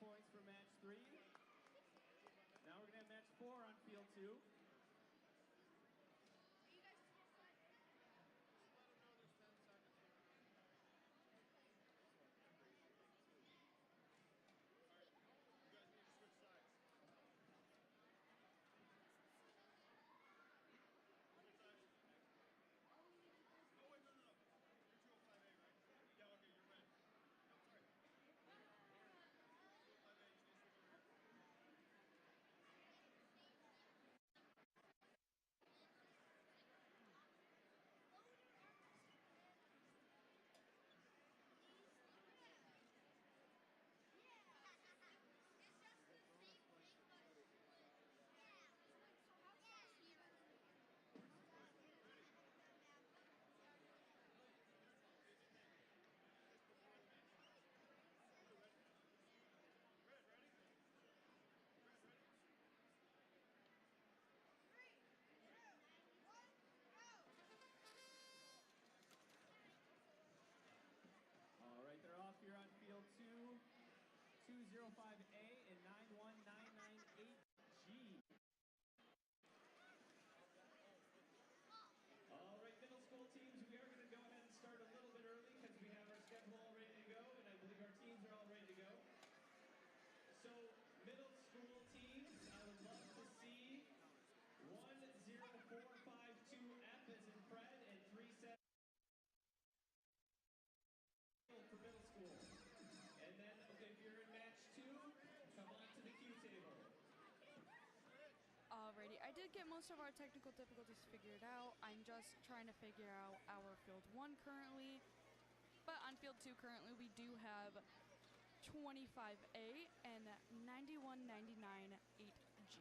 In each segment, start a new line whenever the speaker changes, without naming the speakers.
points for match 3. Now we're going to have match 4 on field 2. They're off here on field 2, 205A and 91998G. All right, middle school teams, we are going to go ahead and start a little bit early because we have our schedule all ready to go, and I believe our teams are all ready to go. So, middle school teams, I would love to see 10452F as in Fred and 37 for middle school. And then, okay, if you're in match 2, come on to the Q table.
Alrighty, I did get most of our technical difficulties figured out. I'm just trying to figure out our field 1 currently. But on field 2 currently, we do have 25A and 91998G.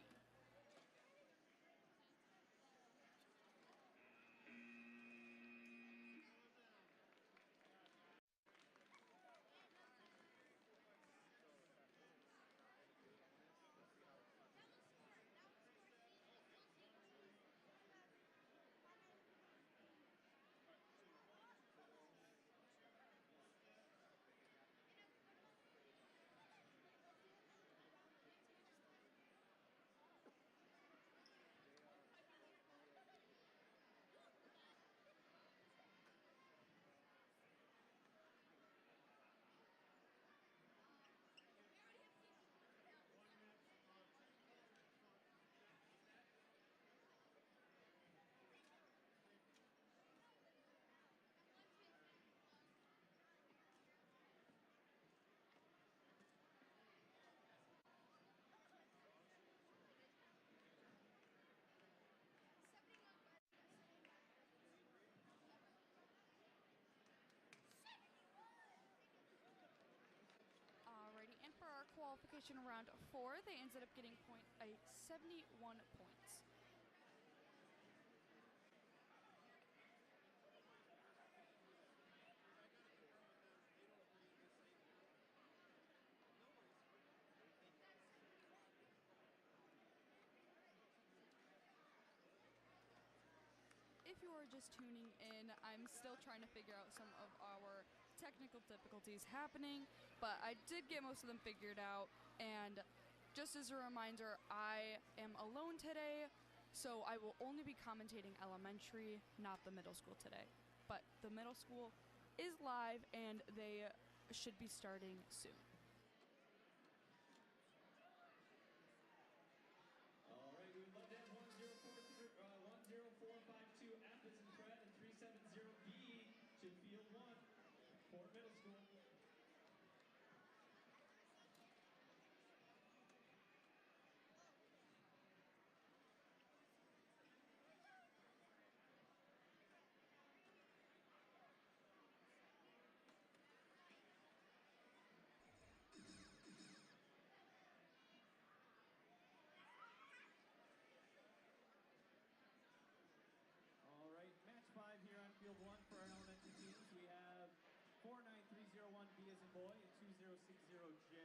Alrighty, and for our qualification round 4, they ended up getting 71 points. If you are just tuning in, I'm still trying to figure out some of our technical difficulties happening, but I did get most of them figured out. And just as a reminder, I am alone today, so I will only be commentating elementary, not the middle school today. But the middle school is live, and they should be starting soon.
All right, we would love to have 10452F as in Fred and 370B to field 1 for middle school. Match 5 here on field 1 for our elementary teams. We have 49301B as in boy and 2060J.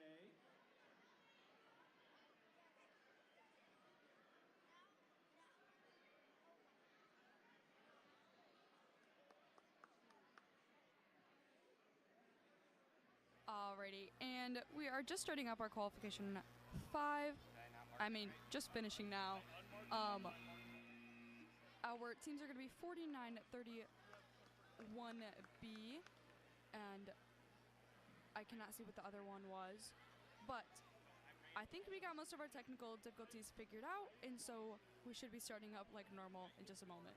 Alrighty, Alrighty, and we are just starting up our qualification 5. I mean, just finishing now. Our teams are going to be 49-31B, and I cannot see what the other one was, but I think we got most of our technical difficulties figured out, and so we should be starting up like normal in just a moment.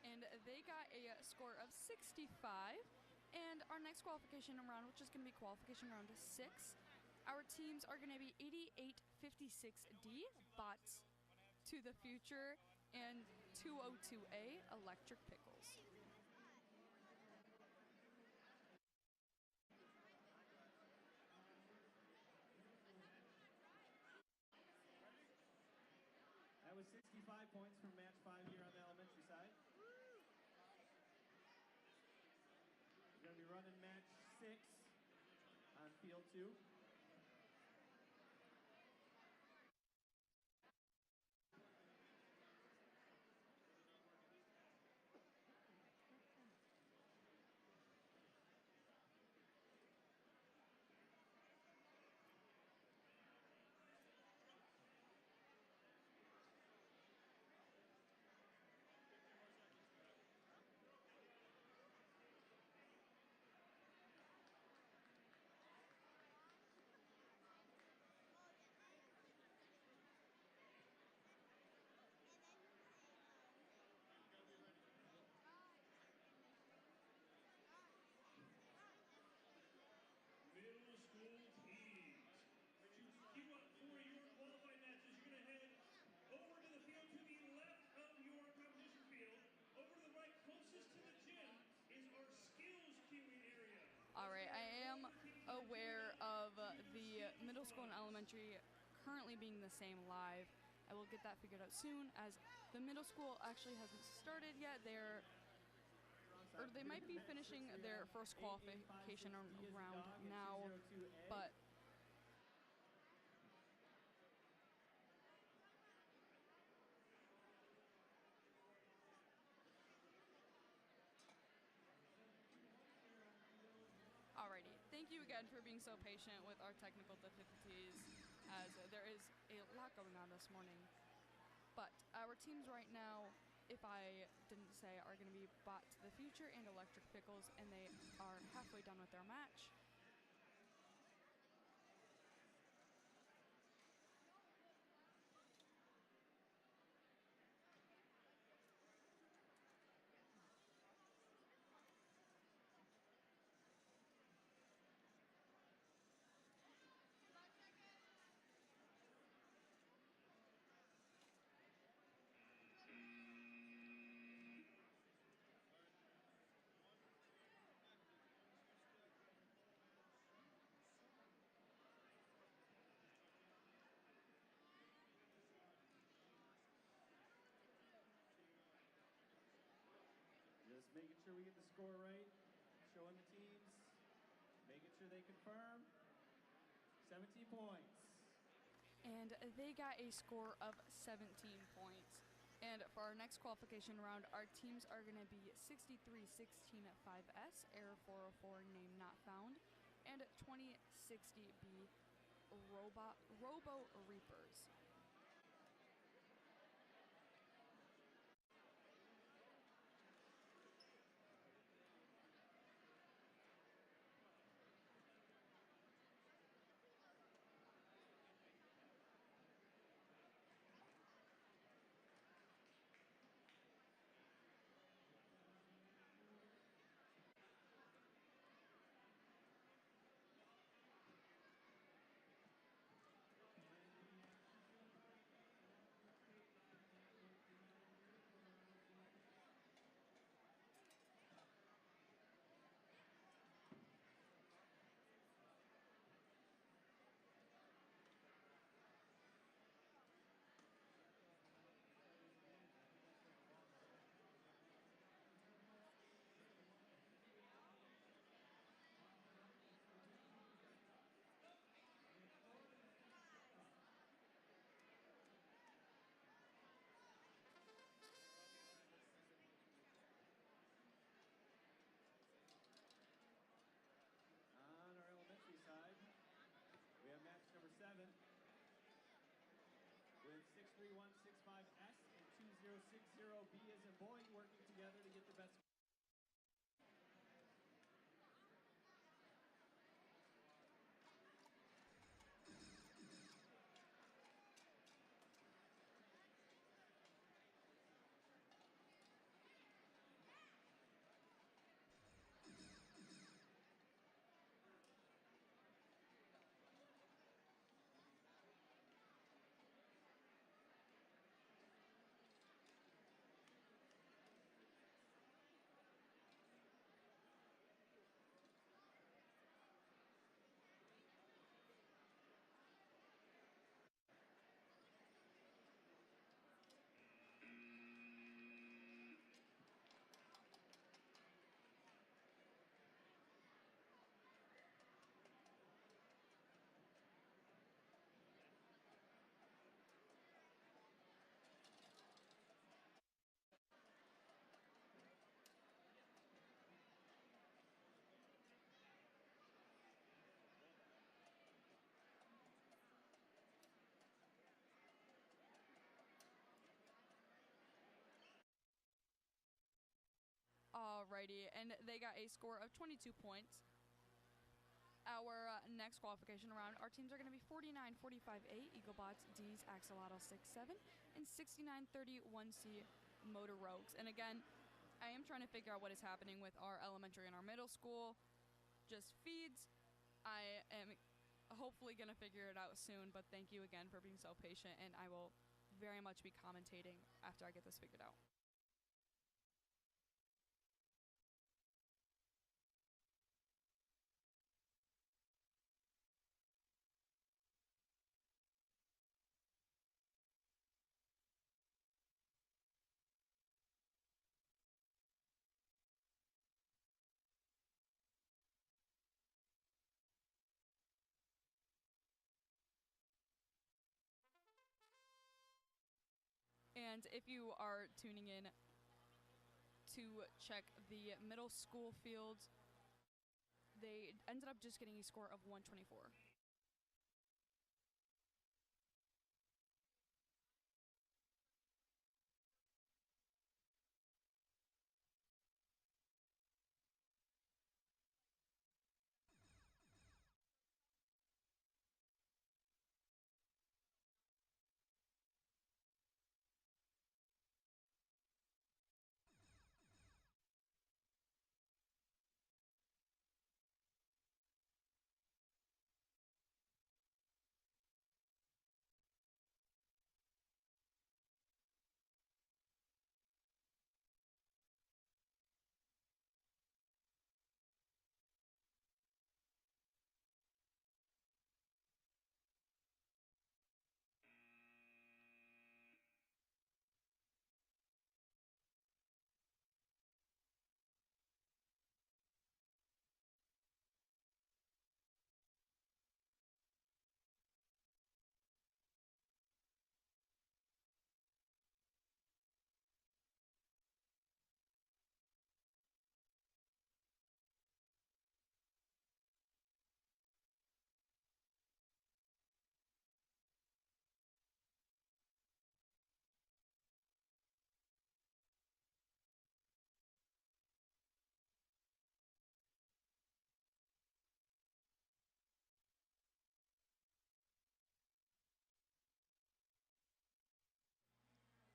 And they got a score of 65. And our next qualification round, which is going to be qualification round 6, our teams are going to be 8856D, Bots to the Future, and 202A, Electric Pickles.
That was 65 points from match 5 here on the elementary side. We're going to be running match 6 on field 2.
Alright, I am aware of the middle school and elementary currently being the same live. I will get that figured out soon, as the middle school actually hasn't started yet. They might be finishing their first qualification round now, but alrighty, thank you again for being so patient with our technical difficulties, as there is a lot going on this morning. But our teams right now, if I didn't say, are going to be Bot to the Future and Electric Pickles, and they are halfway done with their match.
Just making sure we get the score right, showing the teams, making sure they confirm. 17 points.
And they got a score of 17 points. And for our next qualification round, our teams are going to be 6316 at 5S, Air 404, name not found, and 2060B, Robo Reapers.
60B as in boy, working together to get the best.
Alrighty, and they got a score of 22 points. Our next qualification round, our teams are going to be 49-45A, Eaglebots, D's, Axolotl 6-7, and 69-31C, Motor Rogues. And again, I am trying to figure out what is happening with our elementary and our middle school. Just feeds. I am hopefully going to figure it out soon, but thank you again for being so patient, and I will very much be commentating after I get this figured out. And if you are tuning in to check the middle school fields, they ended up just getting a score of 124.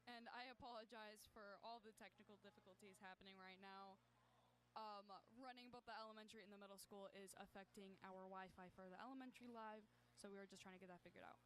And I apologize for all the technical difficulties happening right now. Running both the elementary and the middle school is affecting our Wi-Fi for the elementary live, so we were just trying to get that figured out.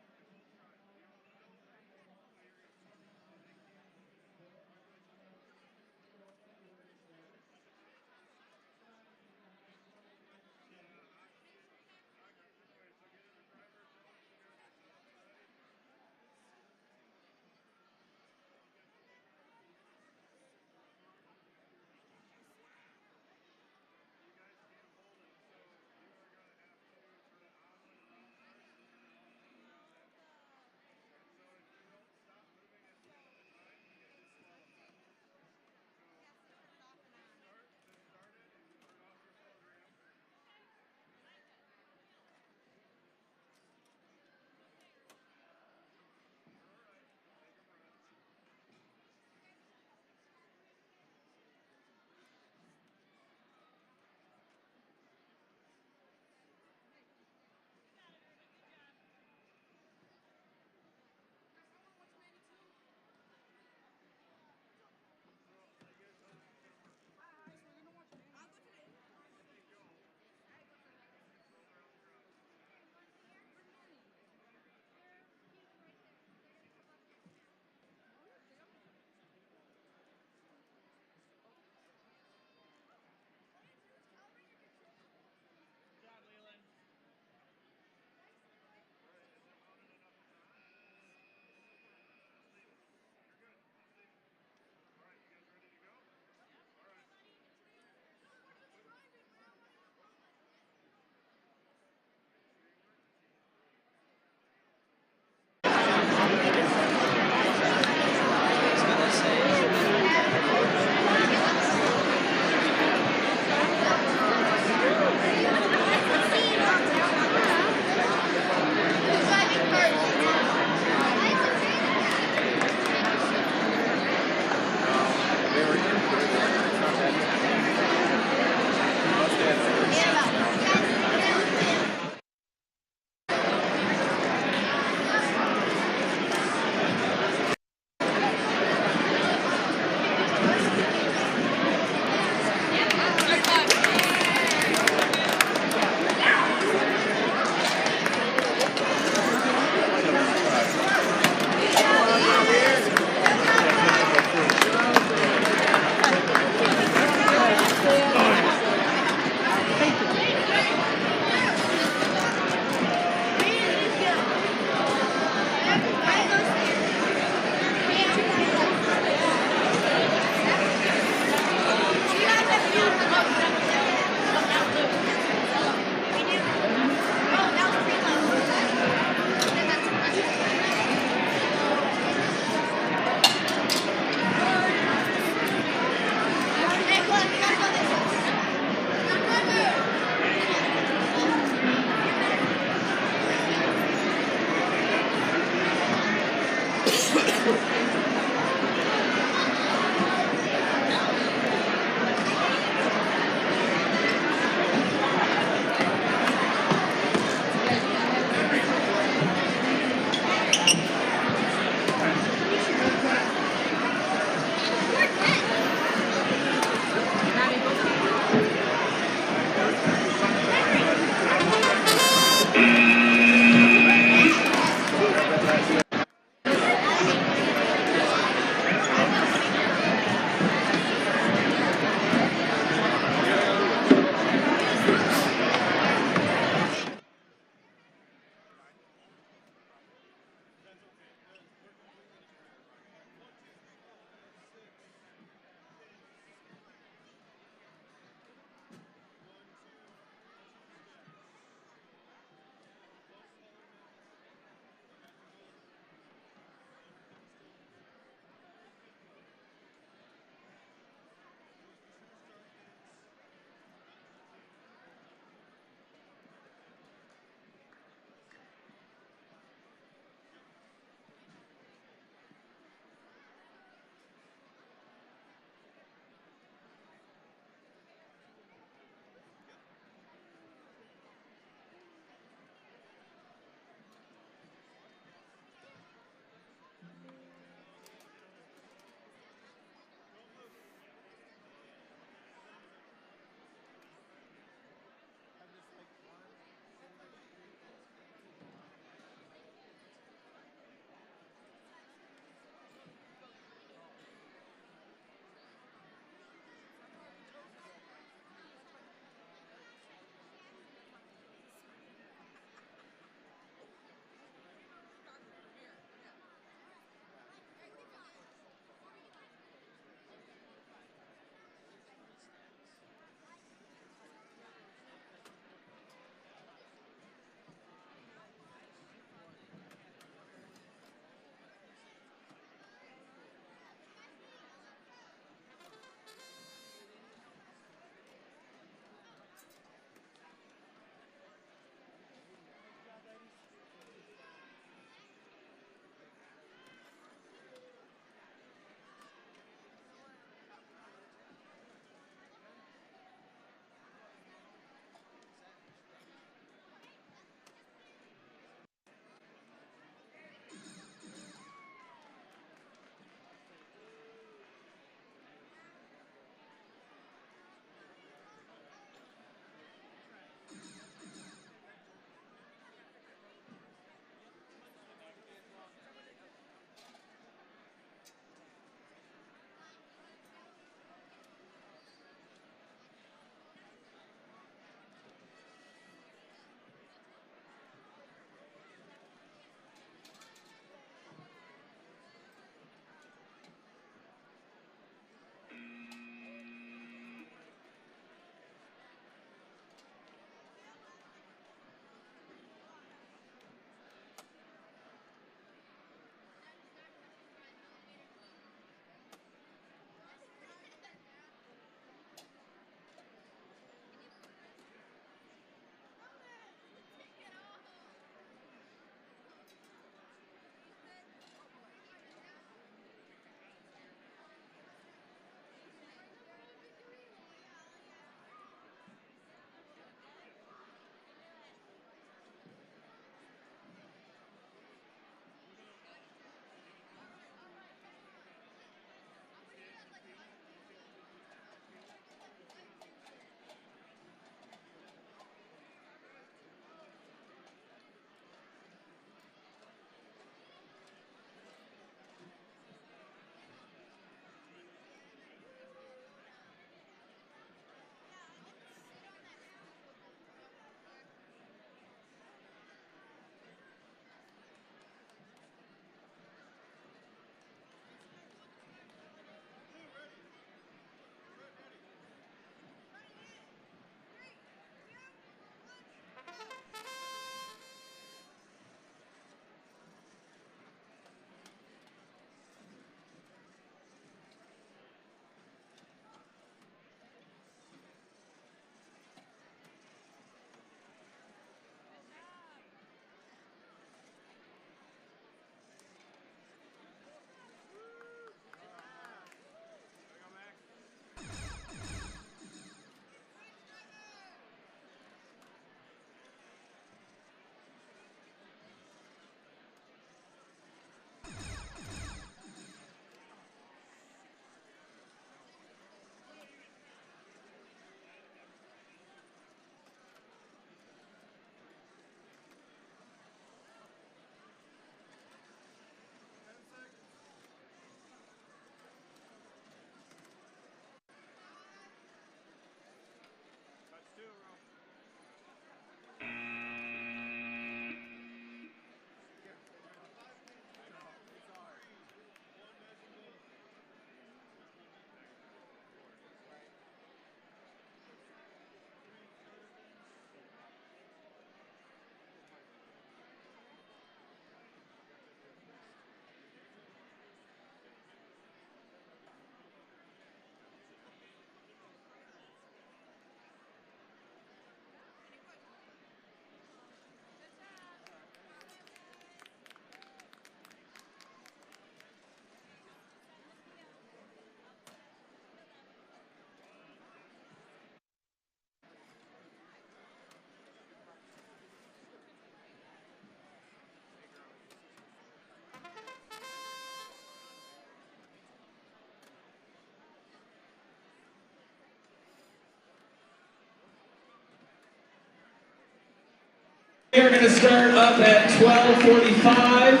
We are going to start up at 12:45.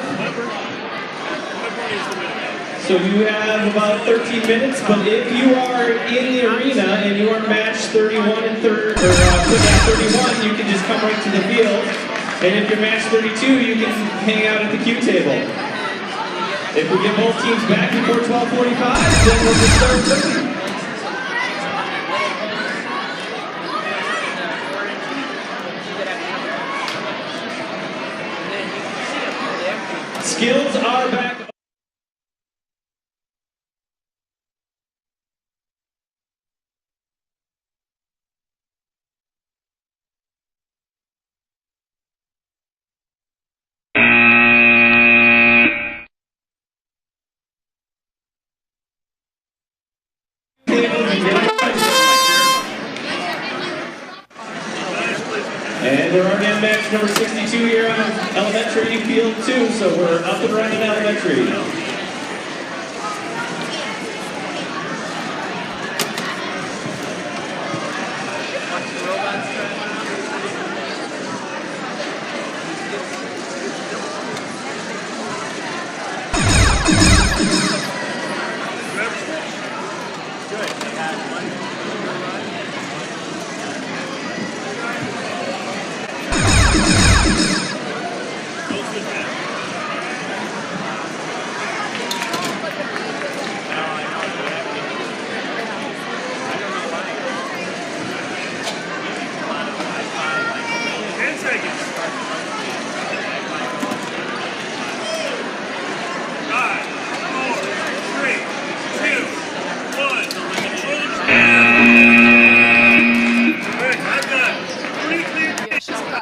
So you have about 13 minutes, but if you are in the arena and you are match 31 and 31, you can just come right to the field. And if you're match 32, you can hang out at the Q table. If we get both teams back before 12:45, then we'll just start early. Skills are back. And we're already on match number 62 here on elementary field 2, so we're up and running elementary.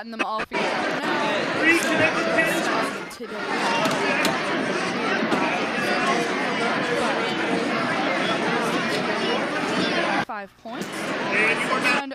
Them all figured out now. Today. 5 points. And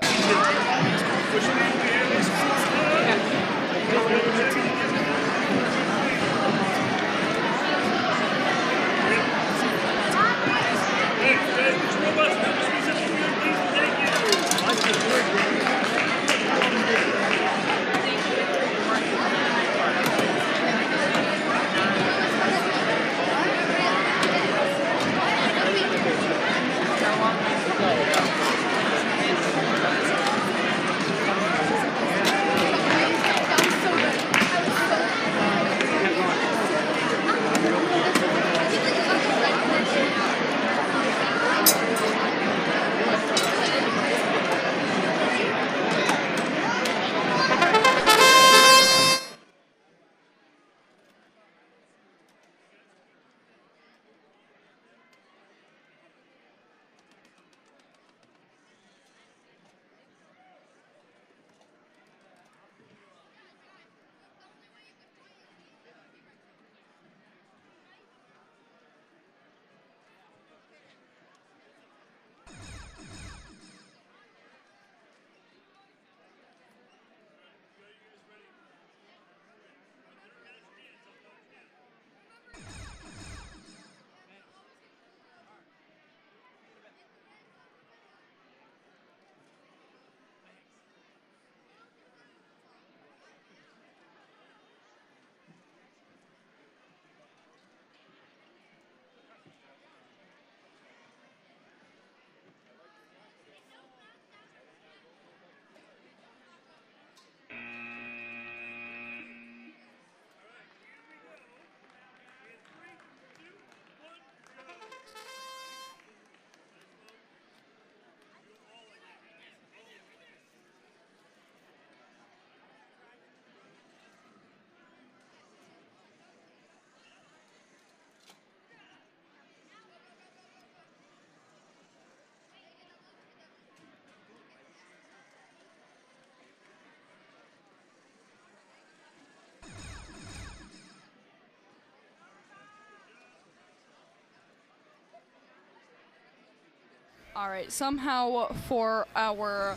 all right, somehow for our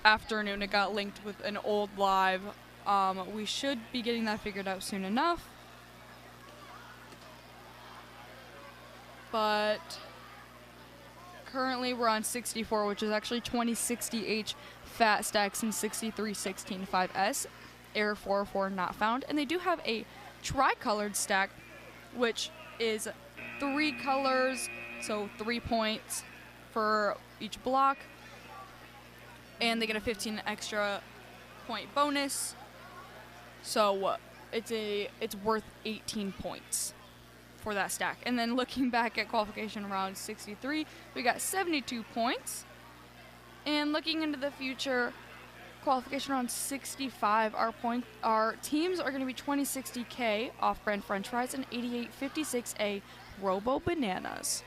afternoon it got linked with an old live. We should be getting that figured out soon enough. But currently we're on 64, which is actually 2060H Fat Stacks in 6316 5S, Air 404 not found, and they do have a tri-colored stack, which is 3 colors, so 3 points for each block, and they get a 15 extra point bonus, so it's worth 18 points for that stack. And then looking back at qualification round 63, we got 72 points. And looking into the future, qualification round 65, our teams are going to be 2060K off-brand French fries and 8856A Robo Bananas.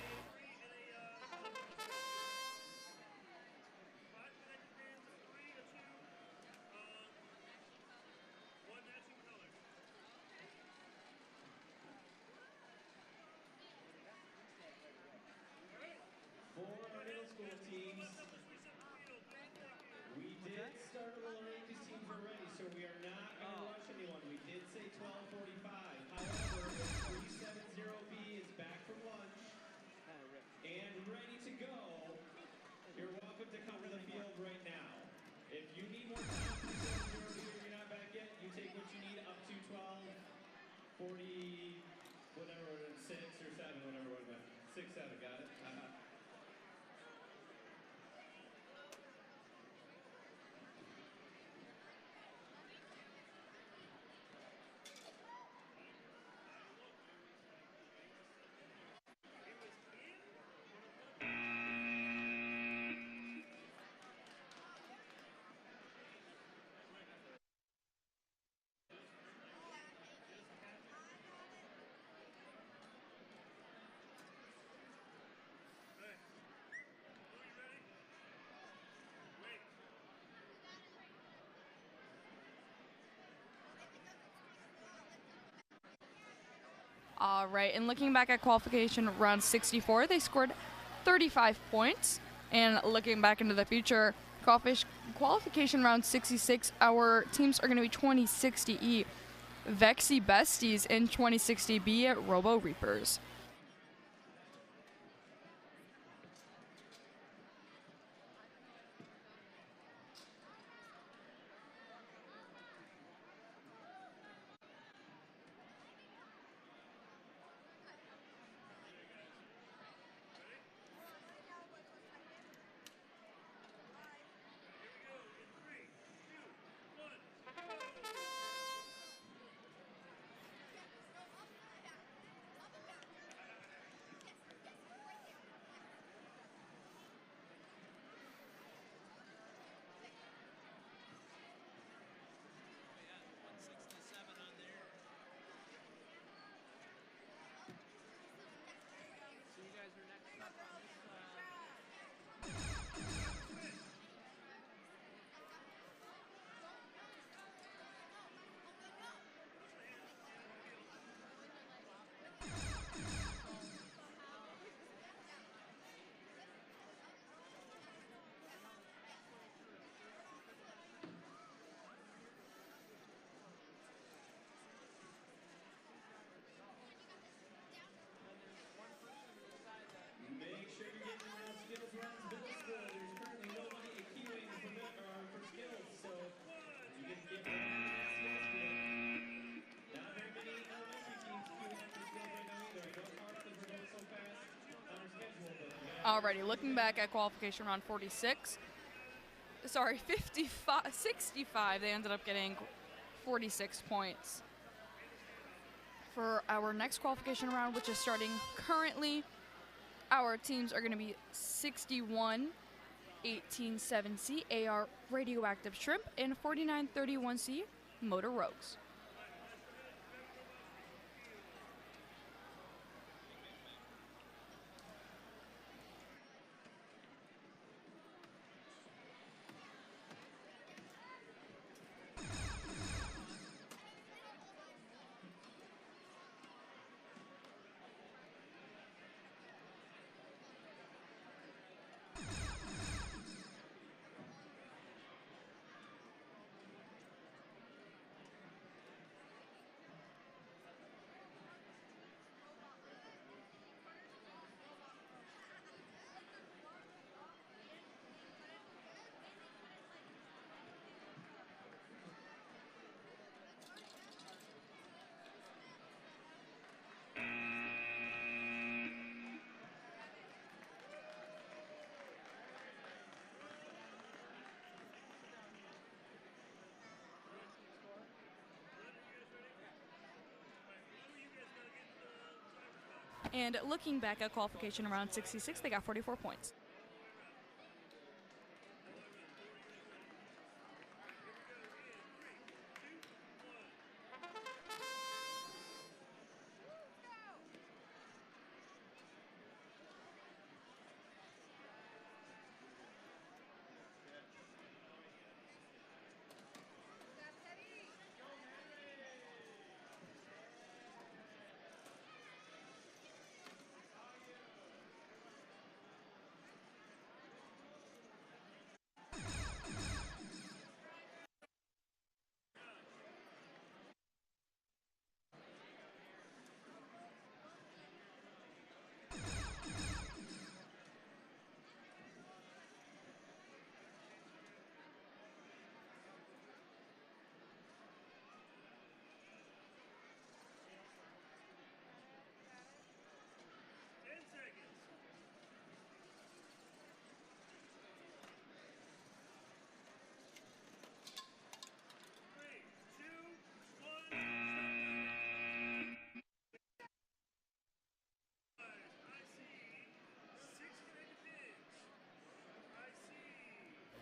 All right, and looking back at qualification round 64, they scored 35 points. And looking back into the future, qualification round 66, our teams are going to be 2060E, Vexy Besties, and 2060B at Robo Reapers. Alrighty, looking back at qualification round 65, they ended up getting 46 points. For our next qualification round, which is starting currently, our teams are going to be 61 187C AR Radioactive Shrimp and 4931C Motor Rogues. And looking back at qualification around 66, they got 44 points.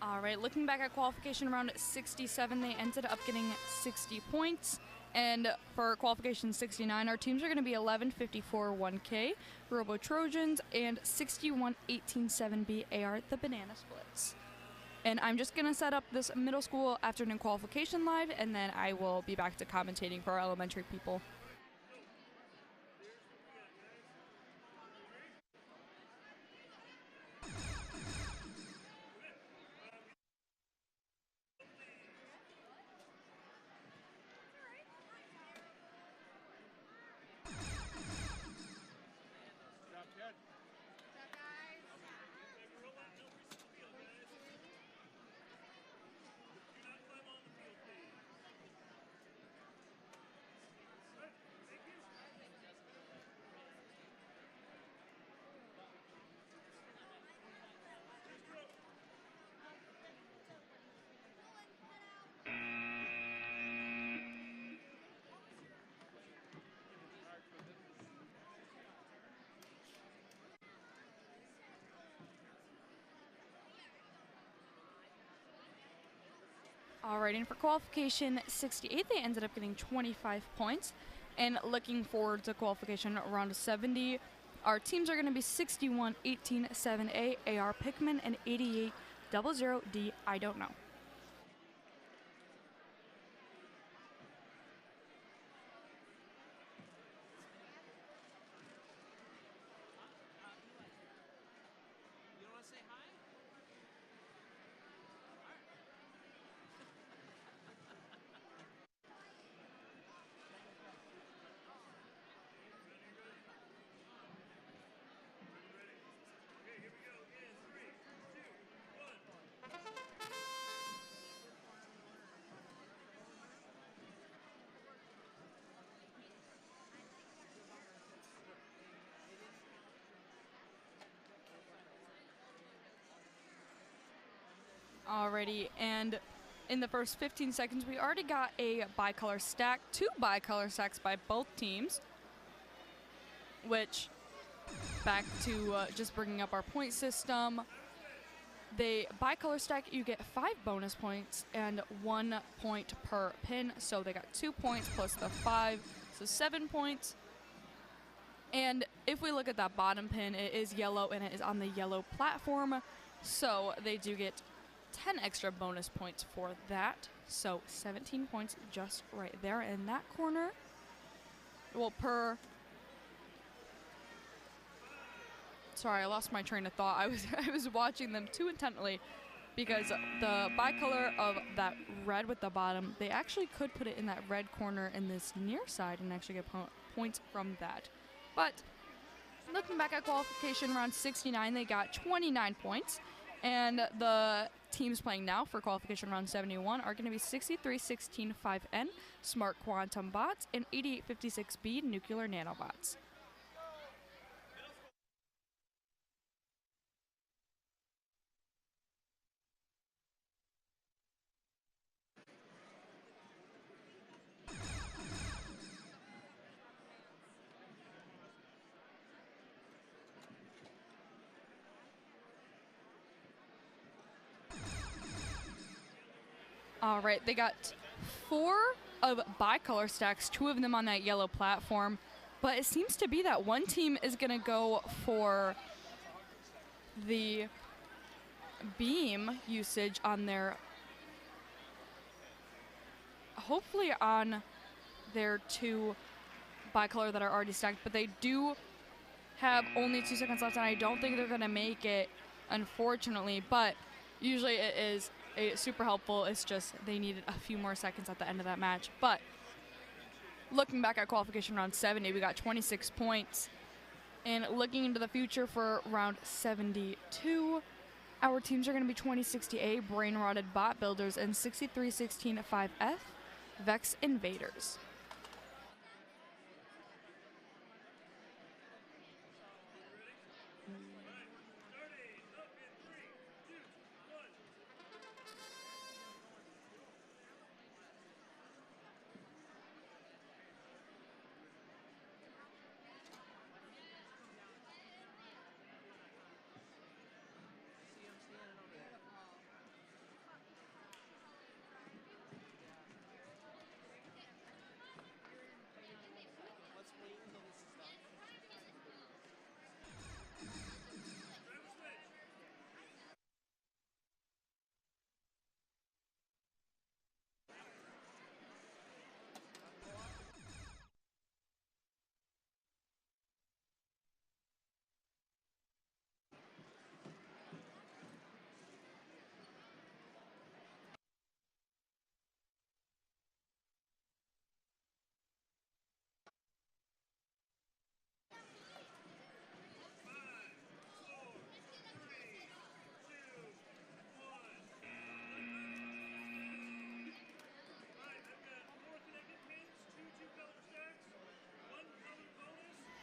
All right, looking back at qualification around 67, they ended up getting 60 points. And for qualification 69, our teams are going to be 11-54 1K, Robo Trojans, and 61-18 7B AR, the Banana Splits. And I'm just going to set up this middle school afternoon qualification live, and then I will be back to commentating for our elementary people. All right, and for qualification 68, they ended up getting 25 points. And looking forward to qualification around 70, our teams are going to be 61-18 7A AR Pikmin and 88-00D I Don't Know. Alrighty, and in the first 15 seconds, we already got a bicolor stack, 2 bicolor stacks by both teams, which, back to just bringing up our point system, the bicolor stack, you get 5 bonus points and 1 point per pin, so they got 2 points plus the 5, so 7 points. And if we look at that bottom pin, it is yellow and it is on the yellow platform, so they do get 10 extra bonus points for that, so 17 points just right there in that corner. Well, sorry, I lost my train of thought. I was watching them too intently because the bicolor of that red with the bottom, they actually could put it in that red corner in this near side and actually get points from that. But looking back at qualification round 69, they got 29 points. And the teams playing now for qualification round 71 are going to be 63-16 5N, Smart Quantum Bots, and 8856B, Nuclear Nanobots. All right, they got 4 of bicolor stacks, 2 of them on that yellow platform. But it seems to be that one team is going to go for the beam usage on their, hopefully on their 2 bicolor that are already stacked, but they do have only 2 seconds left, and I don't think they're going to make it, unfortunately, but usually it is super helpful. It's just they needed a few more seconds at the end of that match. But looking back at qualification round 70, we got 26 points. And looking into the future for round 72, our teams are going to be 2060A, Brain Rotted Bot Builders, and 6316-5F, VEX Invaders.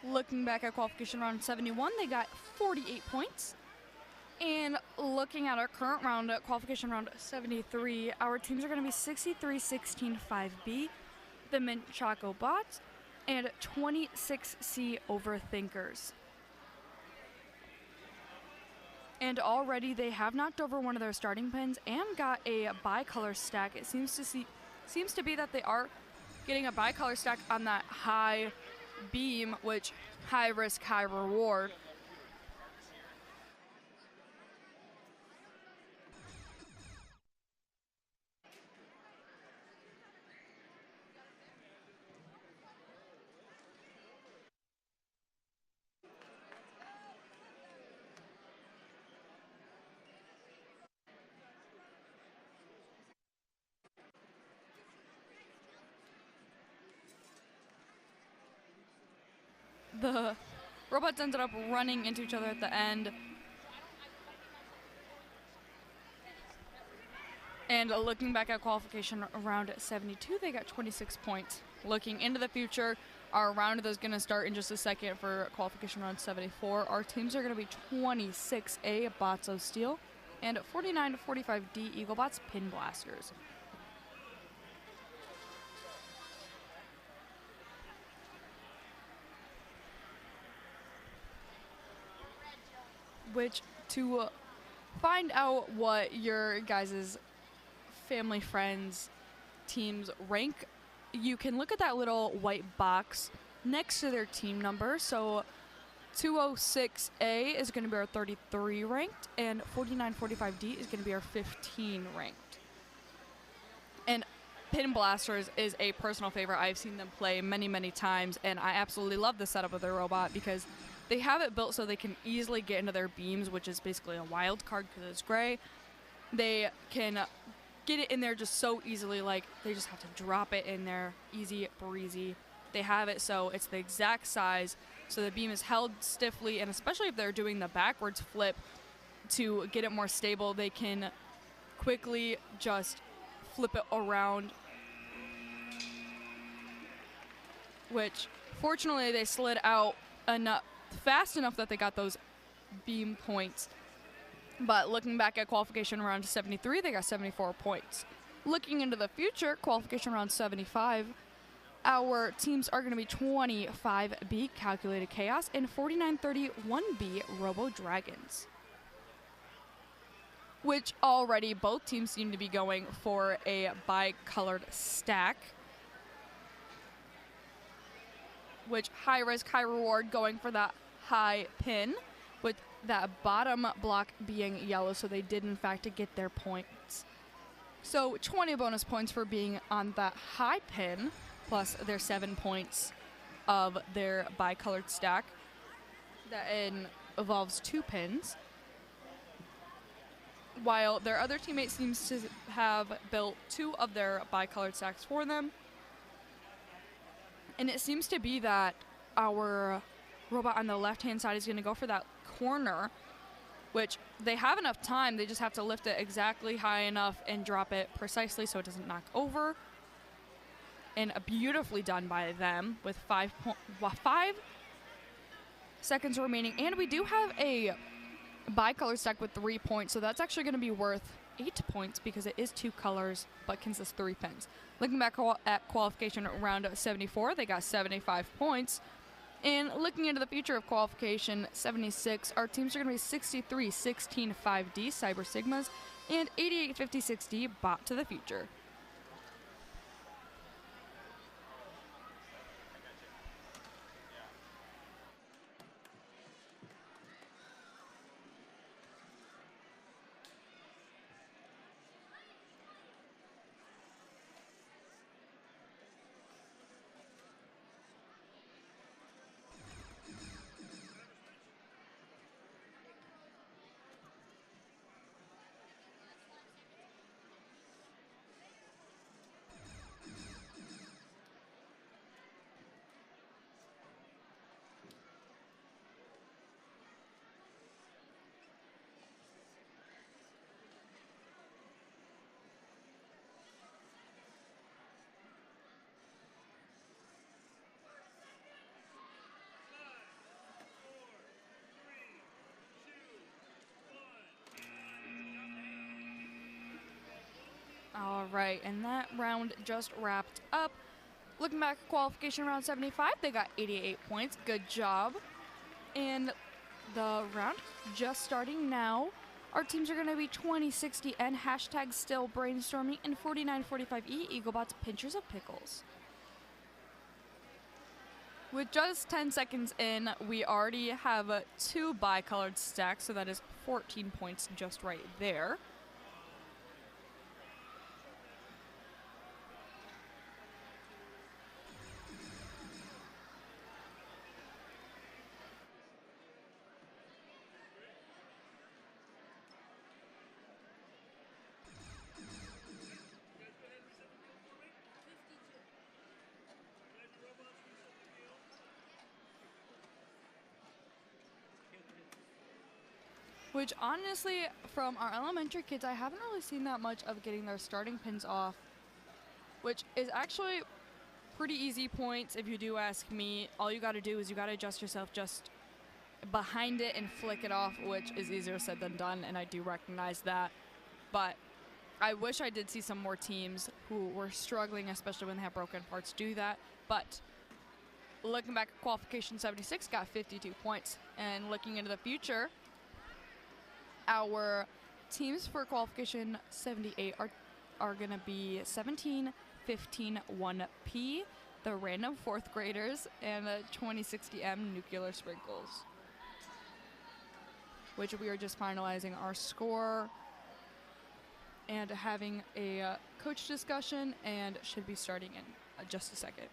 Looking back at qualification round 71, they got 48 points. And looking at our current round, qualification round 73, our teams are going to be 6316-5B, the Mint Choco Bots, and 26C Overthinkers. And already they have knocked over one of their starting pins and got a bicolor stack. It seems to be that they are getting a bicolor stack on that high beam, which high risk, high reward. The robots ended up running into each other at the end. And looking back at qualification round 72, they got 26 points. Looking into the future, our round is going to start in just a second for qualification round 74. Our teams are going to be 26A Bots of Steel and 49-45D Eaglebots Pin Blasters. Which, to find out what your guys' family, friends, teams rank, you can look at that little white box next to their team number. So 206A is going to be our 33 ranked, and 49-45D is going to be our 15 ranked. And Pin Blasters is a personal favorite. I've seen them play many, many times, and I absolutely love the setup of their robot because they have it built so they can easily get into their beams, which is basically a wild card because it's gray. They can get it in there just so easily, like they just have to drop it in there, easy breezy. They have it so it's the exact size, so the beam is held stiffly, and especially if they're doing the backwards flip to get it more stable, they can quickly just flip it around, which fortunately they slid out enough fast enough that they got those beam points. But looking back at qualification round 73, they got 74 points. Looking into the future, qualification round 75, our teams are going to be 25B Calculated Chaos and 49-31B Robo Dragons. which already both teams seem to be going for a bi-colored stack, which high risk, high reward, going for that high pin, with that bottom block being yellow, so they did in fact get their points. So 20 bonus points for being on that high pin, plus their 7 points of their bi-colored stack that involves 2 pins, while their other teammate seems to have built 2 of their bi-colored stacks for them. And it seems to be that our robot on the left-hand side is going to go for that corner, which they have enough time. They just have to lift it exactly high enough and drop it precisely so it doesn't knock over. And beautifully done by them with 5 seconds remaining. And we do have a bi-color stack with 3 points, so that's actually going to be worth 8 points because it is 2 colors but consists 3 pins. Looking back at qualification round 74, they got 75 points. And looking into the future of qualification 76, our teams are going to be 63 16 5D Cyber Sigmas and 88 56D Bot to the Future. All right, and that round just wrapped up. Looking back at qualification round 75, they got 88 points. Good job. And the round just starting now. Our teams are going to be 2060N, hashtag still brainstorming, and 4945E, Eaglebots Pinchers of Pickles. With just 10 seconds in, we already have 2 bi-colored stacks, so that is 14 points just right there. Which honestly, from our elementary kids, I haven't really seen that much of getting their starting pins off, which is actually pretty easy points if you do ask me. All you gotta do is you gotta adjust yourself just behind it and flick it off, which is easier said than done, and I do recognize that. But I wish I did see some more teams who were struggling, especially when they have broken parts, do that. But looking back at qualification 76, got 52 points. And looking into the future, our teams for qualification 78 are going to be 17, 15, 1P, the random 4th graders, and the 2060M Nuclear Sprinkles, which we are just finalizing our score and having a coach discussion, and should be starting in just a second.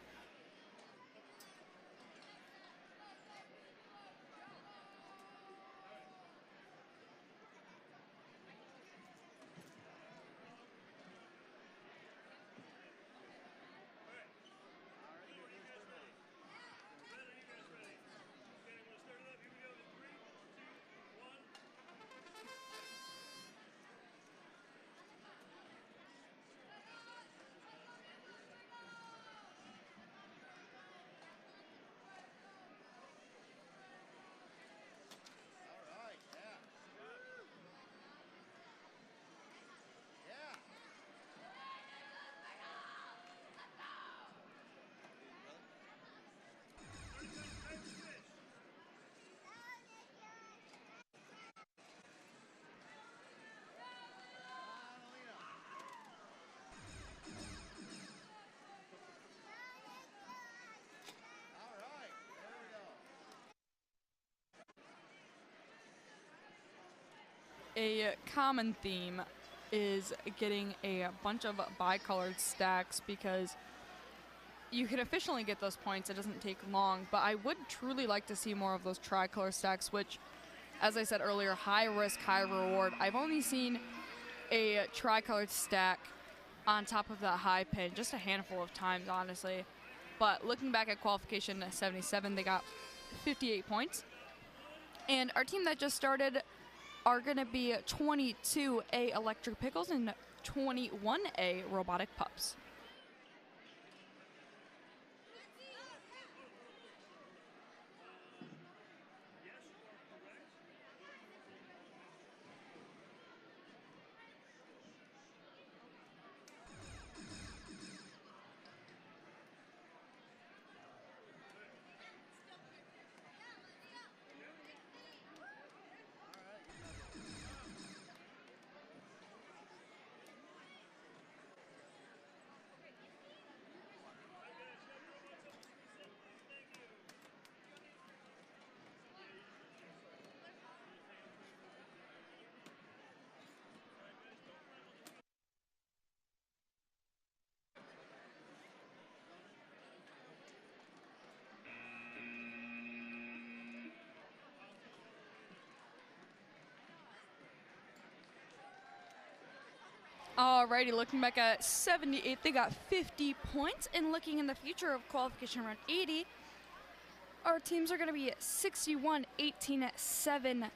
a common theme is getting a bunch of bicolored stacks because you can efficiently get those points. It doesn't take long, but I would truly like to see more of those tricolor stacks, which, as I said earlier, high risk, high reward. I've only seen a tricolored stack on top of that high pin just a handful of times, honestly. But looking back at qualification 77, they got 58 points. And our team that just started are going to be 22A Electric Pickles and 21A Robotic Pups. Alrighty, looking back at 78, they got 50 points. And looking in the future of qualification round 80, our teams are going to be 61, 18, 7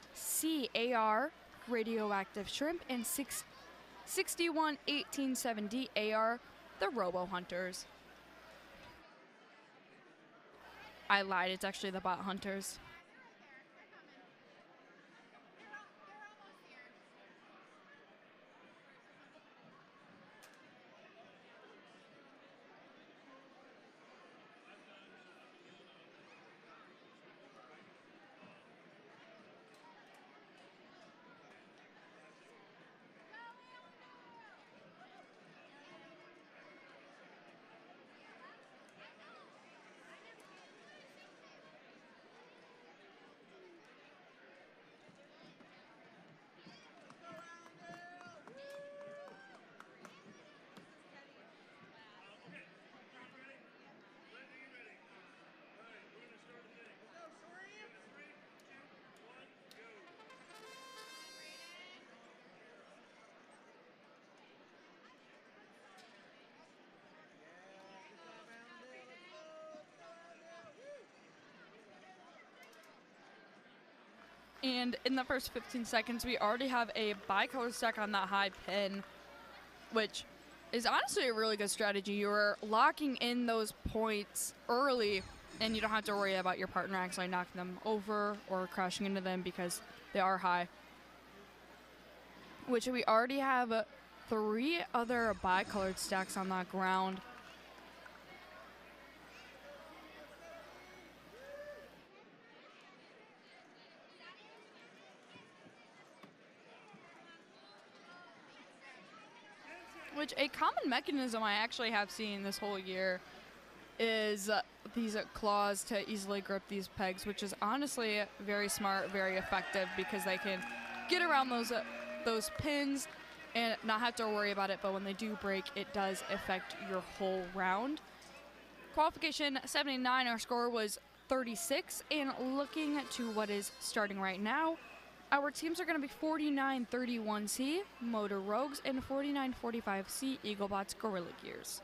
CAR, Radioactive Shrimp, and 61, 18, 7 DAR, the Robo Hunters. I lied, it's actually the Bot Hunters. And in the first 15 seconds, we already have a bicolor stack on that high pin, which is honestly a really good strategy. You're locking in those points early, and you don't have to worry about your partner actually knocking them over or crashing into them because they are high. Which we already have 3 other bicolored stacks on that ground. Which a common mechanism I actually have seen this whole year is these claws to easily grip these pegs, which is honestly very smart, very effective because they can get around those pins and not have to worry about it, but when they do break, it does affect your whole round. Qualification 79, our score was 36, and looking to what is starting right now, our teams are going to be 49-31C Motor Rogues and 49-45C Eaglebots Gorilla Gears.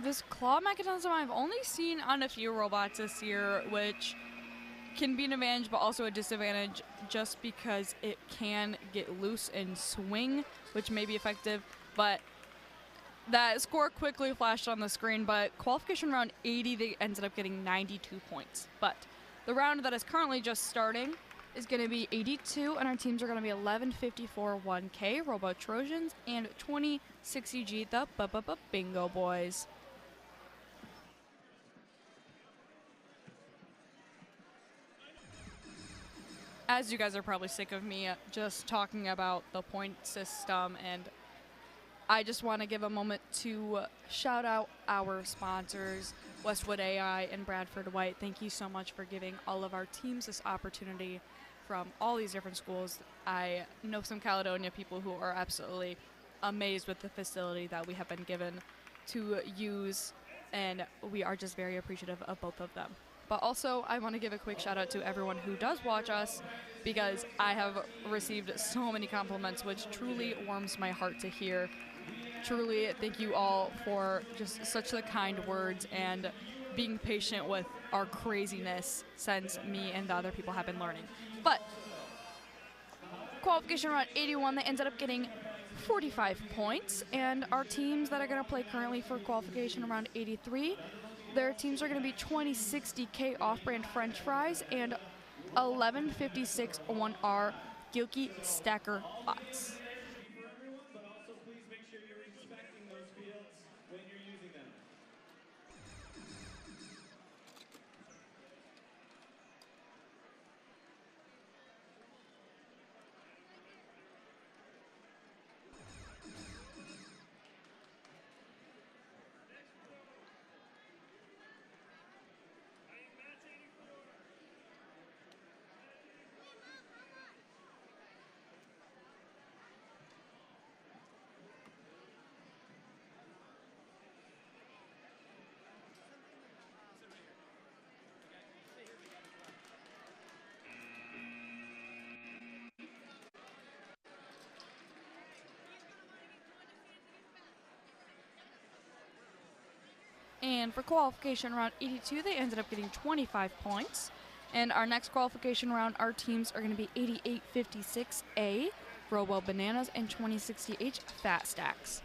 This claw mechanism I've only seen on a few robots this year, which can be an advantage, but also a disadvantage just because it can get loose and swing, which may be effective. But that score quickly flashed on the screen, but qualification round 80, they ended up getting 92 points. But the round that is currently just starting is going to be 82, and our teams are going to be 1154 1K, Robo Trojans, and 2060G, the Bingo Boys. As you guys are probably sick of me just talking about the point system, and I just want to give a moment to shout out our sponsors, Westwood AI and Bradford White. Thank you so much for giving all of our teams this opportunity from all these different schools. I know some Caledonia people who are absolutely amazed with the facility that we have been given to use, and we are just very appreciative of both of them. But also, I want to give a quick shout out to everyone who does watch us, because I have received so many compliments, which truly warms my heart to hear. Truly, thank you all for just such the kind words and being patient with our craziness since me and the other people have been learning. But qualification round 81, they ended up getting 45 points, and our teams that are going to play currently for qualification around 83, their teams are going to be 2060K Off-Brand French Fries and 1156 1R Gilkey Stacker Bots. And for qualification round 82, they ended up getting 25 points. And our next qualification round, our teams are going to be 8856A, Robo Bananas, and 2060H Fat Stacks.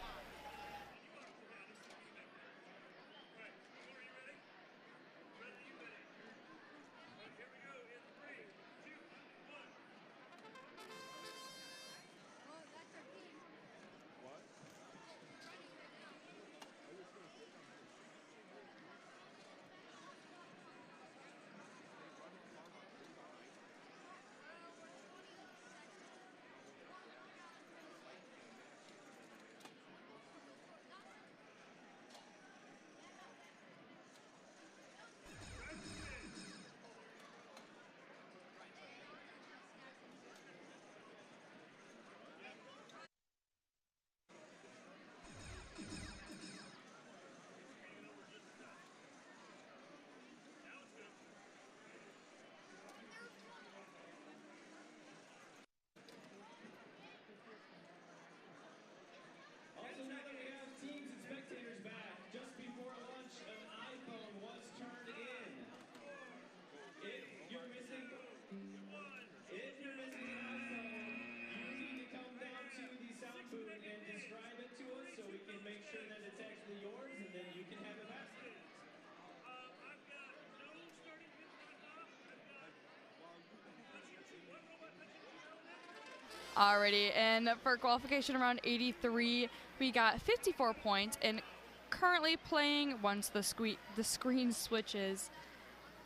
Alrighty, and for qualification around 83, we got 54 points, and currently playing, once the screen switches,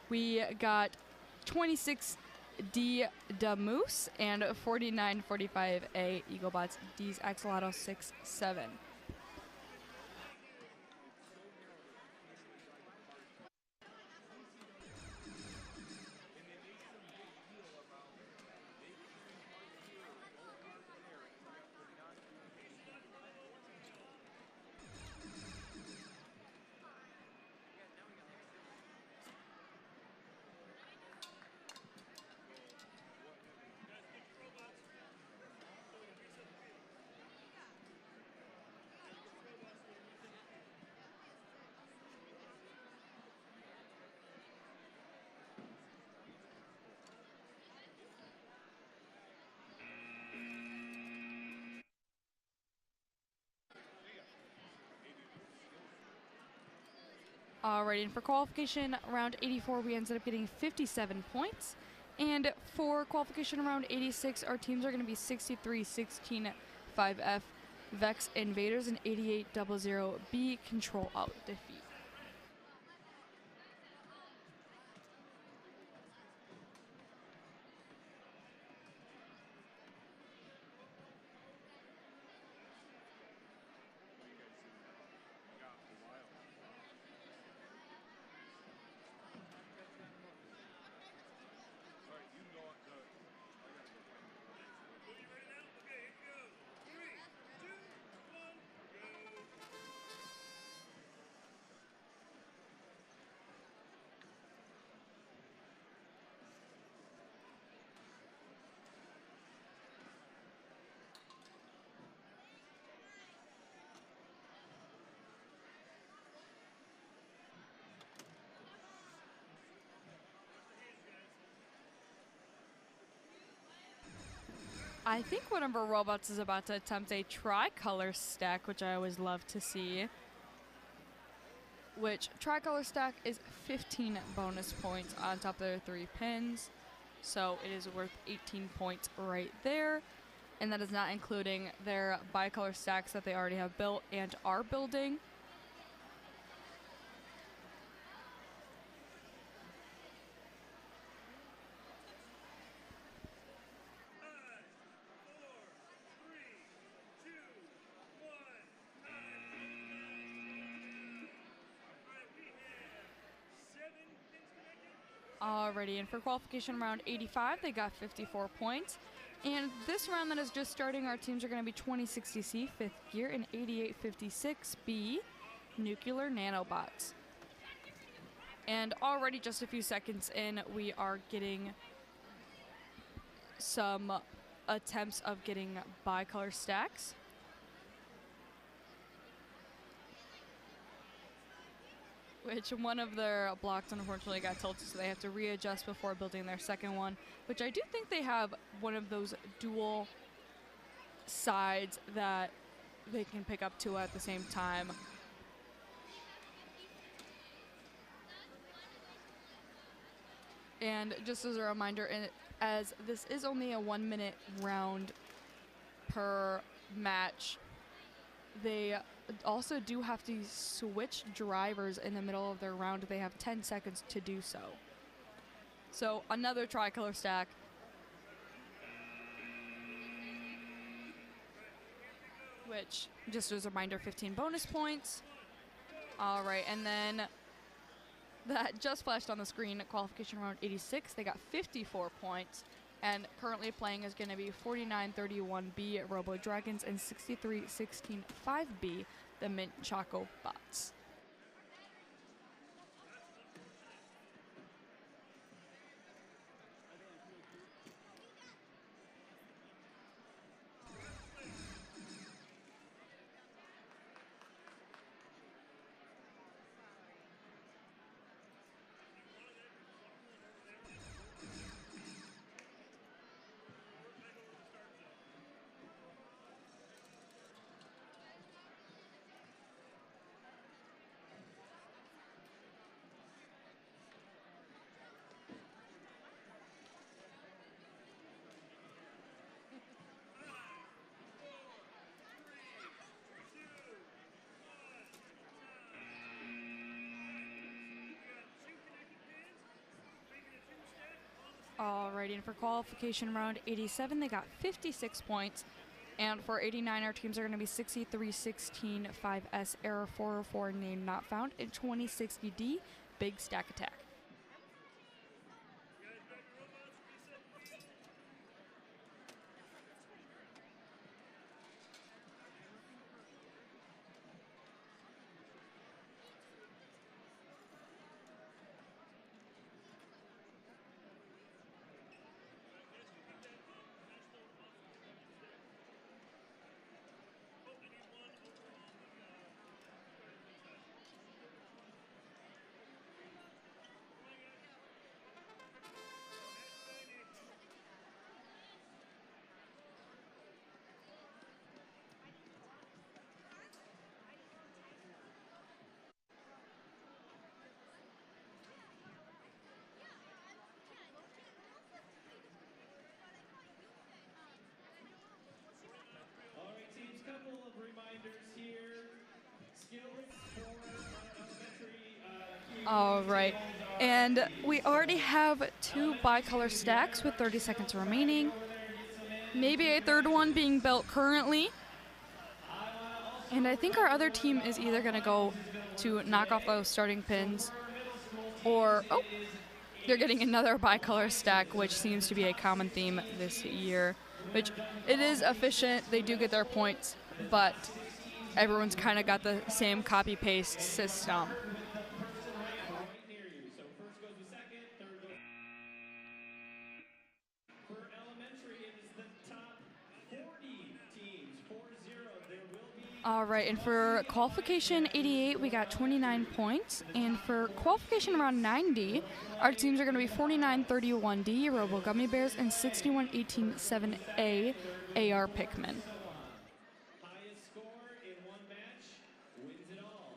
we got 26D Moose and 4945A Eaglebots D's Axolotl 6-7. Alrighty, and for qualification round 84, we ended up getting 57 points. And for qualification round 86, our teams are going to be 63-16 5F VEX Invaders and 88-00B Control Alt Defeat. I think one of our robots is about to attempt a tricolor stack, which I always love to see. Which tricolor stack is 15 bonus points on top of their 3 pins. So it is worth 18 points right there. And that is not including their bicolor stacks that they already have built and are building. Alrighty, and for qualification round 85, they got 54 points. And this round that is just starting, our teams are going to be 2060C, 5th Gear, and 8856B, Nuclear Nanobots. And already just a few seconds in, we are getting some attempts of getting bicolor stacks. Which one of their blocks unfortunately got tilted, so they have to readjust before building their second one, which I do think they have one of those dual sides that they can pick up two at the same time. And just as a reminder, as this is only a 1-minute round per match, they also do have to switch drivers in the middle of their round. They have 10 seconds to do so. So another tricolor stack. Which, just as a reminder, 15 bonus points. All right, and then that just flashed on the screen, qualification round 86. They got 54 points. And currently playing is going to be 4931B Robo Dragons and 6316-5B the Mint Choco Bots. Alrighty, and for qualification round 87, they got 56 points. And for 89, our teams are going to be 6316 5S Error 404 Name Not Found and 2060D Big Stack Attack. All right. And we already have 2 bicolor stacks with 30 seconds remaining. Maybe a third one being built currently. And I think our other team is either going to go to knock off those starting pins or, oh, they're getting another bicolor stack, which seems to be a common theme this year, which it is efficient. They do get their points, but everyone's kind of got the same copy-paste system. All right, and for qualification 88, we got 29 points. And for qualification around 90, our teams are going to be 49-31D, Robo Gummy Bears, and 61-18 7A, AR Pikmin.
Highest score in one match wins it all.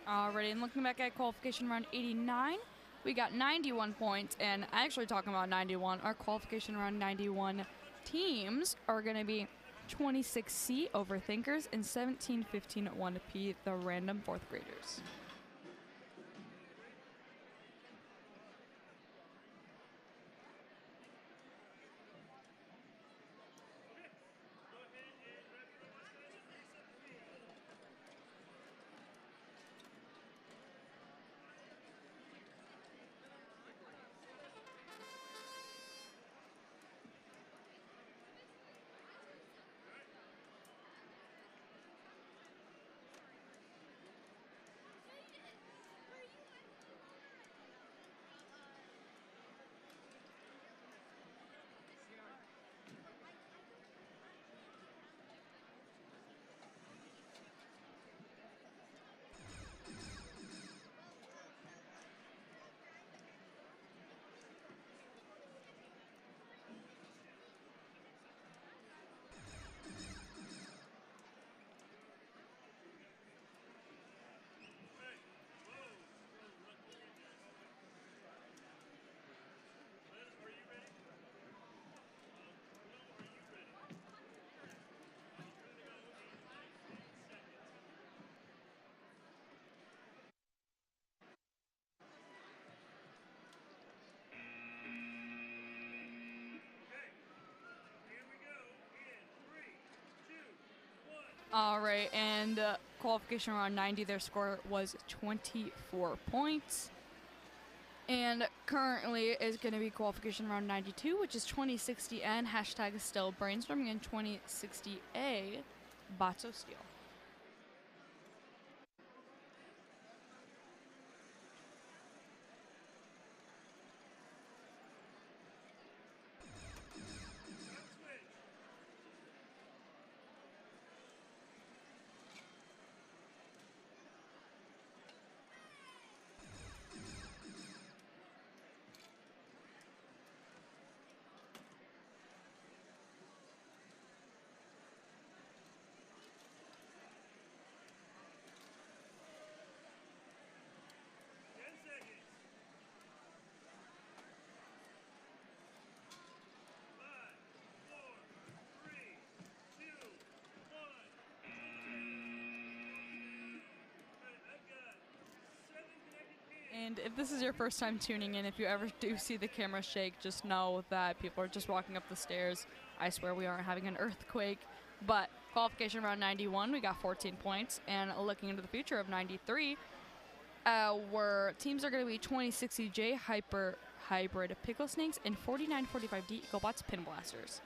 Alrighty, and looking back at qualification round 89, we got 91 points, and actually talking about 91, our qualification round 91 teams are going to be 26C Overthinkers and 17-15 1P, the random 4th graders. All right, and qualification around 90, their score was 24 points. And currently is going to be qualification around 92, which is 2060N, hashtag still brainstorming, and 2060A, Batso Steel. And if this is your first time tuning in, if you ever do see the camera shake, just know that people are just walking up the stairs. I swear we aren't having an earthquake. But qualification round 91, we got 14 points. And looking into the future of 93, our teams are going to be 2060J, hybrid pickle snakes, and 4945D EagleBots pin blasters.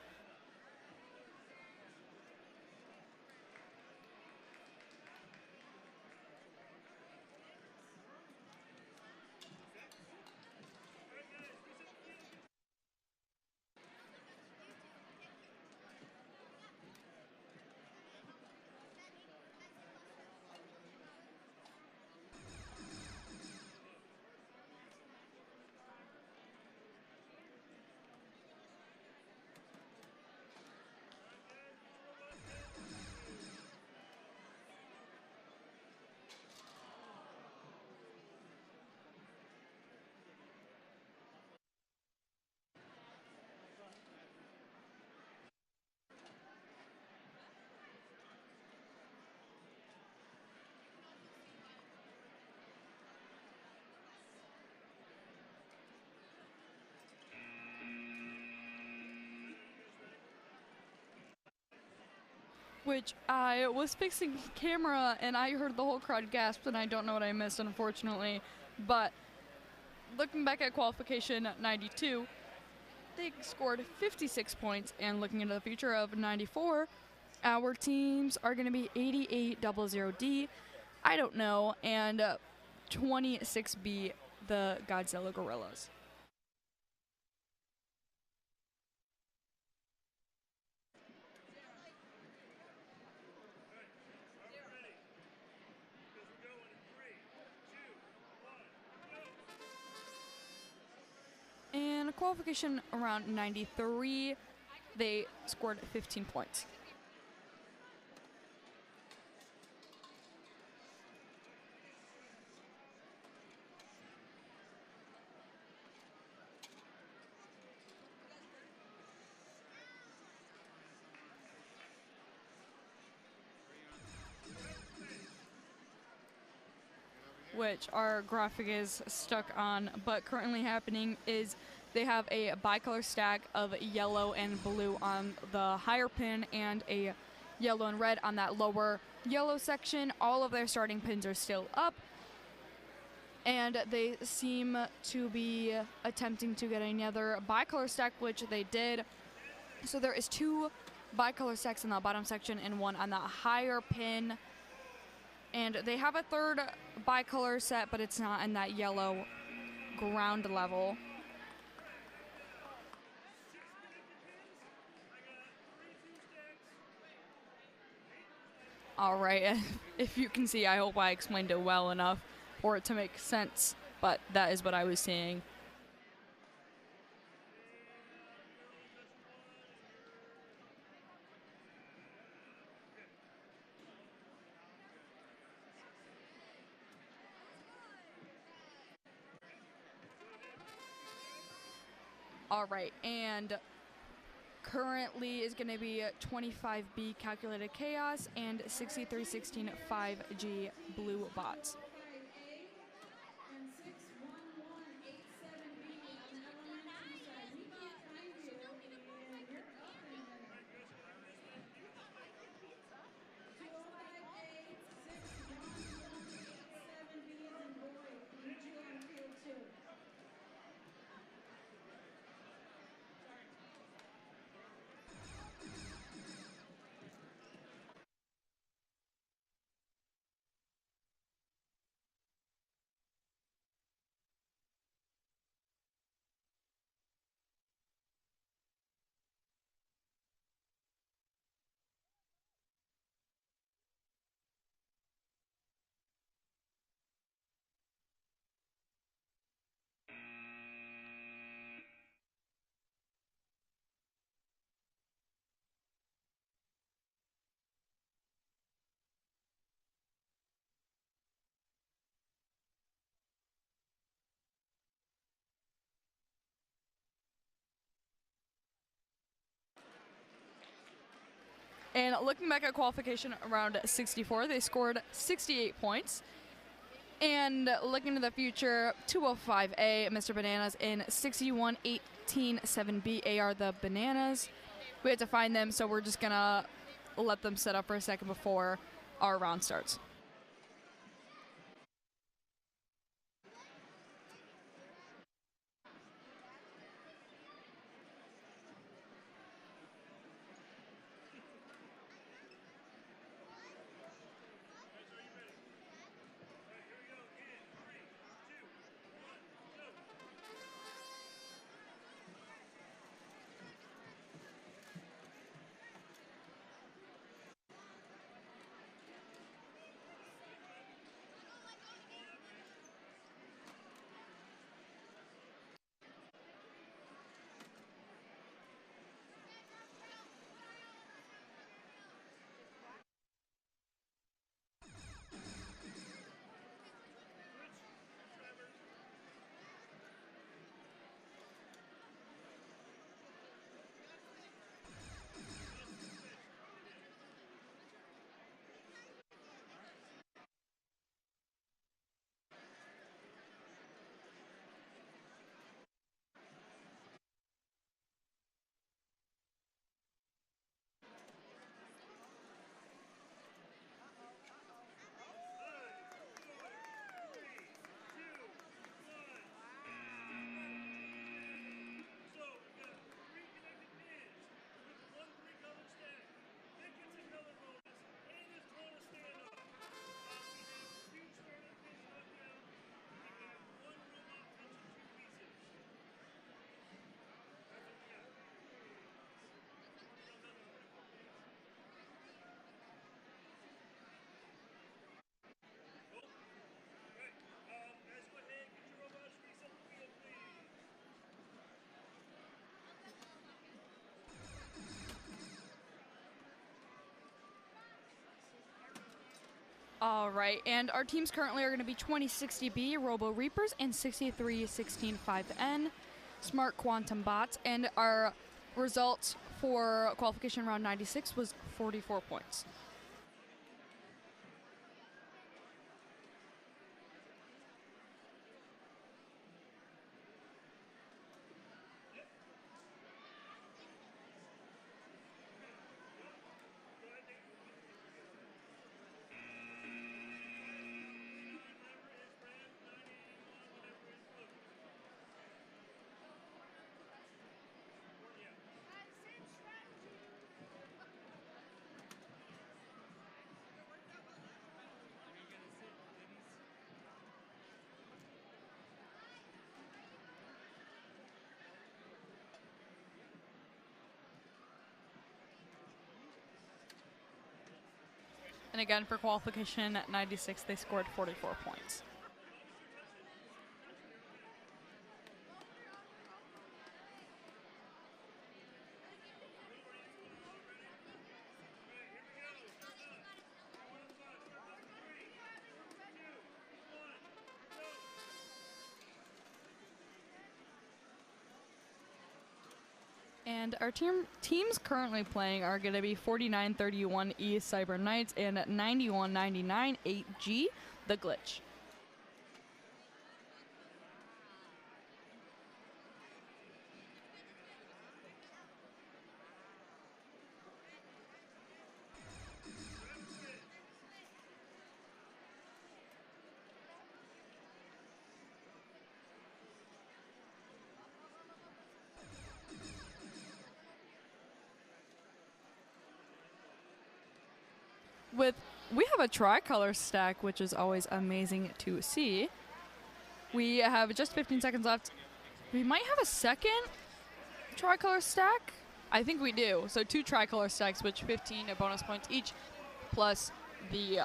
Which I was fixing camera and I heard the whole crowd gasp, and I don't know what I missed, unfortunately. But looking back at qualification 92, they scored 56 points, and looking into the future of 94, our teams are going to be 8800D, I don't know, and 26B, the Godzilla Gorillas. And qualification around 93, they scored 15 points. Which our graphic is stuck on, but currently happening is they have a bicolor stack of yellow and blue on the higher pin and a yellow and red on that lower yellow section. All of their starting pins are still up, and they seem to be attempting to get another bicolor stack, which they did. So there is 2 bicolor stacks in the bottom section and 1 on the higher pin. And they have a 3rd bicolor set, but it's not in that yellow ground level. All right, if you can see, I hope I explained it well enough for it to make sense, but that is what I was seeing. All right, and currently is going to be 25B Calculated Chaos and 6316 5G Blue Bots. And looking back at qualification around 64, they scored 68 points. And looking to the future, 205A, Mr. Bananas, and 6118-7B are the Bananas. We had to find them, so we're just going to let them set up for a second before our round starts. All right, and our teams currently are going to be 2060B Robo Reapers and 6316-5N Smart Quantum Bots, and our results for qualification round 96 was 44 points. And again, for qualification 96, they scored 44 points. And our teams currently playing are going to be 4931 East Cyber Knights and 9199 8G, The Glitch. We have a tricolor stack, which is always amazing to see. We have just 15 seconds left. We might have a second tricolor stack. I think we do. So 2 tricolor stacks, which 15 bonus points each, plus the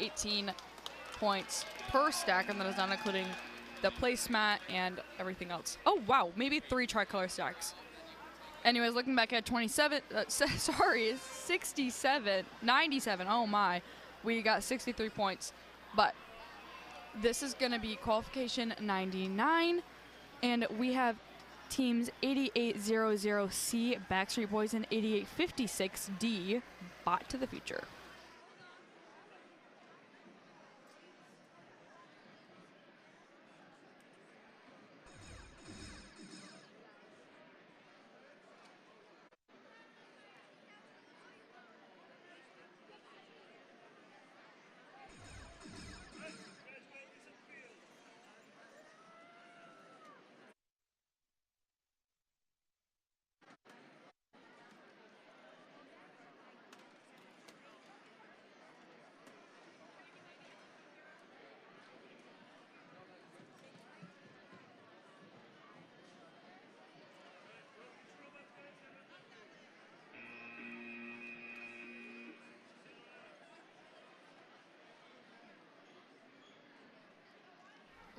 18 points per stack, and that is not including the placemat and everything else. Oh wow, maybe 3 tricolor stacks. Anyways, looking back at 97, oh my, we got 63 points. But this is going to be qualification 99, and we have teams 8800C, Backstreet Boys, and 8856D, Bot to the Future.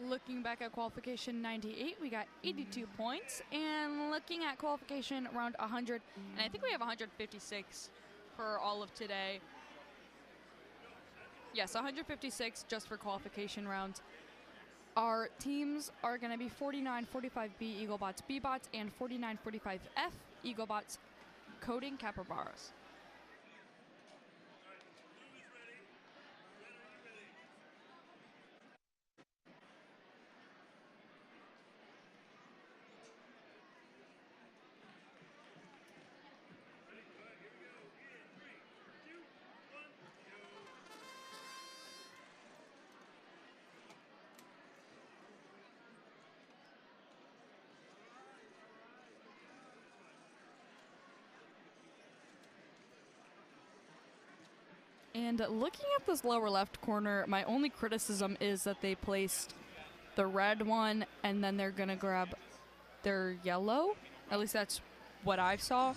Looking back at qualification 98, we got 82 points. And looking at qualification around 100, and I think we have 156 for all of today. Yes, 156 just for qualification rounds. Our teams are going to be 4945B Eaglebots B-Bots and 4945F Eaglebots Coding Capybaras. And looking at this lower left corner, my only criticism is that they placed the red one and then they're gonna grab their yellow. At least that's what I saw,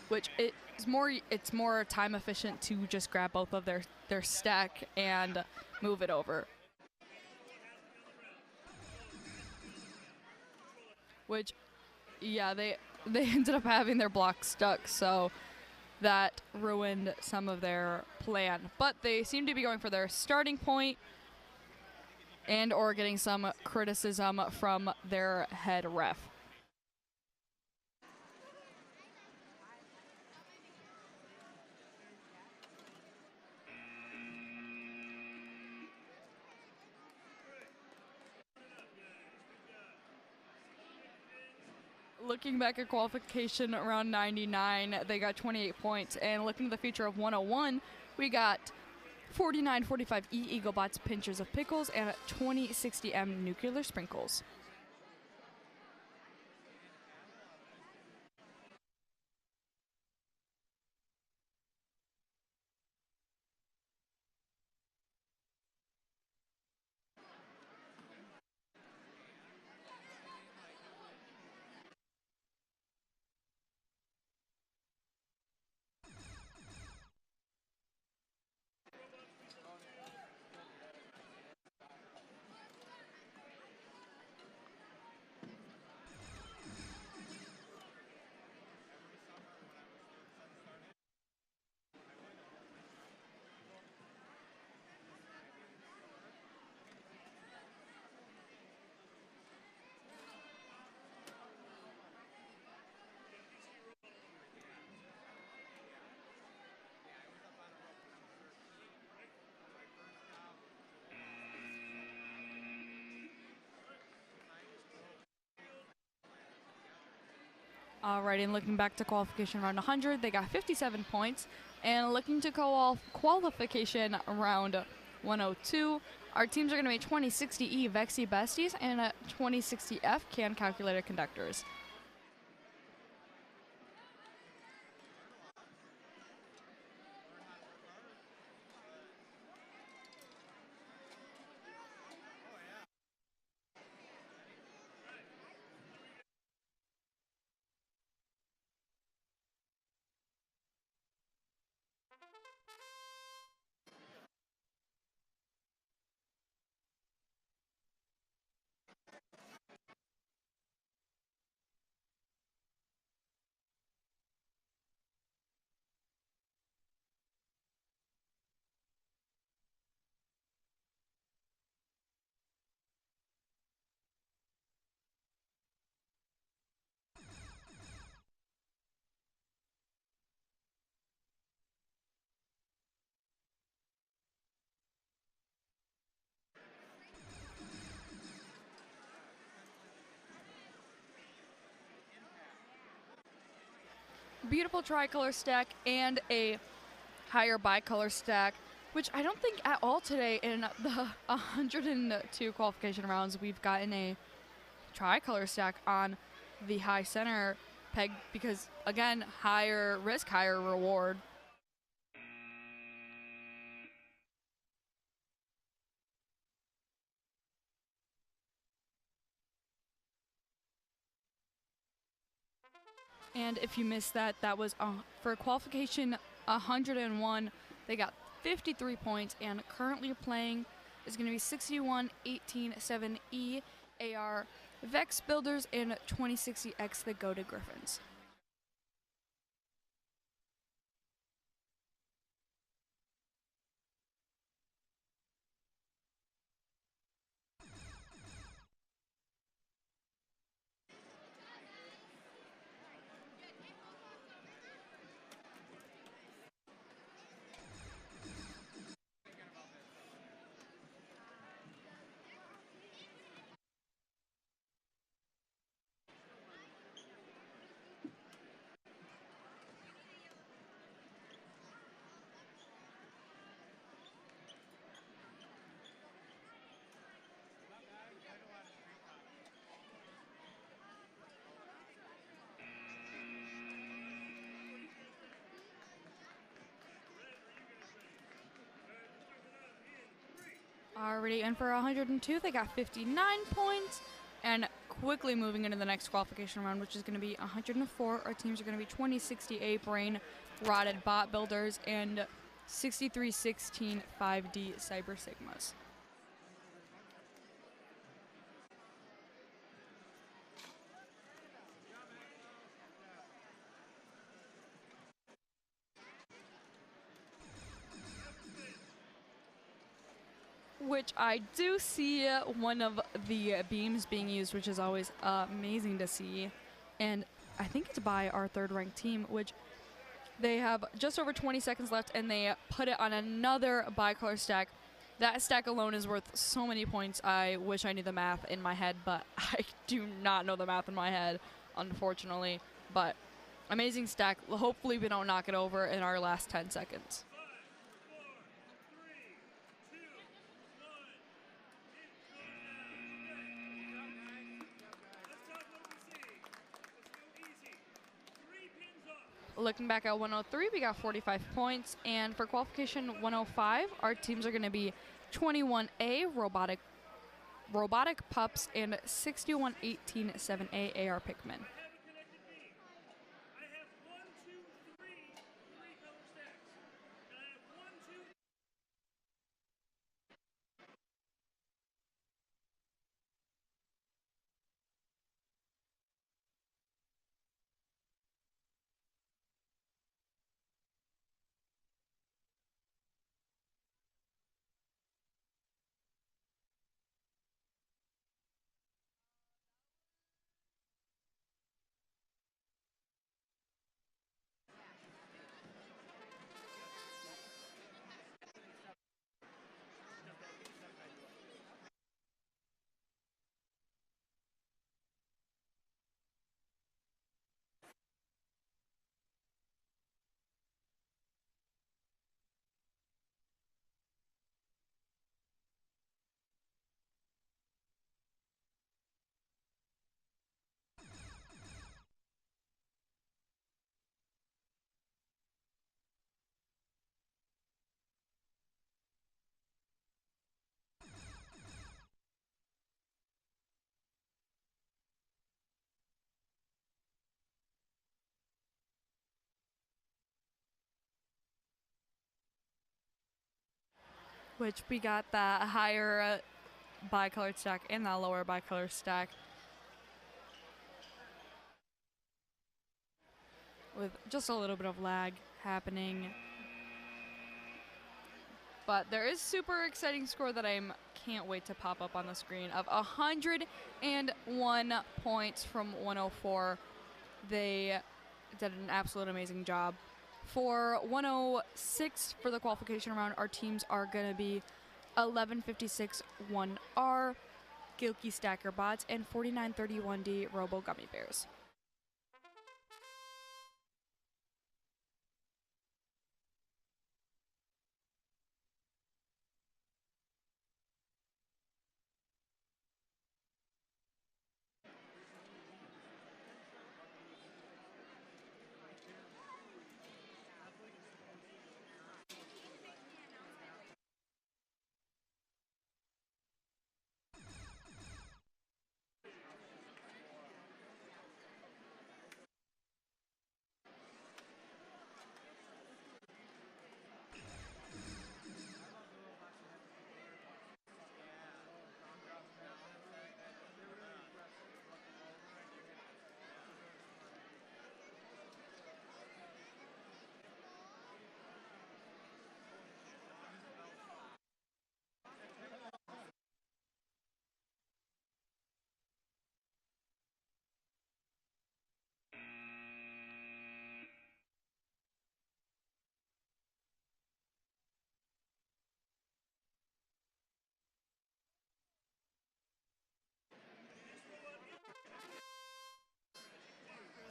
which it's more time efficient to just grab both of their stack and move it over. Which, yeah, they ended up having their block stuck, so that ruined some of their plan. But they seem to be going for their starting point and or getting some criticism from their head ref. Looking back at qualification around 99, they got 28 points. And looking at the feature of 101, we got 4945E Eaglebots Pinchers of Pickles and 2060M Nuclear Sprinkles. Alrighty, and looking back to qualification round 100, they got 57 points. And looking to qualification round 102, our teams are going to be 2060E Vexy Besties and 2060F Can Calculator Conductors. Beautiful tricolor stack and a higher bicolor stack, which I don't think at all today in the 102 qualification rounds we've gotten a tricolor stack on the high center peg because, again, higher risk, higher reward. And if you missed that, that was for qualification 101. They got 53 points, and currently playing is going to be 61-18-7E AR VEX Builders and 2060X the Go to Griffins. Already in for 102, they got 59 points. And quickly moving into the next qualification round, which is going to be 104. Our teams are going to be 2068 Brain Rotted Bot Builders and 6316 5D Cyber Sigmas. which I do see one of the beams being used, which is always amazing to see. And I think it's by our third-ranked team, which they have just over 20 seconds left, and they put it on another bicolor stack. That stack alone is worth so many points. I wish I knew the math in my head, but I do not know the math in my head, unfortunately. But amazing stack. Hopefully we don't knock it over in our last 10 seconds. Looking back at 103, we got 45 points. And for qualification 105, our teams are going to be 21A robotic pups and 6118 7A AR Pikmin. Which we got the higher bicolored stack and the lower bicolor stack. With just a little bit of lag happening. But there is super exciting score that I can't wait to pop up on the screen of 101 points from 104. They did an absolute amazing job. For 106 for the qualification round, our teams are going to be 1156 1R, Gilkey Stacker Bots, and 4931D Robo Gummy Bears.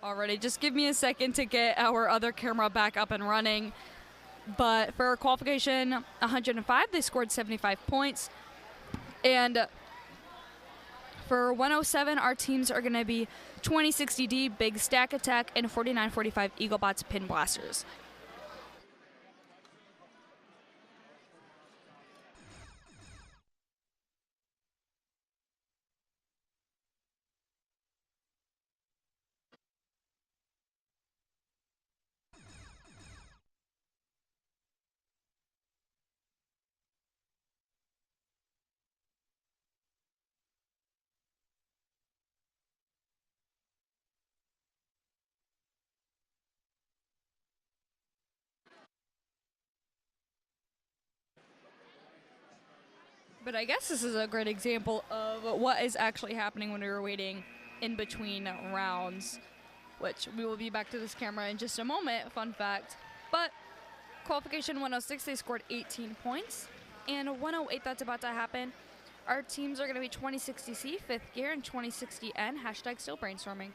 Alrighty, just give me a second to get our other camera back up and running. But for qualification 105, they scored 75 points. And for 107, our teams are going to be 2060D Big Stack Attack and 4945 Eaglebots Pin Blasters. But I guess this is a great example of what is actually happening when we were waiting in between rounds, which we will be back to this camera in just a moment, fun fact. But qualification 106, they scored 18 points. And 108, that's about to happen. Our teams are going to be 2060C, 5th gear, and 2060N, hashtag still brainstorming.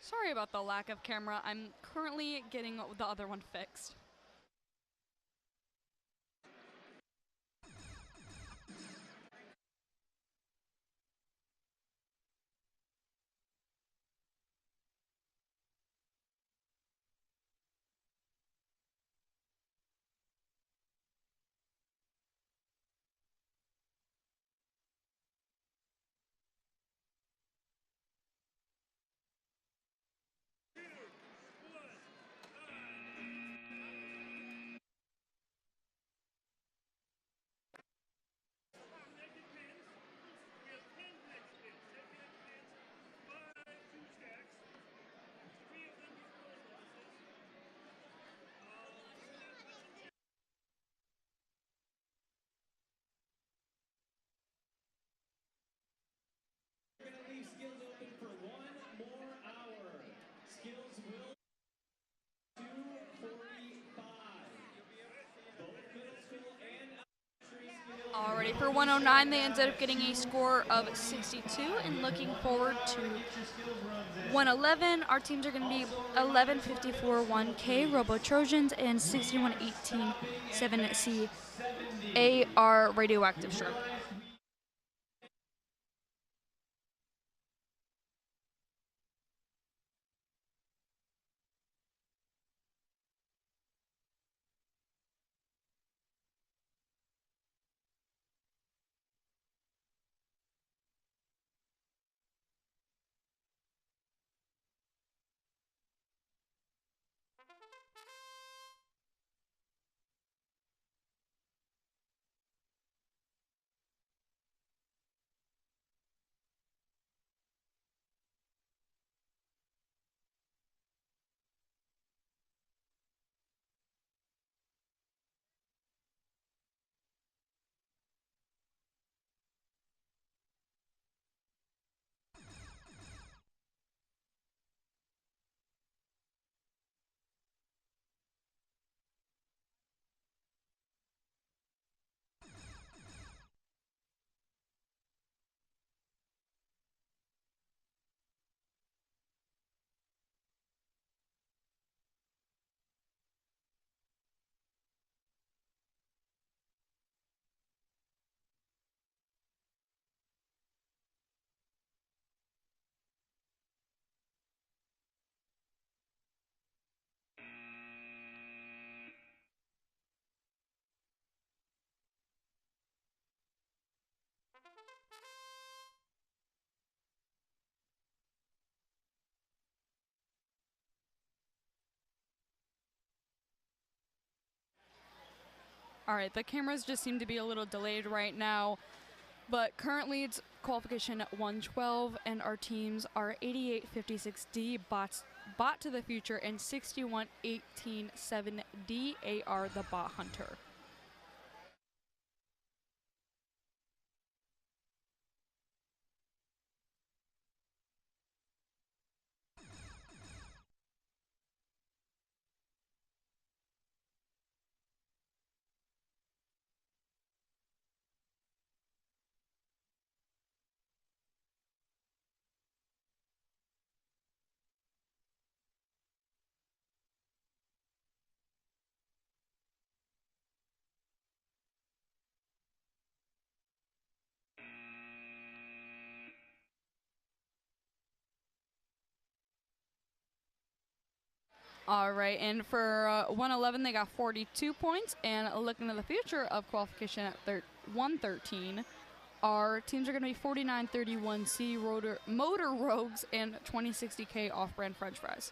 Sorry about the lack of camera. I'm currently getting the other one fixed. Alright, for 109, they ended up getting a score of 62, and looking forward to 111, our teams are going to be 1154 1K Robo Trojans and 6118 7C AR Radioactive Shrimp. Alright, the cameras just seem to be a little delayed right now, but currently it's qualification 112, and our teams are 8856D Bot to the Future and 6118 7D AR the Bot Hunter. All right, and for 111, they got 42 points. And looking to the future of qualification at 113, our teams are going to be 4931C Motor Rogues and 2060K Off-Brand French Fries.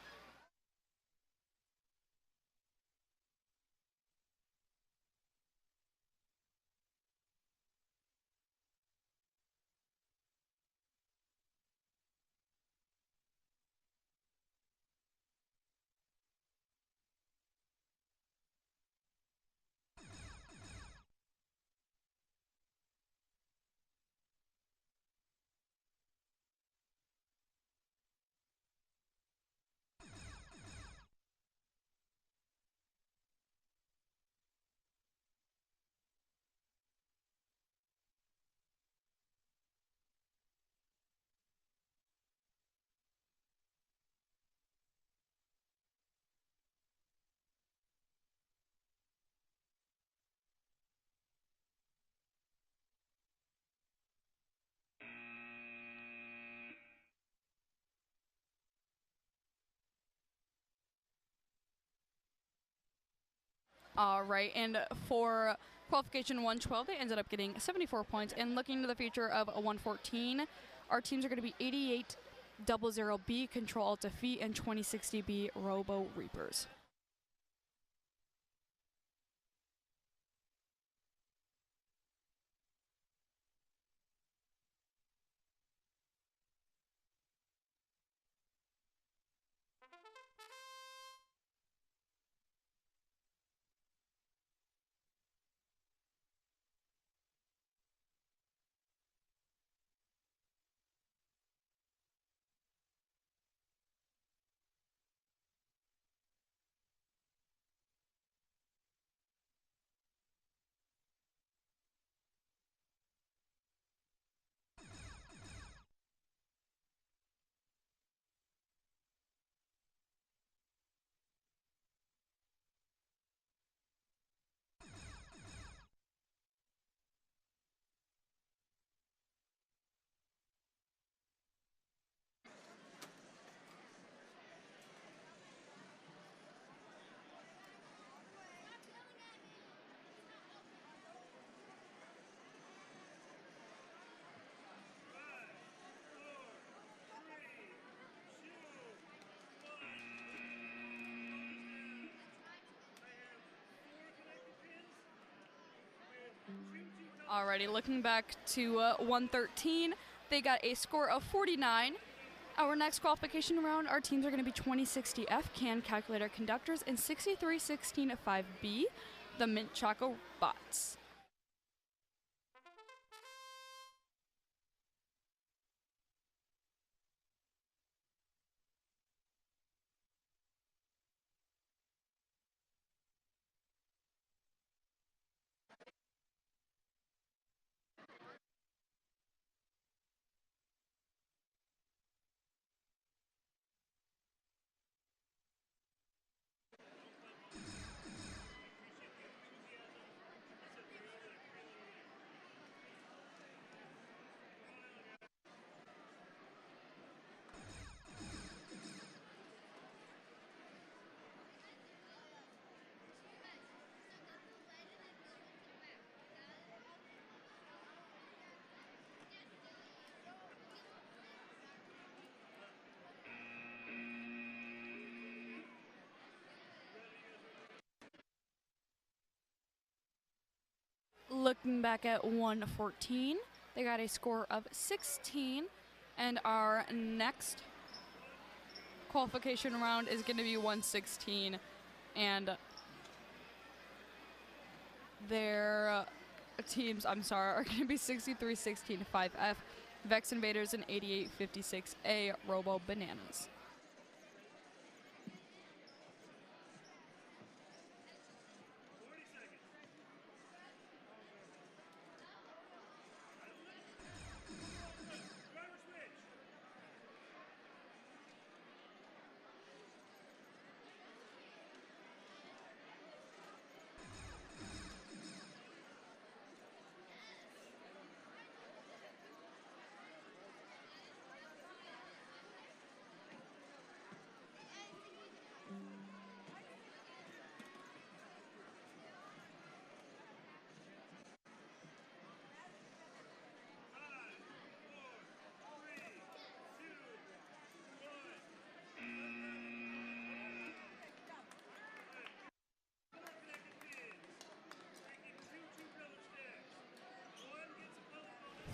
All right, and for qualification 112, they ended up getting 74 points. And looking to the future of 114, our teams are going to be 8800B Control Alt Defeat and 2060B Robo Reapers. Alrighty, looking back to 113, they got a score of 49. Our next qualification round, our teams are going to be 2060F, CAN Calculator Conductors, and 6316-5B, the Mint Choco Bots. Looking back at 114, they got a score of 16, and our next qualification round is going to be 116, and their teams, are going to be 6316-5F, VEX Invaders, and 8856A Robo Bananas.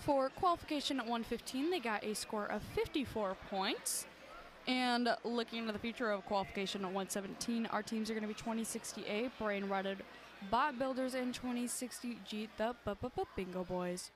For qualification at 115, they got a score of 54 points. And looking into the future of qualification at 117, our teams are going to be 2060A, Brain Rotted Bot Builders, and 2060G, the Bingo Boys.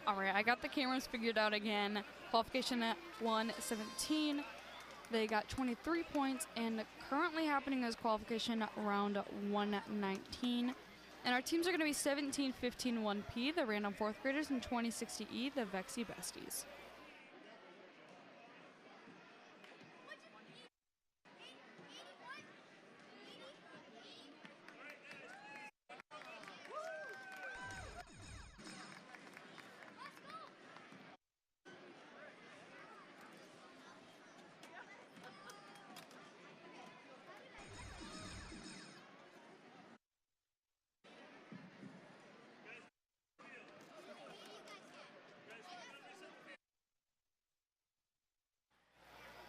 All right, I got the cameras figured out again. Qualification at 117. They got 23 points, and currently happening is qualification round 119. And our teams are going to be 17, 15, 1P, the random fourth graders, and 2060E, the VEXy besties.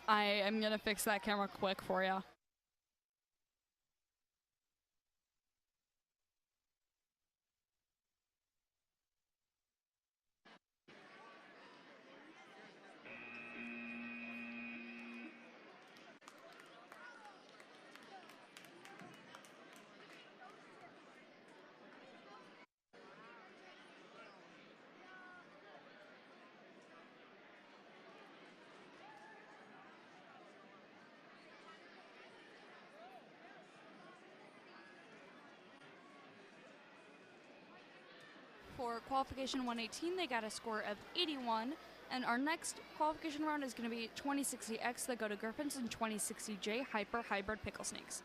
I am going to fix that camera quick for you. For qualification 118, they got a score of 81. And our next qualification round is going to be 2060X that go to Griffins and 2060J Hyper Hybrid Pickle Snakes.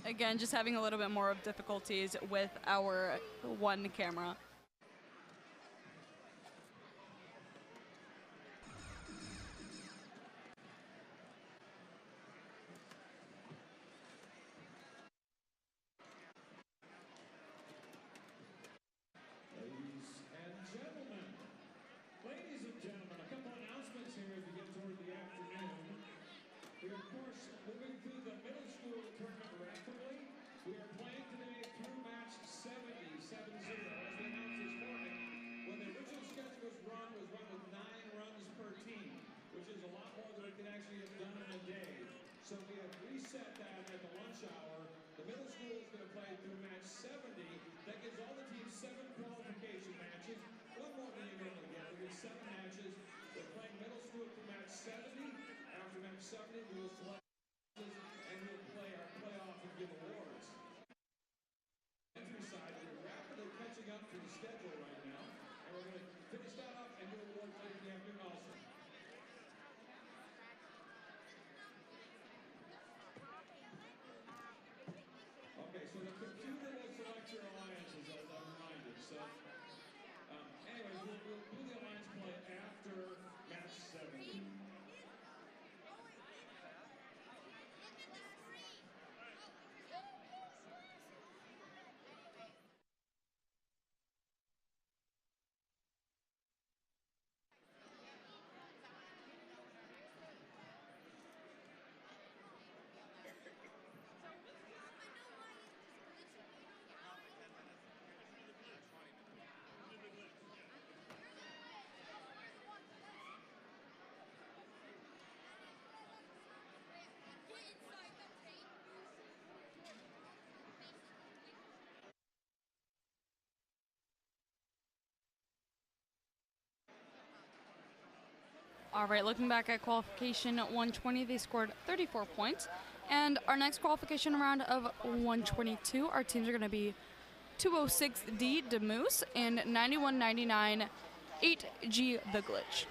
Again, just having a little bit more of difficulties with our one camera.
Ladies and gentlemen, a couple announcements here as we get toward the afternoon. We are, of course, moving through the middle school tournament rapidly. We are playing today through match 70, 7-0, as we announced this morning. When the original schedule was run with 9 runs per team, which is a lot more than we can actually have done in a day. So we have reset that at the lunch hour. The middle school is going to play through match 70. That gives all the teams 7 qualification matches. One more than you normally get. We get 7 matches. We're playing middle school through match 70. After match 70, we will select and we'll play our playoff and give awards. Entry side, we're rapidly catching up to the schedule right now, and we're going to finish that up and do awards later in the afternoon also. Okay, so the computer will select your
All right, looking back at qualification 120, they scored 34 points. And our next qualification round of 122, our teams are going to be 206D DeMoose and 9199 8G The Glitch.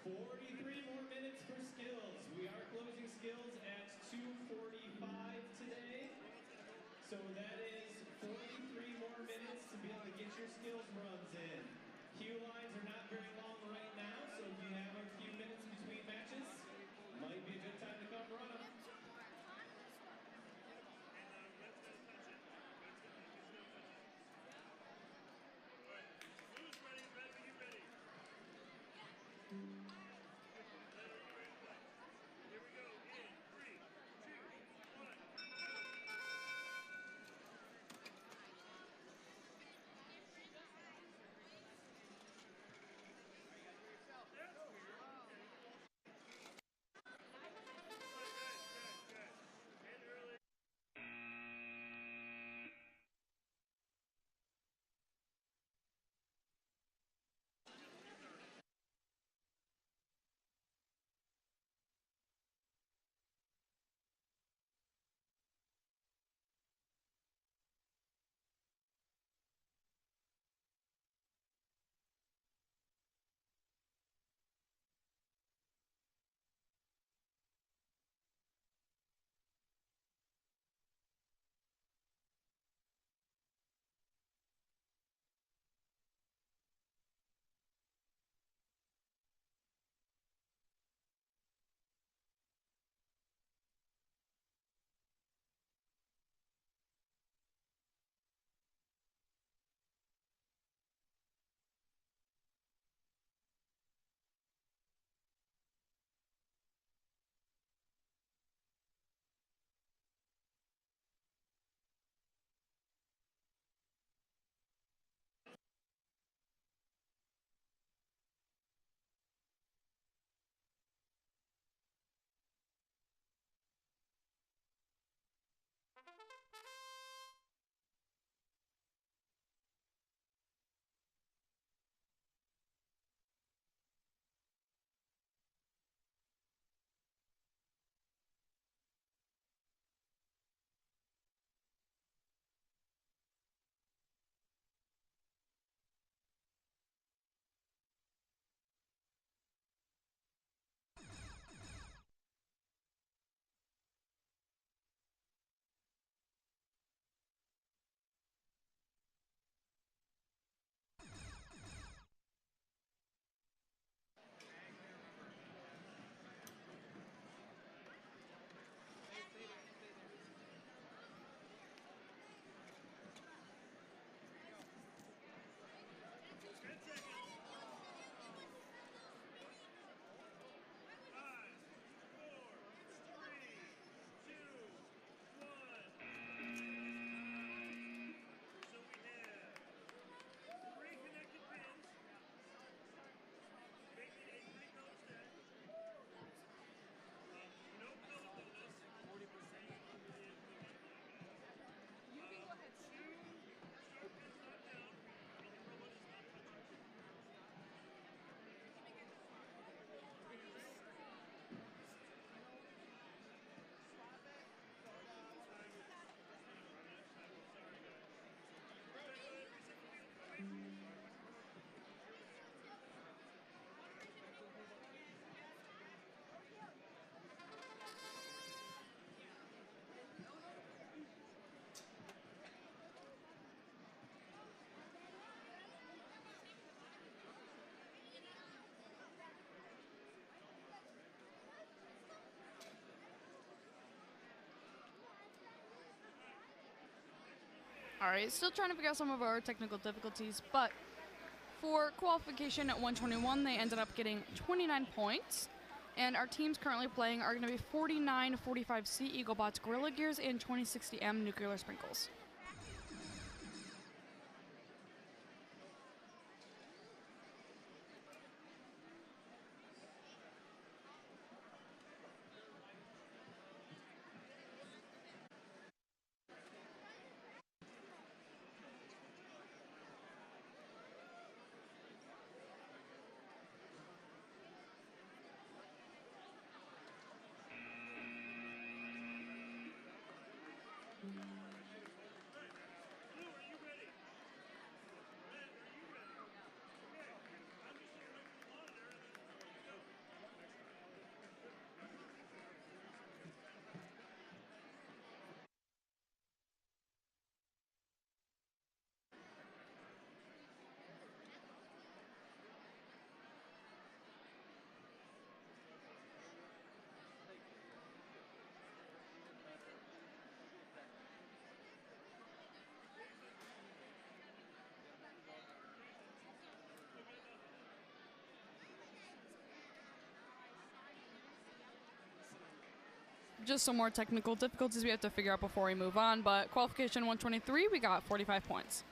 More minutes for skills. We are closing skills at 2:45 today. So that is 43 more minutes to be able to get your skills runs in. Queue lines are not very long right now, so if you have a few minutes between matches, might be a good time to come run them.
All right, still trying to figure out some of our technical difficulties, but For qualification at 121, they ended up getting 29 points. And our teams currently playing are going to be 4945C Eaglebots Gorilla Gears and 2060M Nuclear Sprinkles. Just some more technical difficulties we have to figure out before we move on, but qualification 123, we got 45 points.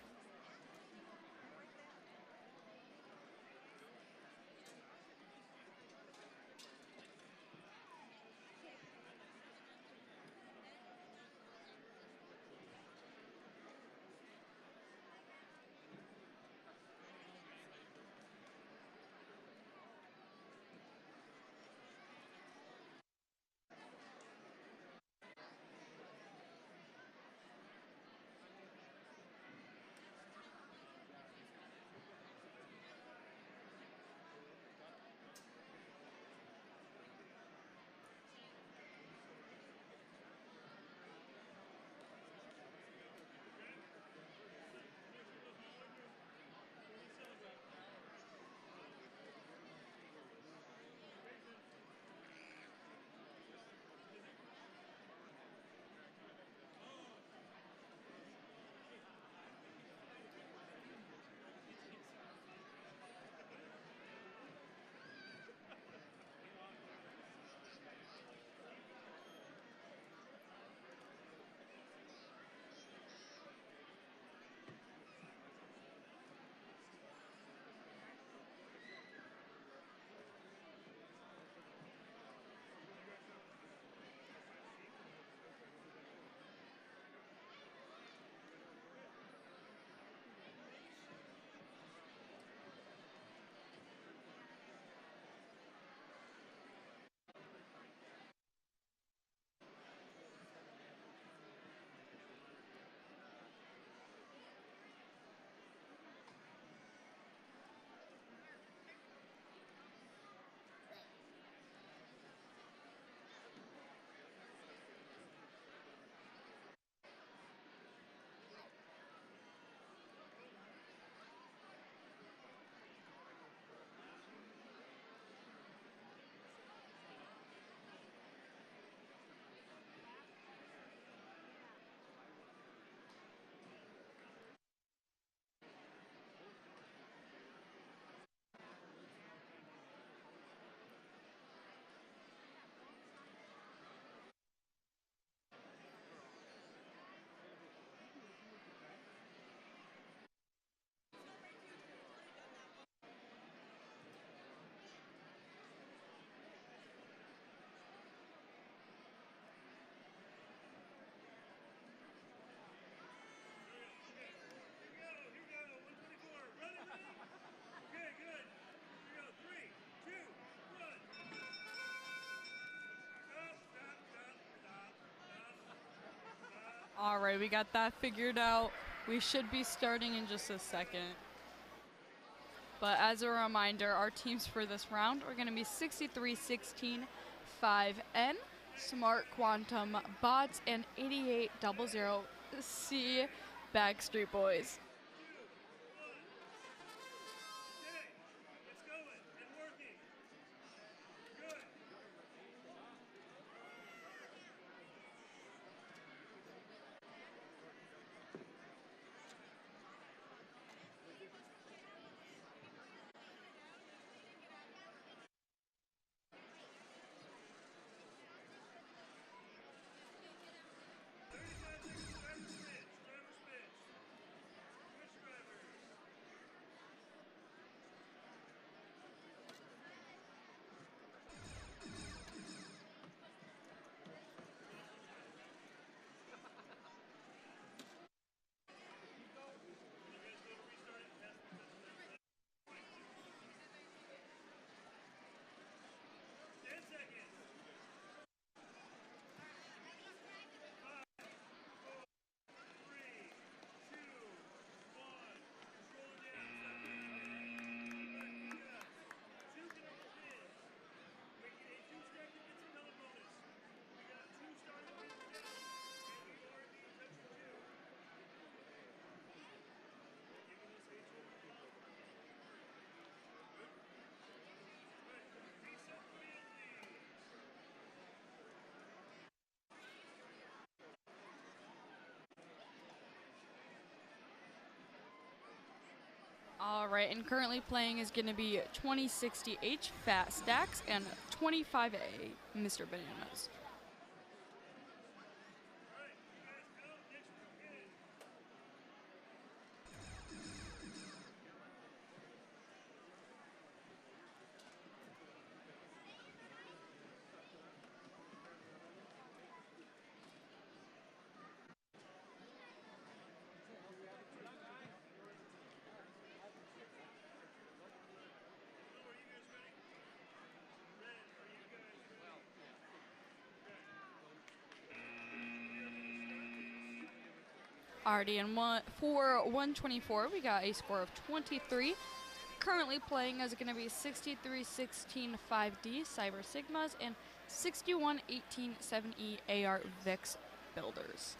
All right, we got that figured out. We should be starting in just a second. But as a reminder, our teams for this round are going to be 6316 5N, Smart Quantum Bots, and 8800C Backstreet Boys. All right, and currently playing is going to be 2060H Fat Stacks and 25A Mr. Bananas. Alrighty, and for 124, we got a score of 23. Currently playing is going to be 6316 5D Cyber Sigmas and 6118 7E AR VEX Builders.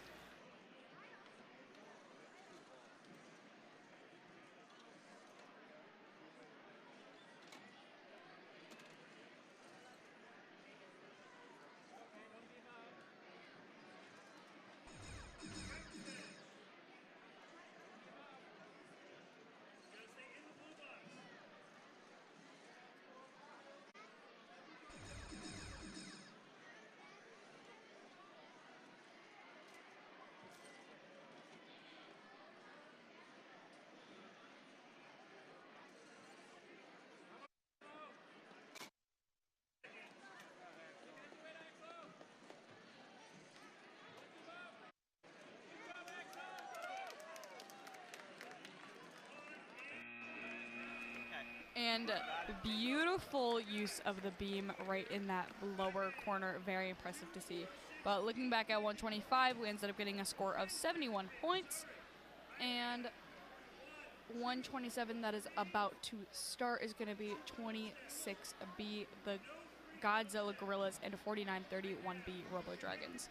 And beautiful use of the beam right in that lower corner. Very impressive to see. But looking back at 125, we ended up getting a score of 71 points. And 127 that is about to start is going to be 26B, the Godzilla Gorillas, and 4930 1B Robo Dragons.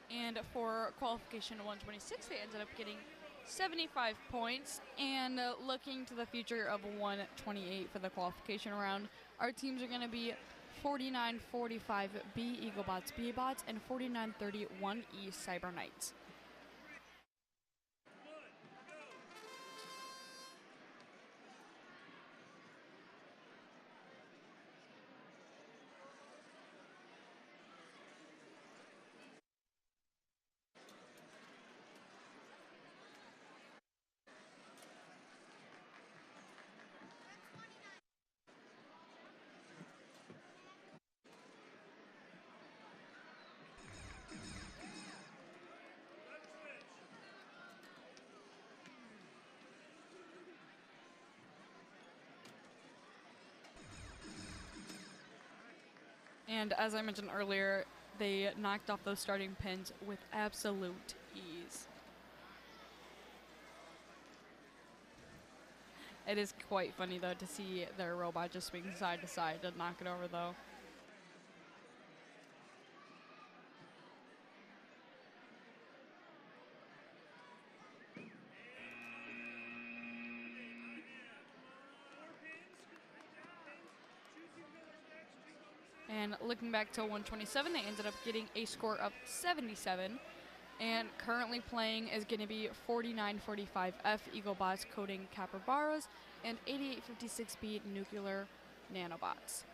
And for qualification 126, they ended up getting 75 points. And looking to the future of 128 for the qualification round, our teams are going to be 4945 B Eaglebots B Bots and 4931 E Cyber Knights. And as I mentioned earlier, they knocked off those starting pins with absolute ease. It is quite funny, though, to see their robot just swing side to side to knock it over, though. And looking back to 127, they ended up getting a score of 77. And currently playing is going to be 4945F Eaglebots coding Capybaras and 8856B Nuclear Nanobots.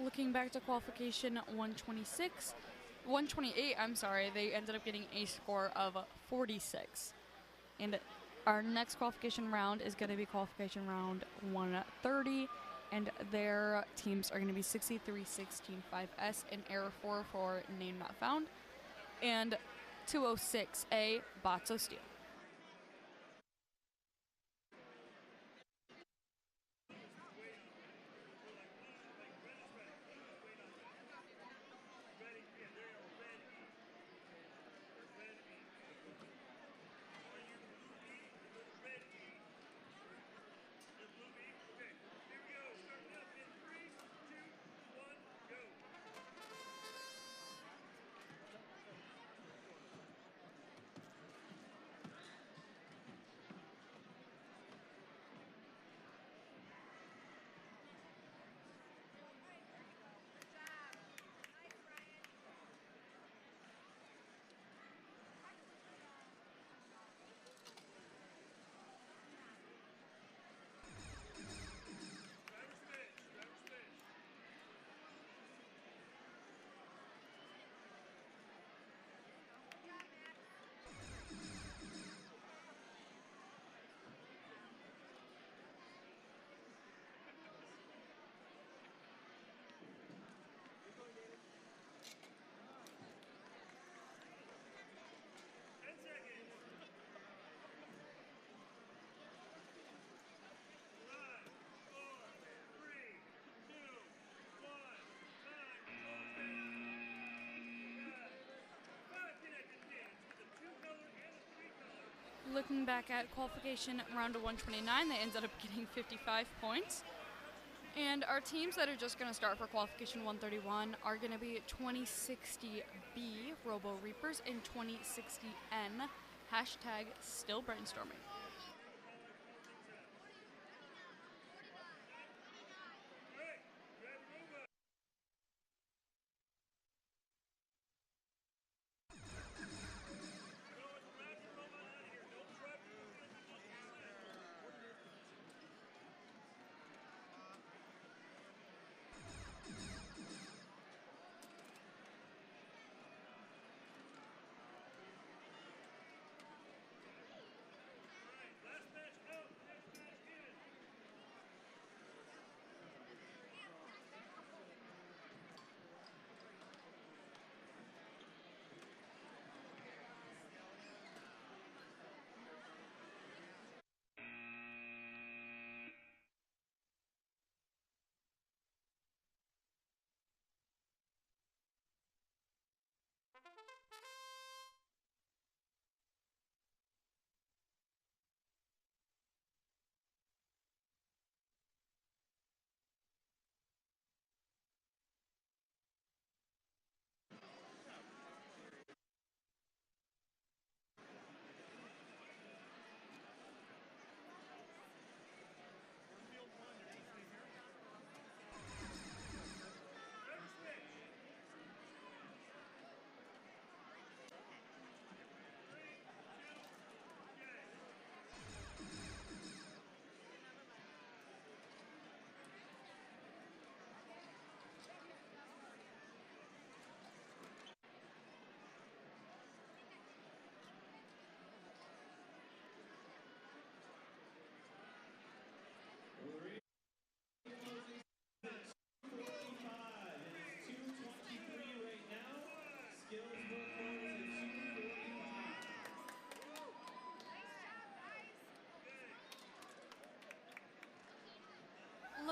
Looking back to qualification 128, they ended up getting a score of 46. And our next qualification round is going to be qualification round 130, and their teams are going to be 63165S and error 4 for name not found, and 206A Botso Steel. Looking back at qualification round of 129, they ended up getting 55 points. And our teams that are just going to start for qualification 131 are going to be 2060B Robo Reapers and 2060N hashtag still brainstorming.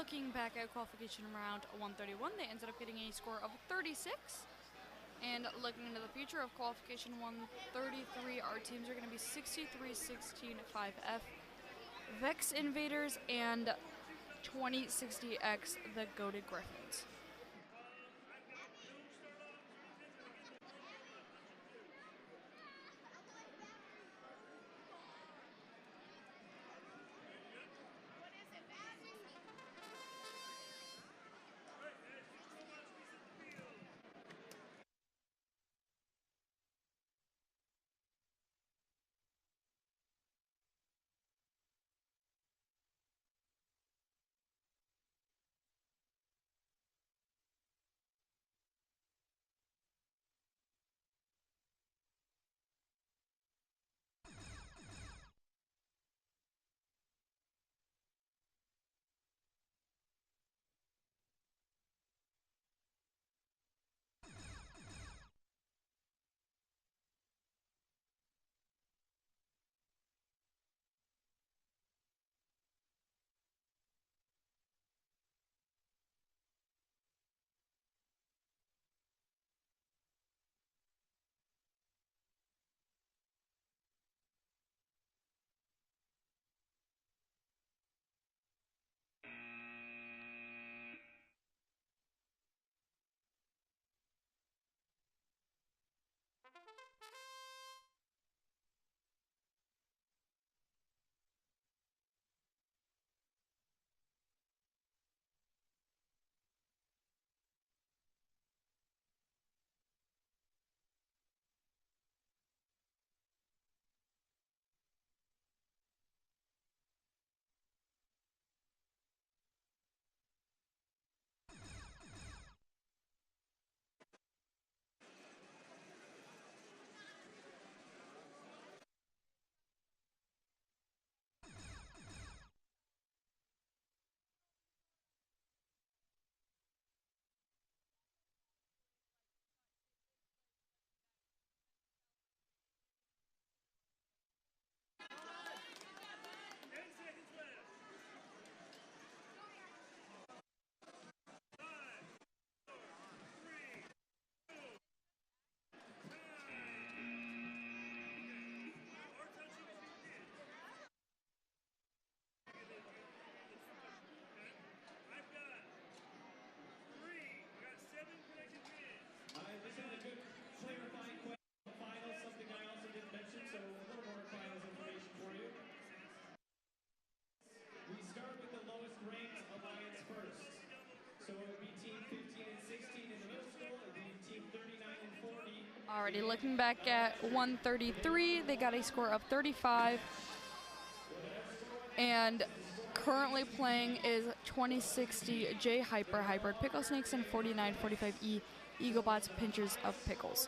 Looking back at qualification round 131, they ended up getting a score of 36. And looking into the future of qualification 133, our teams are going to be 63-16 5F, VEX Invaders, and 2060X, the Goated Griffins. Alrighty, looking back at 133, they got a score of 35. And currently playing is 2060 J Hyper Hybrid Pickle Snakes and 4945E Eaglebots Pinchers of Pickles.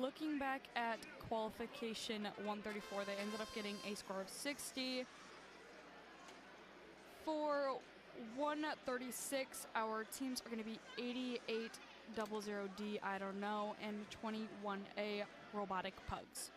Looking back at qualification 134, they ended up getting a score of 60. For 136, our teams are going to be 8800D, I don't know, and 21A Robotic Pugs.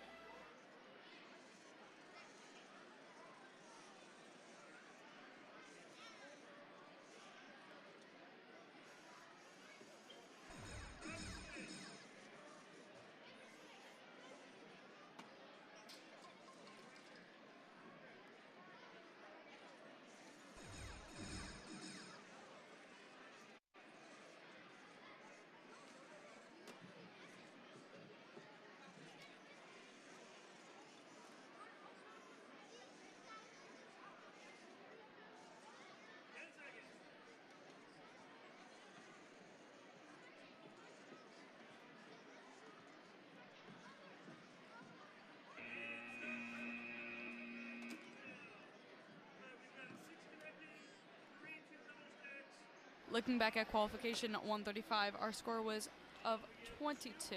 looking back at qualification 135, our score was of 22.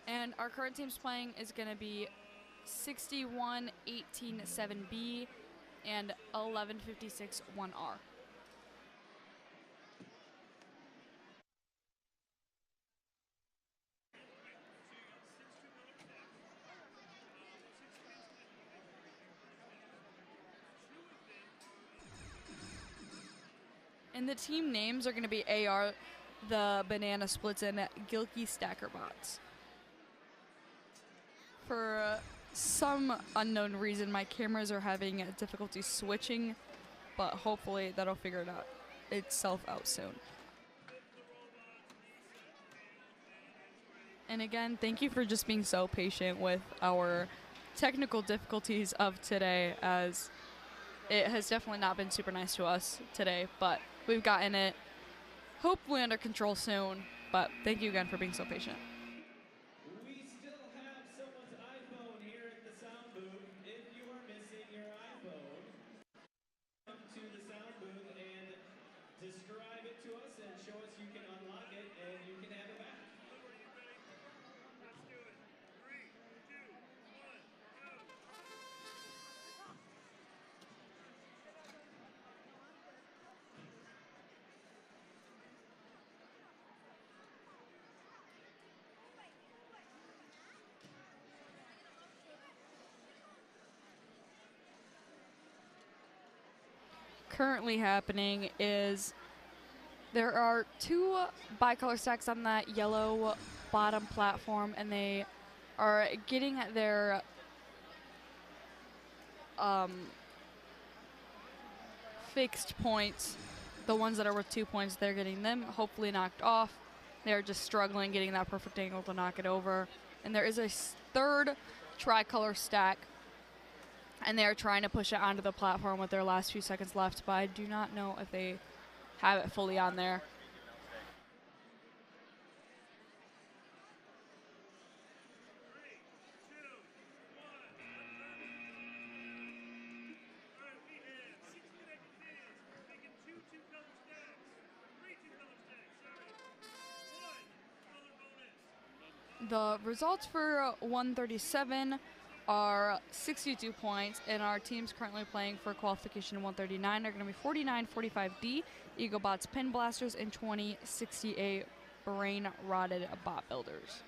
And our current team's playing is going to be 61-18-7B and 11-56-1R. And the team names are going to be AR, the Banana Splits, and Gilkey Stacker Bots. For some unknown reason, my cameras are having difficulty switching, but hopefully that'll figure it out itself out soon. And again, thank you for just being so patient with our technical difficulties of today, as it has definitely not been super nice to us today, but we've gotten it hopefully under control soon. But thank you again for being so patient.
We still have someone's iPhone here at the sound booth. If you are missing your iPhone, come to the sound booth and describe it to us and show us you can unlock it and you can have it back.
Let's do it. 3, 2, 1, go.
Currently happening is there are 2 bicolor stacks on that yellow bottom platform, and they are getting their fixed points. The ones that are worth 2 points, they're getting them hopefully knocked off. They're just struggling getting that perfect angle to knock it over. And there is a third tricolor stack, and they're trying to push it onto the platform with their last few seconds left, but I do not know if they have it fully on there. The results for 137 are 62 points, and our teams currently playing for qualification 139 are going to be 49-45D, Eaglebots Pin Blasters, and 2068 Brain Rotted Bot Builders.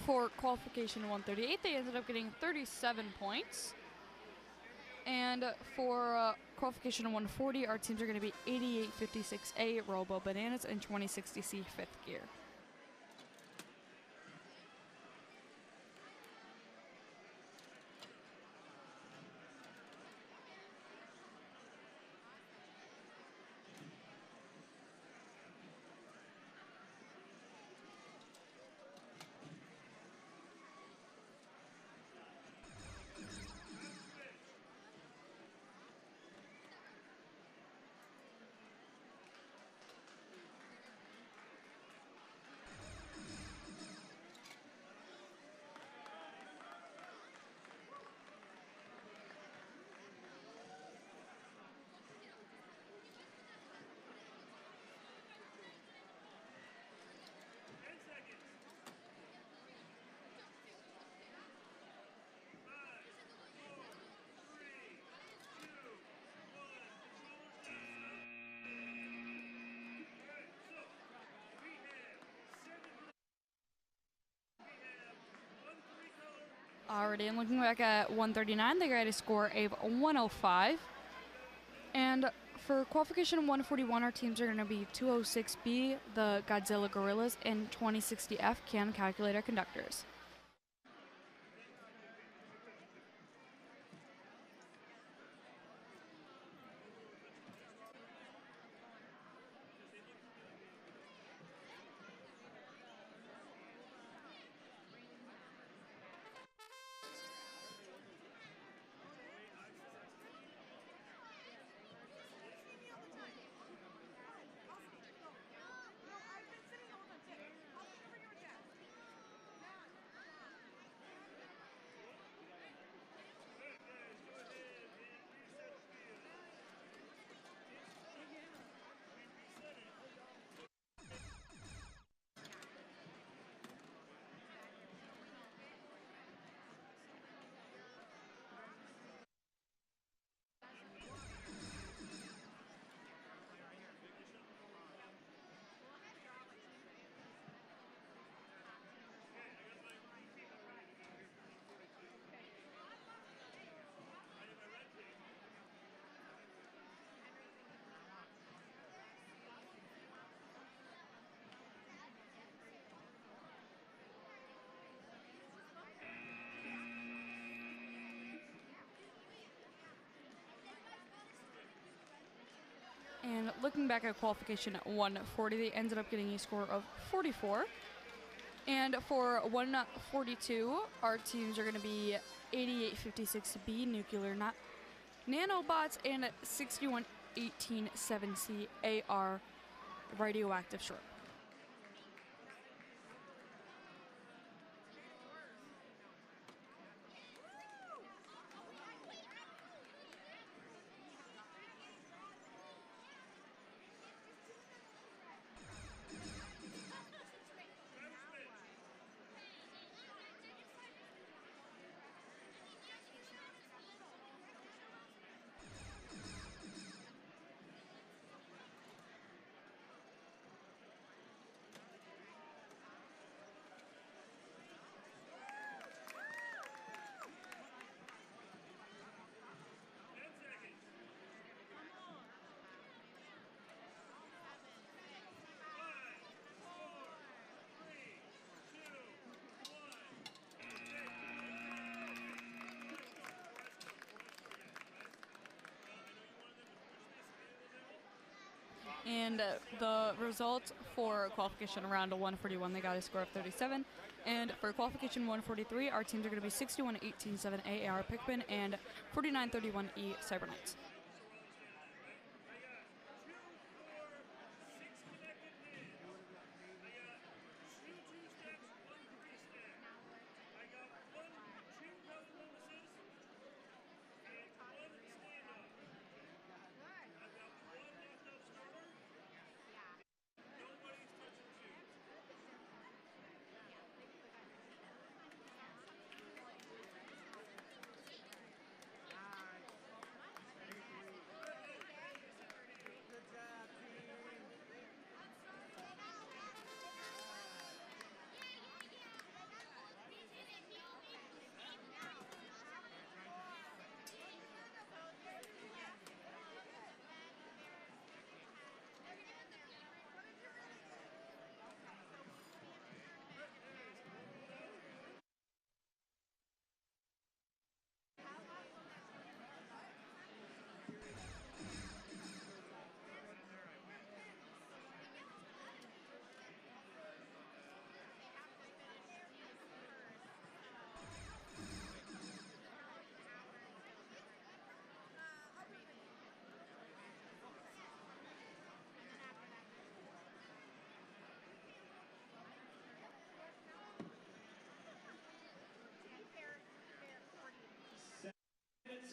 For qualification 138, they ended up getting 37 points. And for qualification 140, our teams are going to be 8856A Robo Bananas and 2060C Fifth Gear. Alrighty, and looking back at 139, they got a score of 105. And for qualification 141, our teams are going to be 206B, the Godzilla Gorillas, and 2060F, Can Calculator Conductors. And looking back at qualification 140, they ended up getting a score of 44. And for 142, our teams are going to be 8856B, Nuclear Nanobots, and 61187C, AR, Radioactive Shrimp. And the result for qualification round 141, they got a score of 37. And for qualification 143, our teams are going to be 61187A AR Pikmin and 4931E Cyberknights.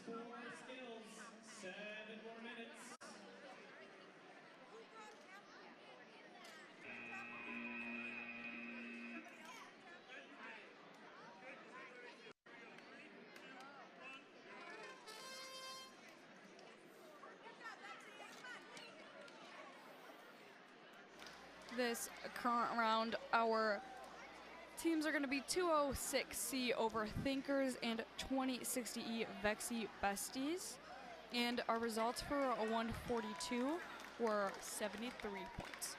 For skills, 7 more minutes.
This current round, our teams are going to be 206C Overthinkers and 2060E Vexy Besties. And our results for a 142 were 73 points.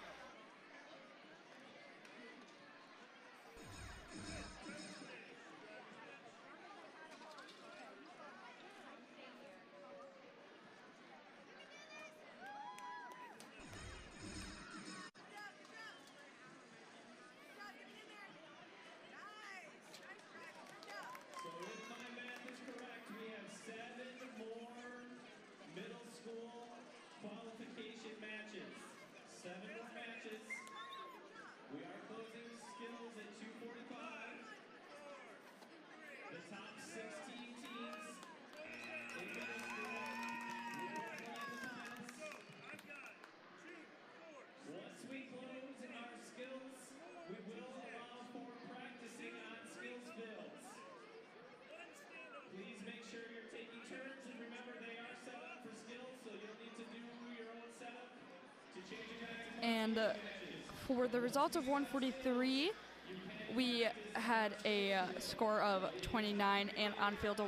Qualification matches. 7 more matches. We are closing skills at 2:45. The top 16 teams in middle school will play the finals. Once we close our skills, we will allow for practicing on skills builds. Please make sure you're taking turns, and remember they are set up for skills, so you'll need to do your own setup to change your guys'.
And for the results of 143, we had a score of 29, and on field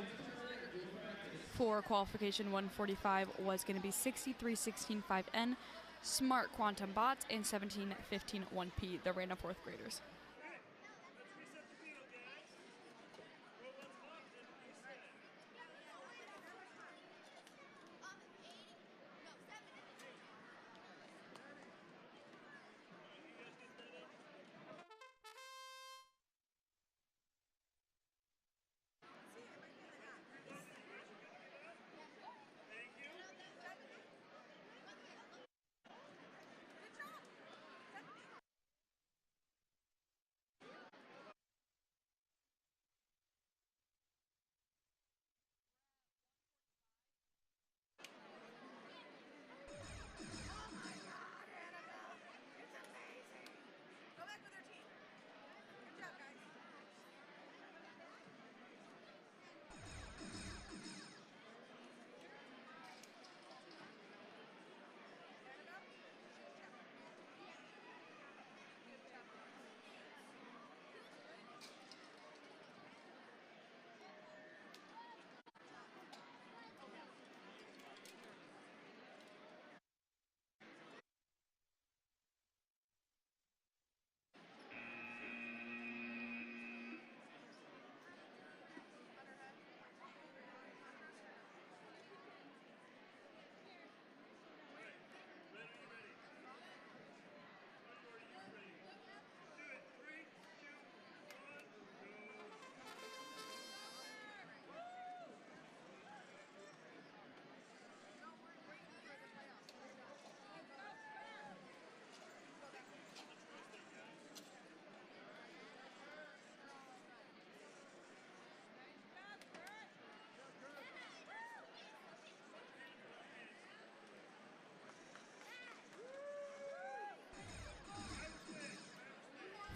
for qualification 145 was going to be 63-16-5N, Smart Quantum Bots, and 17-15-1P, the random 4th graders.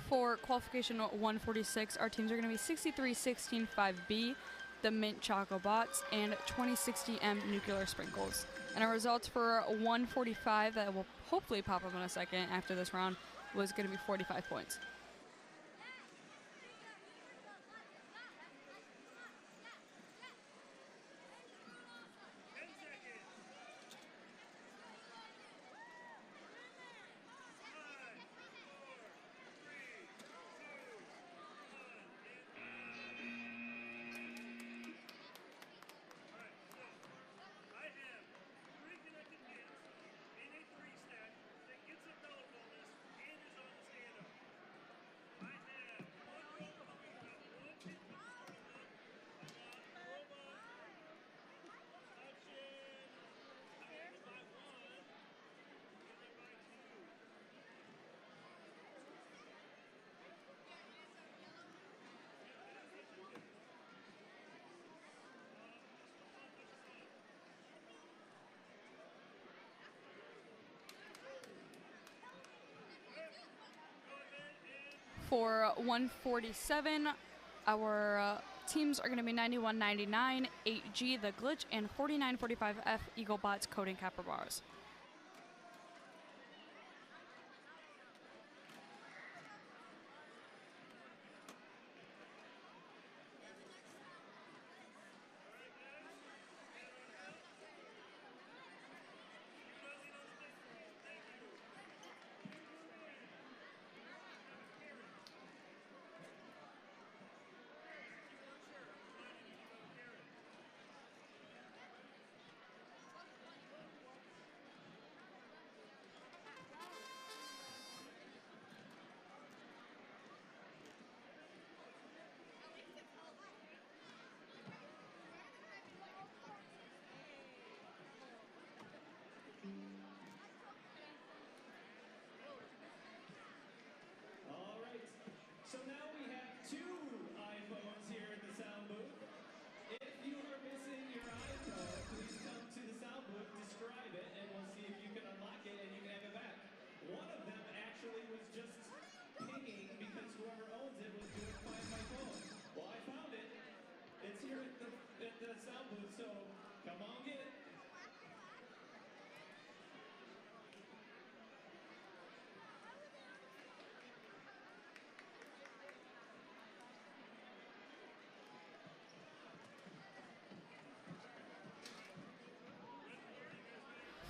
For qualification 146, our teams are going to be 63-16-5B, the Mint Choco Bots, and 2060M Nuclear Sprinkles. And our results for 145, that will hopefully pop up in a second after this round, was going to be 45 points. For 147, our teams are going to be 91-99, 8G, the Glitch, and 49-45F, Eaglebots, Coding Capper Bars.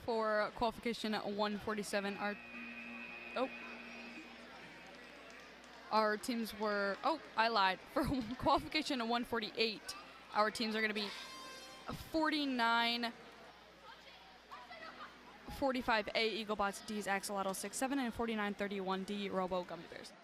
For qualification at 147, our teams were, I lied. For qualification at 148, our teams are going to be 49, 45A Eaglebots, D's Axolotl 6-7, and 4931D Robo Gummy Bears.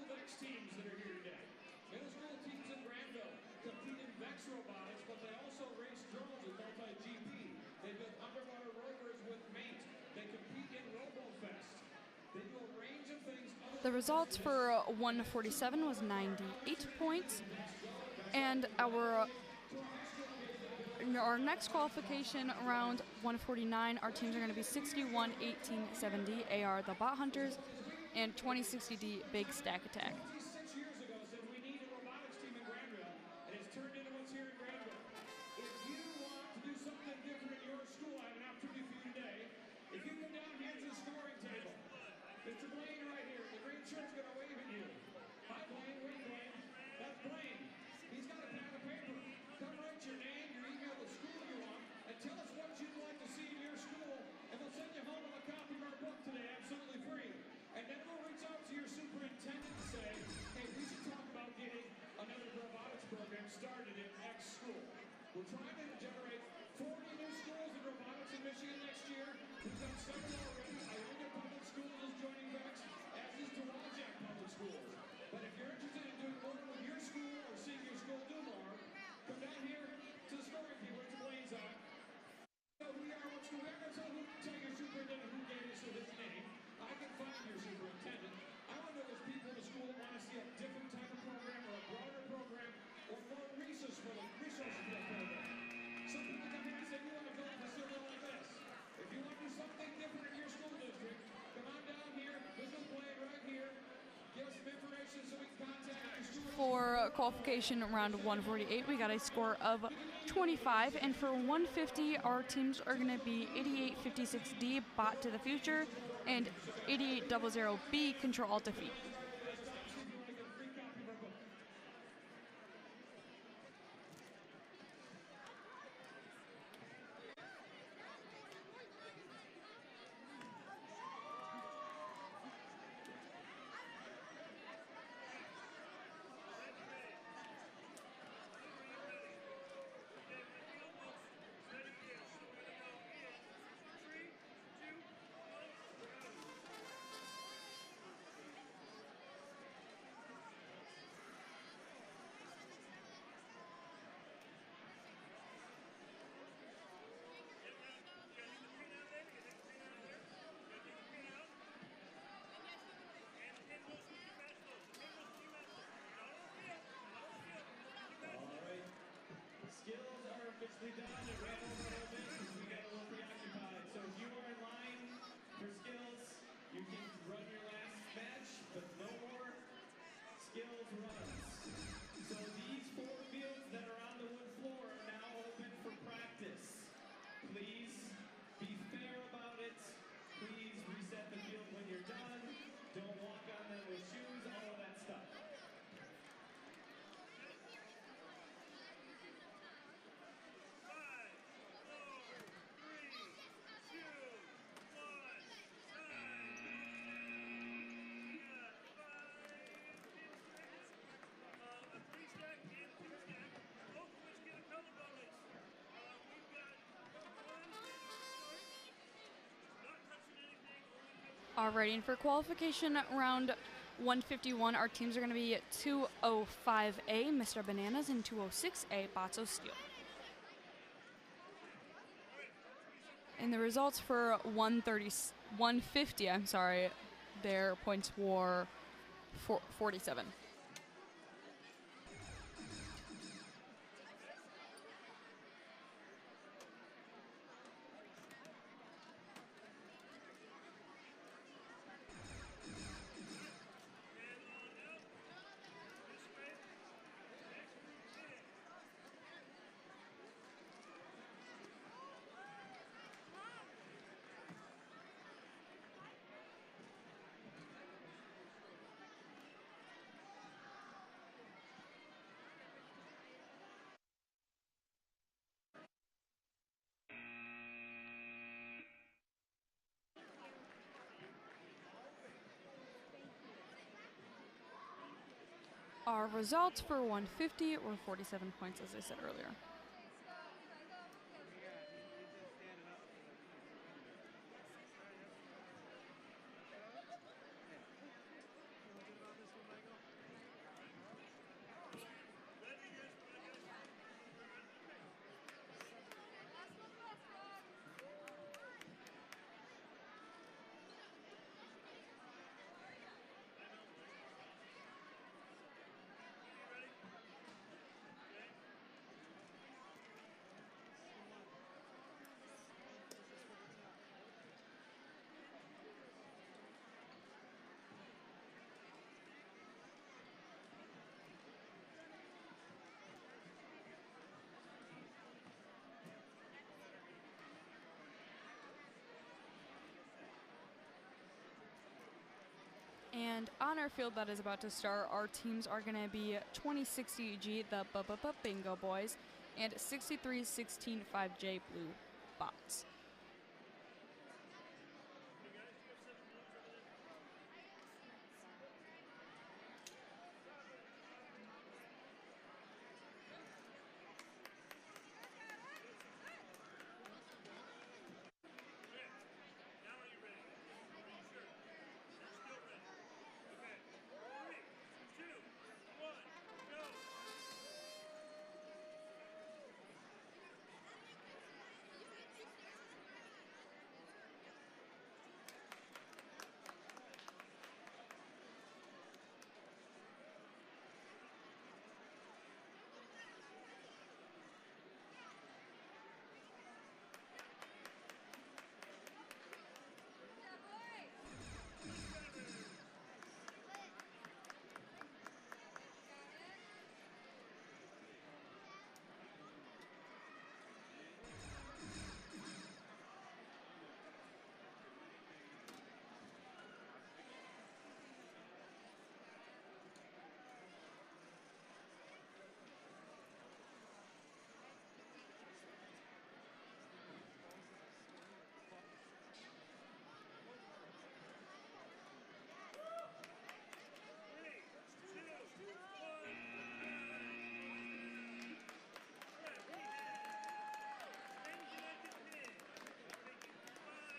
VEX teams that are here today. Middle school teams in Grandville compete in VEX robotics, but they also race drones with multi-GP. They build underwater rovers with mate. They compete in RoboFest. They do a range of things.
The results for 147 was 98 points, and our next qualification around 149, our teams are going to be 61, 18, 70. AR the Bot Hunters, and 2060D Big Stack Attack.
6 years ago said we need a robotics team in Grandville, and it's turned into what's here in Grandville. If you want to do something different at your school, I have an opportunity for you today. If you come down here to the scoring table, Mr. Blaine right here, the green shirt's going to wave at you. Hi, Blaine. Wait, Blaine. That's Blaine. He's got a pad of paper. Come write your name, your email, the school you want, and tell us what you'd like to see in your school, and we'll send you home with a copy of our book today, absolutely free. And then we'll reach out to your superintendent and say, hey, we should talk about getting another robotics program started in X school. We're trying to generate 40 new schools in robotics in Michigan next year. We've got several already. Ionia Public Schools is joining VEX, as is Dowagiac Public Schools. But if you're interested in doing more with your school or seeing your school do more, come down here to the scoring table where the Blaine's on. So we are what school. We're going to tell your superintendent who gave us his name. I can find your superintendent. I want to know those people in the school that want to see a different type of program or a broader program or more resources for the program. Some people come here and say, we want to build a facility like this. If you want to do something different in your school district, come on down here, visit Blaine right here, give us some information so we can contact your school.
For qualification around 148, we got a score of 25, and for 150, our teams are going to be 8856D Bot to the Future and 8800B Control Alt Defeat.
Skills are officially done. It ran over a little bit because we got a little preoccupied. So if you are in line for skills, you can run your last match, but no more skills runs. So these 4 fields that are on the wood floor are now open for practice. Please be fair about it. Please reset the field when you're done. Don't walk on them with shoes, all of that stuff.
Alrighty, and for qualification round 151, our teams are going to be 205A, Mr. Bananas, and 206A, Botso Steel. And the results for 150, their points were 47. Our results for 150 were 47 points, as I said earlier. And on our field that is about to start, our teams are going to be 2060G, the Bingo Boys, and 6316-5J Blue Bots.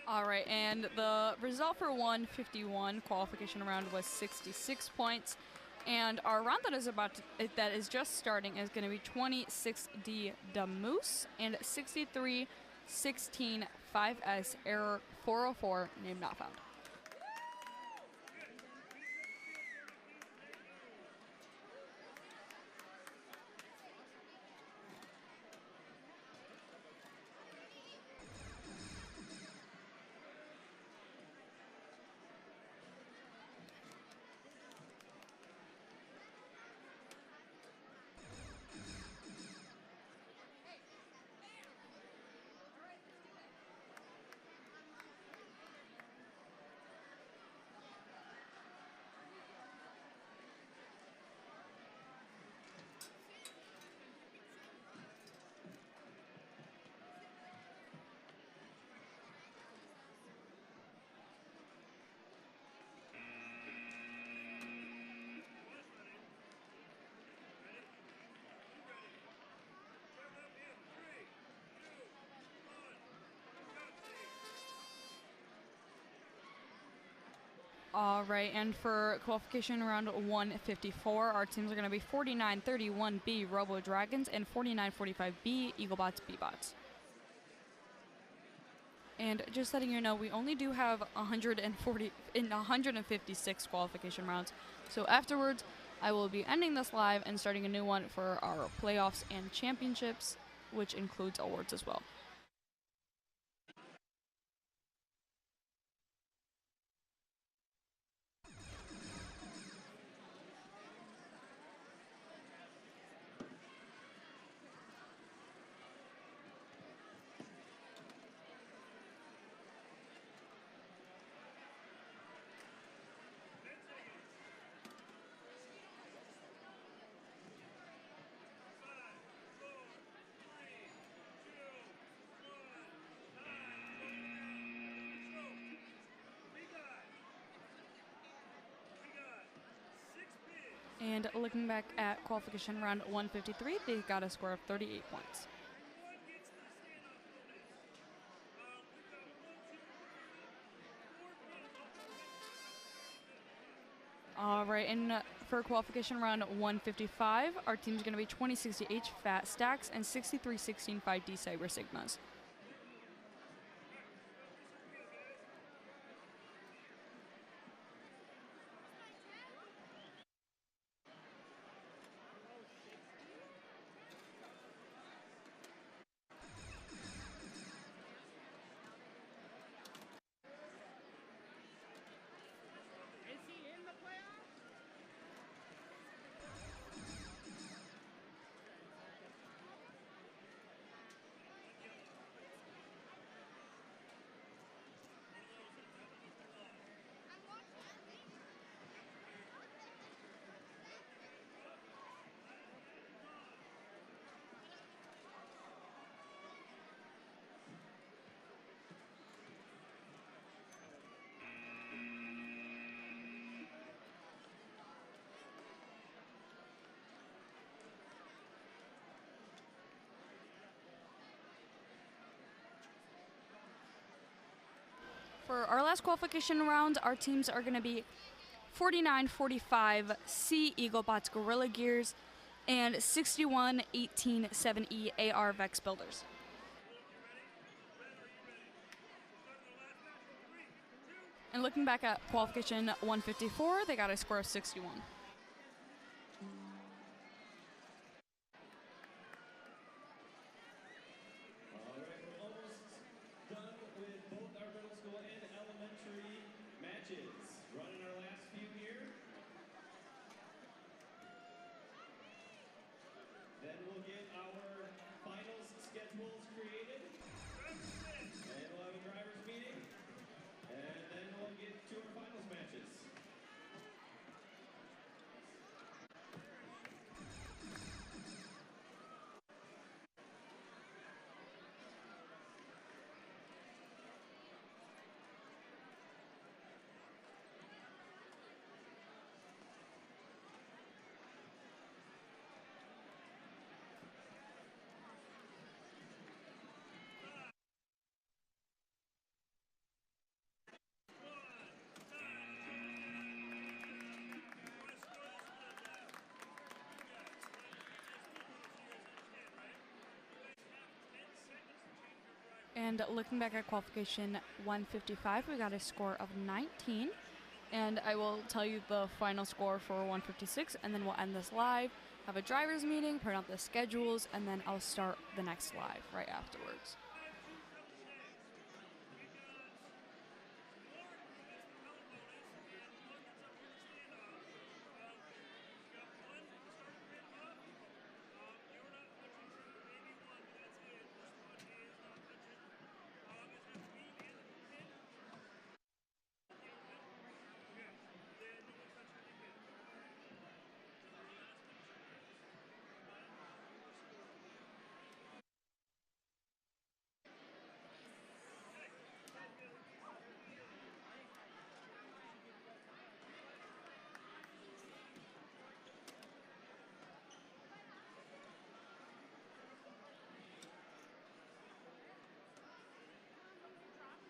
All right, and the result for 151 qualification round was 66 points, and our round that is just starting is going to be 26D the Moose and 6316 5S error 404 name not found. All right, and for qualification round 154, our teams are going to be 4931B Robo Dragons and 4945B Eaglebots B-Bots. And just letting you know, we only do have 156 qualification rounds. So afterwards, I will be ending this live and starting a new one for our playoffs and championships, which includes awards as well. And looking back at qualification round 153, they got a score of 38 points. All right, and for qualification round 155, our team's going to be 2060H Fat Stacks and 63165D Cyber Sigmas. For our last qualification round, our teams are going to be 4945C Eaglebots Gorilla Gears and 61187E AR VEX Builders. And looking back at qualification 154, they got a score of 61. And looking back at qualification 155, we got a score of 19. And I will tell you the final score for 156, and then we'll end this live, have a driver's meeting, print out the schedules, and then I'll start the next live right afterwards.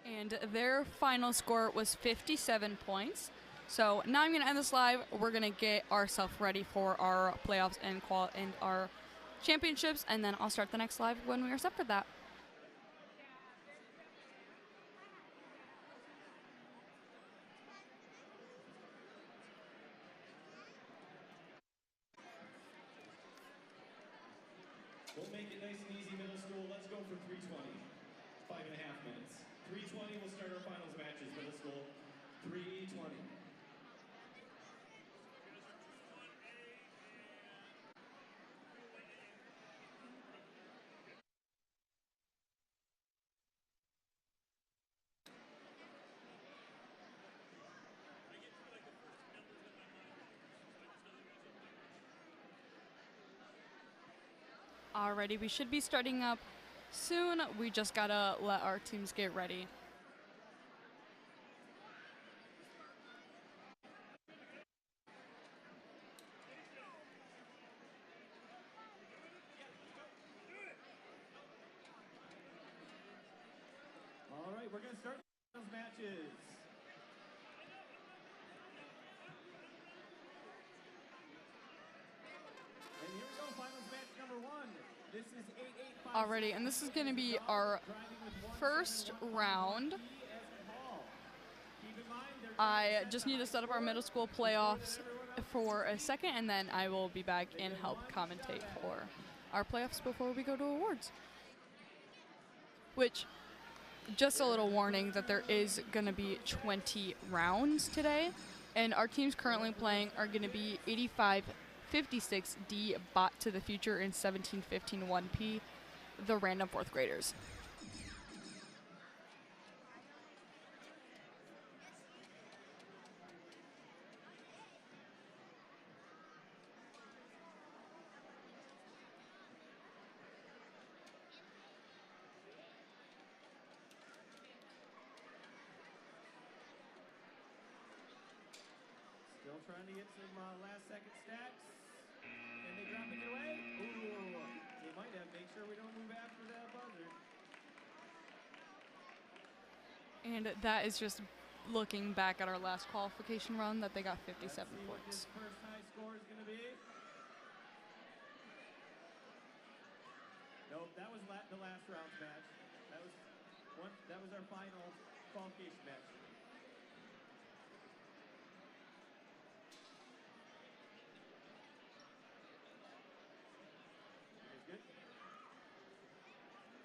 And their final score was 57 points. So now I'm gonna end this live. We're gonna get ourselves ready for our playoffs and our championships, and then I'll start the next live when we are set for that.
We'll make it nice and easy, middle school. Let's go for 320. 5.5 minutes. 320, we'll start our finals matches, middle school. 320.
Alrighty, we should be starting up soon. We just gotta let our teams get ready.
All right, we're going to start those matches. And here we go, finals match number 1. This is 8-8-5.
Alrighty, and this is gonna be our first round. I just need to set up our middle school playoffs for a second, and then I will be back and help commentate for our playoffs before we go to awards. Which, just a little warning that there is going to be 20 rounds today, and our teams currently playing are going to be 8556D Bot to the Future and 1715 1P, the random 4th graders.
Still trying to get some last-second stacks. Can they drop it away? Ooh, they might have. Make sure we don't move after that buzzer.
And that is just looking back at our last qualification run that they got 57
Let's see what
points.
this first high score is going to be. Nope, that was the last round's match. That was our final qualification match. Good.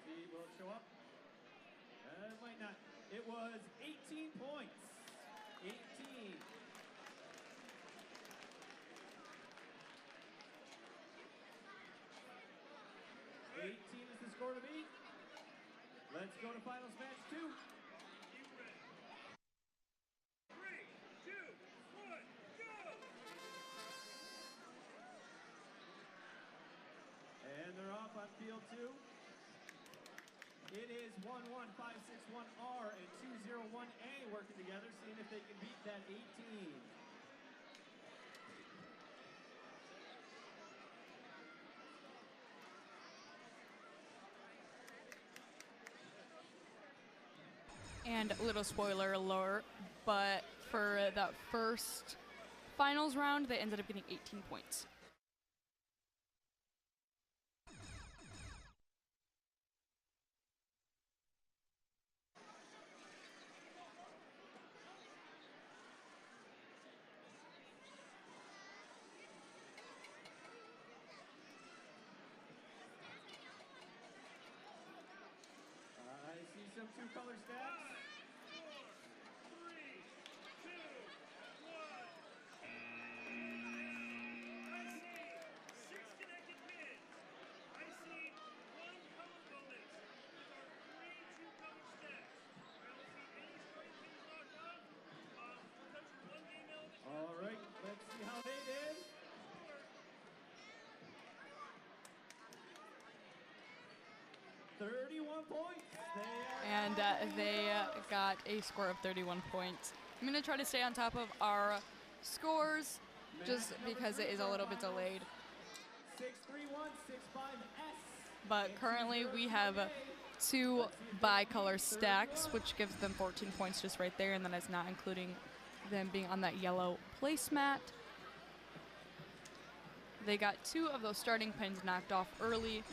See, will it show up? It might not. It was 18 points. 18. 18 is the score to beat. Let's go to finals match 2. And they're off on field 2. It is 11561R and 201A working together, seeing if they can beat that 18.
And a little spoiler alert, but for that first finals round, they ended up getting 18 points.
I see some 2-color stacks.
4, 3, 2, 1. I see 6 connected pins. I see 1 color bonus with our 3 2-color stacks. I don't see any starting pins locked up. Touching 1 game element.
All right, let's see how they did. 31 points.
And they got a score of 31 points. I'm going to try to stay on top of our scores just because it is a little bit delayed.
63165S.
But currently we have 2 bicolor stacks, which gives them 14 points just right there, and then it's not including them being on that yellow placemat. They got 2 of those starting pins knocked off early.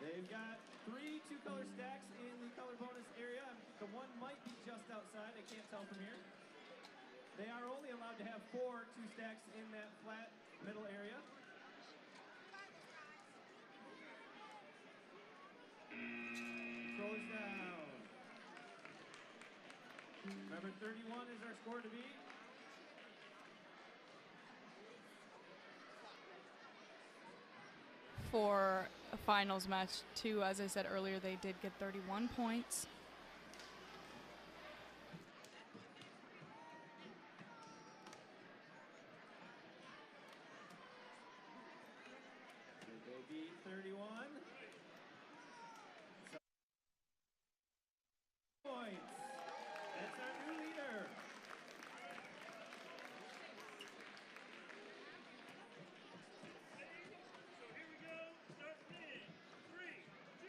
They've got 3 2-color stacks in the color bonus area. The one might be just outside. I can't tell from here. They are only allowed to have 4 2 stacks in that flat middle area. Controllers down. Remember, 31 is our score to beat.
For a finals match, too, as I said earlier, they did get 31 points.
They beat 31. Points. That's our new leader.
So here we go. Starting in 3, 2,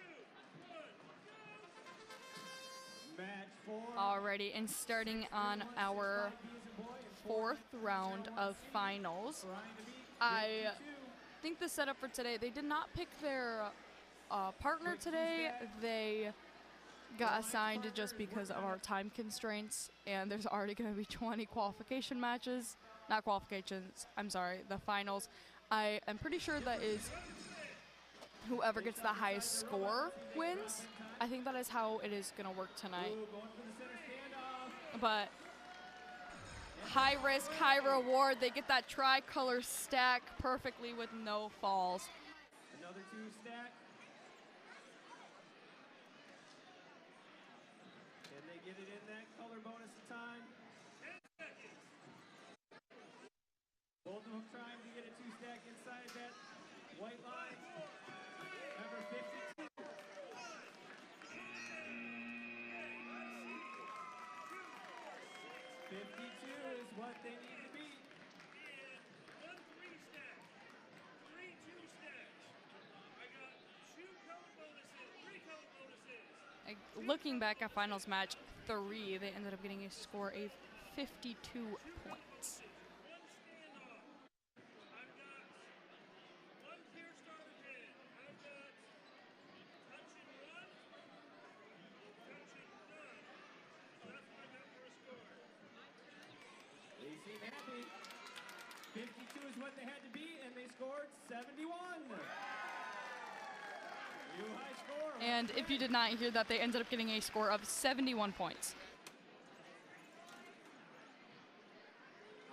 1, go!
Match 4.
Already, and starting on our 4th round of finals. I think the setup for today, they did not pick their partner today. They got assigned just because of our time constraints, and there's already going to be 20 qualification matches. Not qualifications, I'm sorry, the finals. I am pretty sure that is whoever gets the highest score wins. I think that is how it is going to work tonight. But high risk, high reward. They get that tricolor stack perfectly with no falls.
Another 2 stack. Can they get it in that color bonus in time?
10 seconds.
Both of them trying to get a 2 stack inside that white line. Number 52. 52 is what they need to beat.
And 1 3 stack. 3 2 stacks. I got 2 color bonuses, 3 color bonuses.
Looking back at finals match 3, they ended up getting a score of 52 points.
1 standoff. I've got 1 clear starter pin. I've got touch and run, touch and none. So that's what I got for a score.
They seem happy. 52 is what they had to beat, and they scored 71. New high score.
And if you did not hear that, they ended up getting a score of 71 points.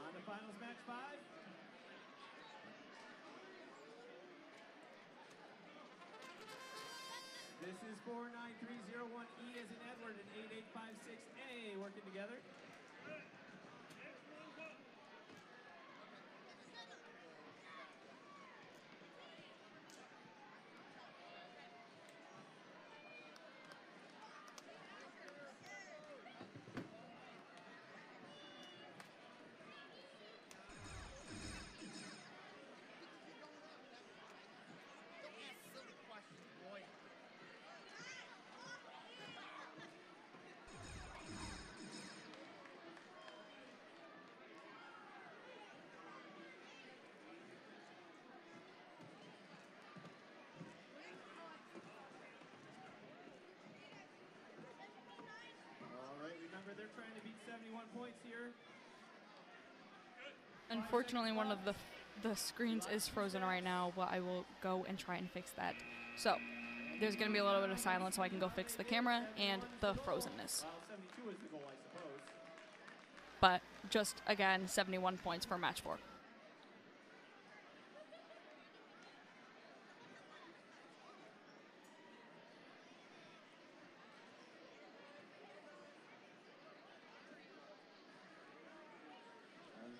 On to finals match 5. This is 49301E as in Edward and 8856A working together. They're trying to beat 71 points here.
Unfortunately, one of the screens is frozen right now, but I will go and try and fix that. So there's going to be a little bit of silence so I can go fix the camera and the frozenness.
Well, 72 is the goal, I suppose.
But just, again, 71 points for match 4.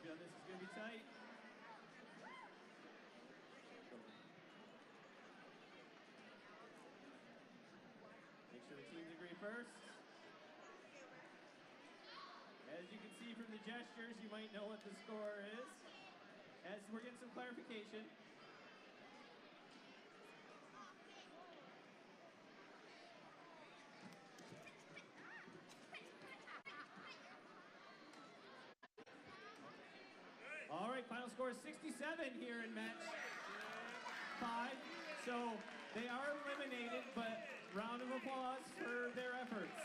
This is going to be tight. Make sure the teams agree first. As you can see from the gestures, you might know what the score is. As we're getting some clarification. score is 67 here in match 5. So they are eliminated, but round of applause for their efforts.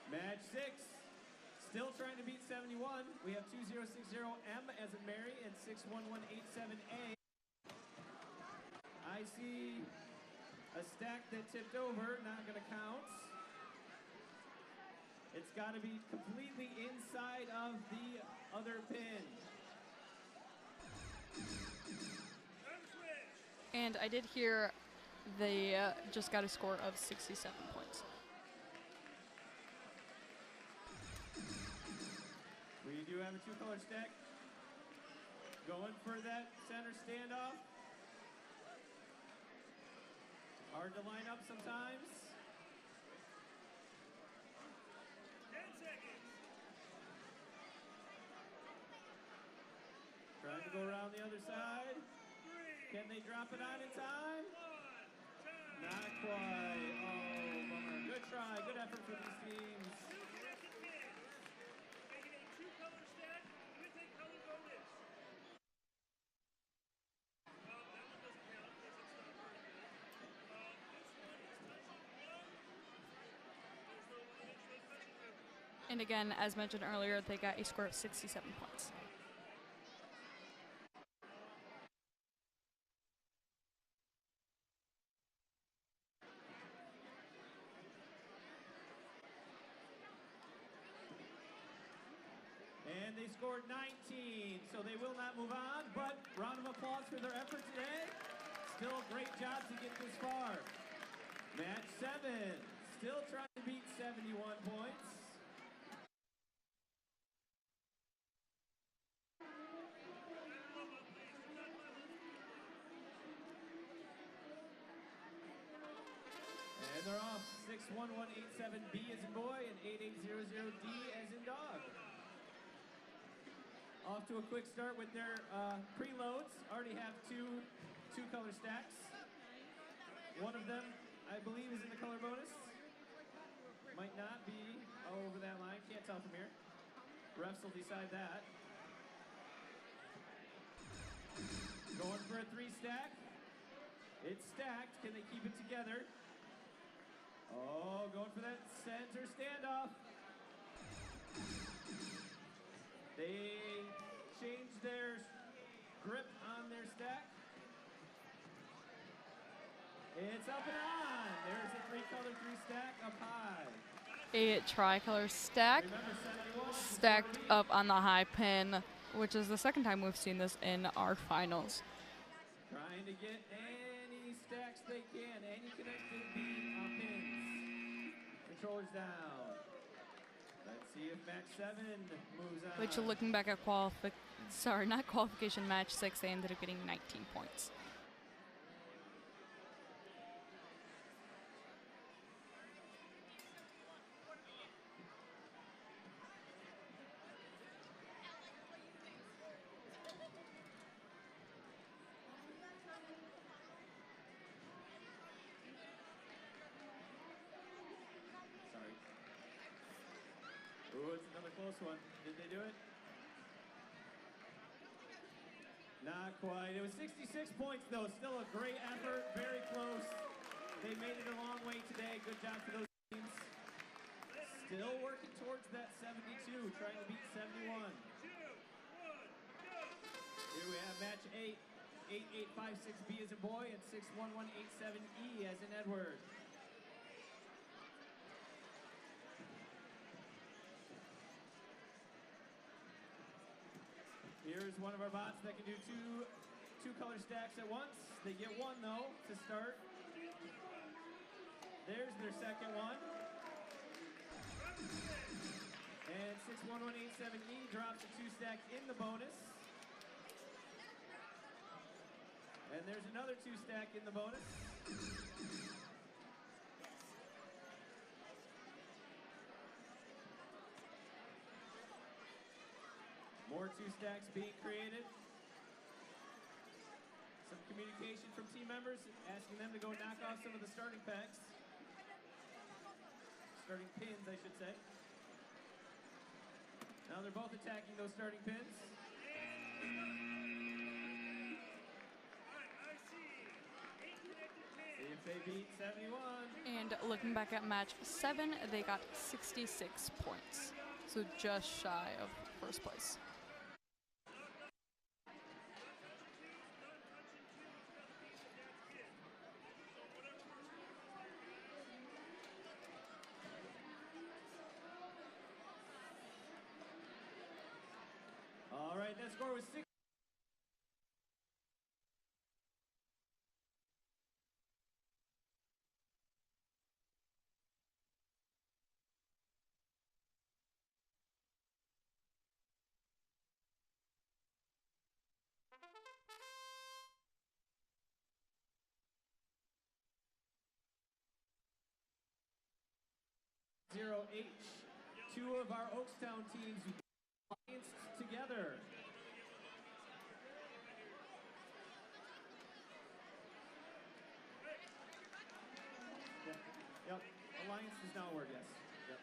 Match 6, still trying to beat 71. We have 2060M as in Mary and 61187A. I see a stack that tipped over, not going to count. It's got to be completely inside of the other pin.
And I did hear they just got a score of 67 points.
We do have a 2-color stack. Going for that center standoff. Hard to line up sometimes.
10 seconds.
Trying to go around the other side.
3,
Can they drop it on in time?
1, time.
Not quite. Oh, bummer. Good try. Good effort for these teams.
2 connected pins. Making a 2-color stack with a color bonus. That one doesn't count because it's not very good. This one is touching 1. There's no eventually touching them.
And again, as mentioned earlier, they got a score of 67 points.
And they scored 19, so they will not move on, but round of applause for their effort today. Still a great job to get this far. Match 7, still trying to beat 71 points. And they're off. 61187B as in boy and 8800D as in dog. Off to a quick start with their preloads. Already have two color stacks. One of them, I believe, is in the color bonus. Might not be over that line. Can't tell from here. Refs will decide that. Going for a 3-stack. It's stacked. Can they keep it together? Oh, going for that center standoff. They changed their grip on their stack. It's up and on. There's a 3-color 3-stack up high.
A tricolor stack stacked up on the high pin, which is the second time we've seen this in our finals.
Trying to get any stacks they can, any connected pins. Controllers down. Let's see if match 7 moves on.
Which, looking back at not qualification, match 6, they ended up getting 19 points.
Sorry. Ooh, it's another close one. Did they do it? Not quite. It was 66 points, though. Still a great effort. Very close. They made it a long way today. Good job for those teams. Still working towards that 72, trying to beat 71.
2, 1, go.
Here we have match 8. 8856B as a boy and 61187E as in Edward. Here's one of our bots that can do two color stacks at once. They get one though to start. There's their second one. And 61187E drops a 2-stack in the bonus. And there's another 2-stack in the bonus. More 2-stacks being created. Some communication from team members asking them to go knock off some of the starting packs. Starting pins, I should say. Now they're both attacking those starting pins. See if they beat 71.
And looking back at match 7, they got 66 points. So just shy of first place.
All right, that score was 6. Zero H. Two of our Oakstown teams allianced together. Yep. Alliance does not work, yes. Yep.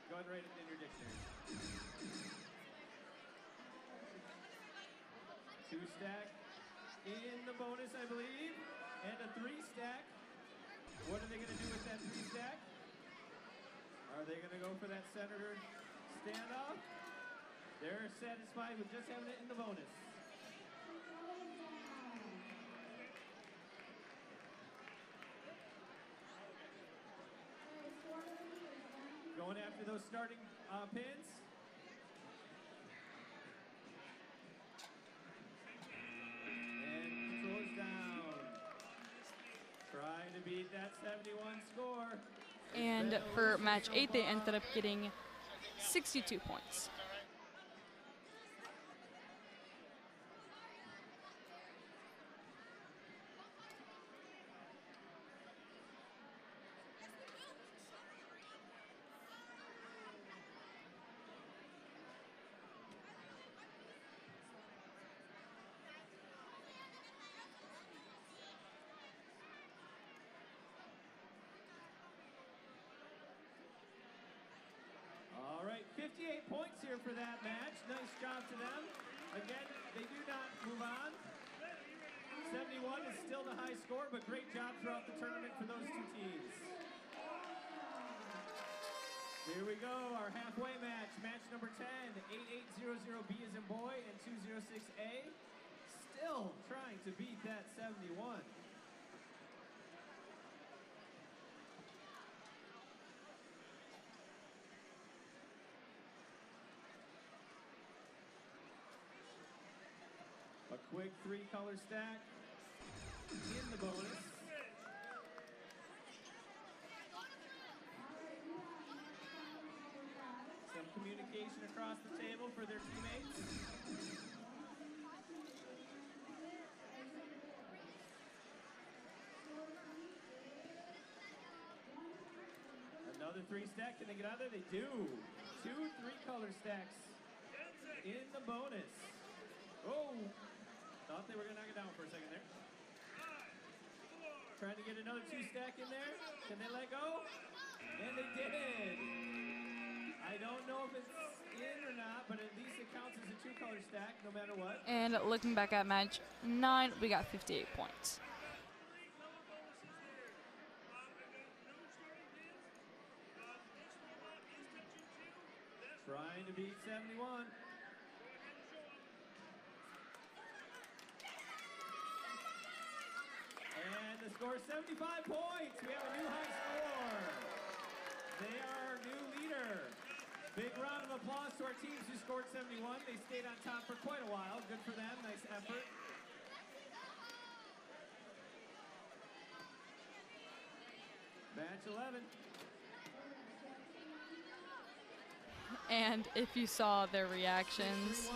Go ahead and write it in your dictionary. 2-stack in the bonus, I believe. And a 3-stack. What are they going to do with that 3-stack? Are they going to go for that Senator standoff? They're satisfied with just having it in the bonus. Going after those starting pins. And controls down. Trying to beat that 71 score.
And for match 8, they ended up getting 62 points.
All right, 58 points here for that match. Nice job to them. Again, they do not move on. 71 is still the high score, but great job throughout the tournament for those two teams. Here we go, our halfway match. Match number 10, 8800B as in boy and 206A. Still trying to beat that 71. A quick 3-color stack in the bonus. Some communication across the table for their teammates. Another 3-stack. Can they get out of there? They do. 2 3-color stacks in the bonus. Oh! Thought they were going to knock it down for a second there. Trying to get another 2-stack in there. Can they let go? And they did. I don't know if it's in or not, but at least it counts as a 2-color stack no matter what.
And looking back at match 9, we got 58 points.
Trying to beat 71. And the score is 75 points. We have a new high score. They are our new leader. Big round of applause to our teams who scored 71. They stayed on top for quite a while. Good for them. Nice effort. Match 11.
And if you saw their reactions,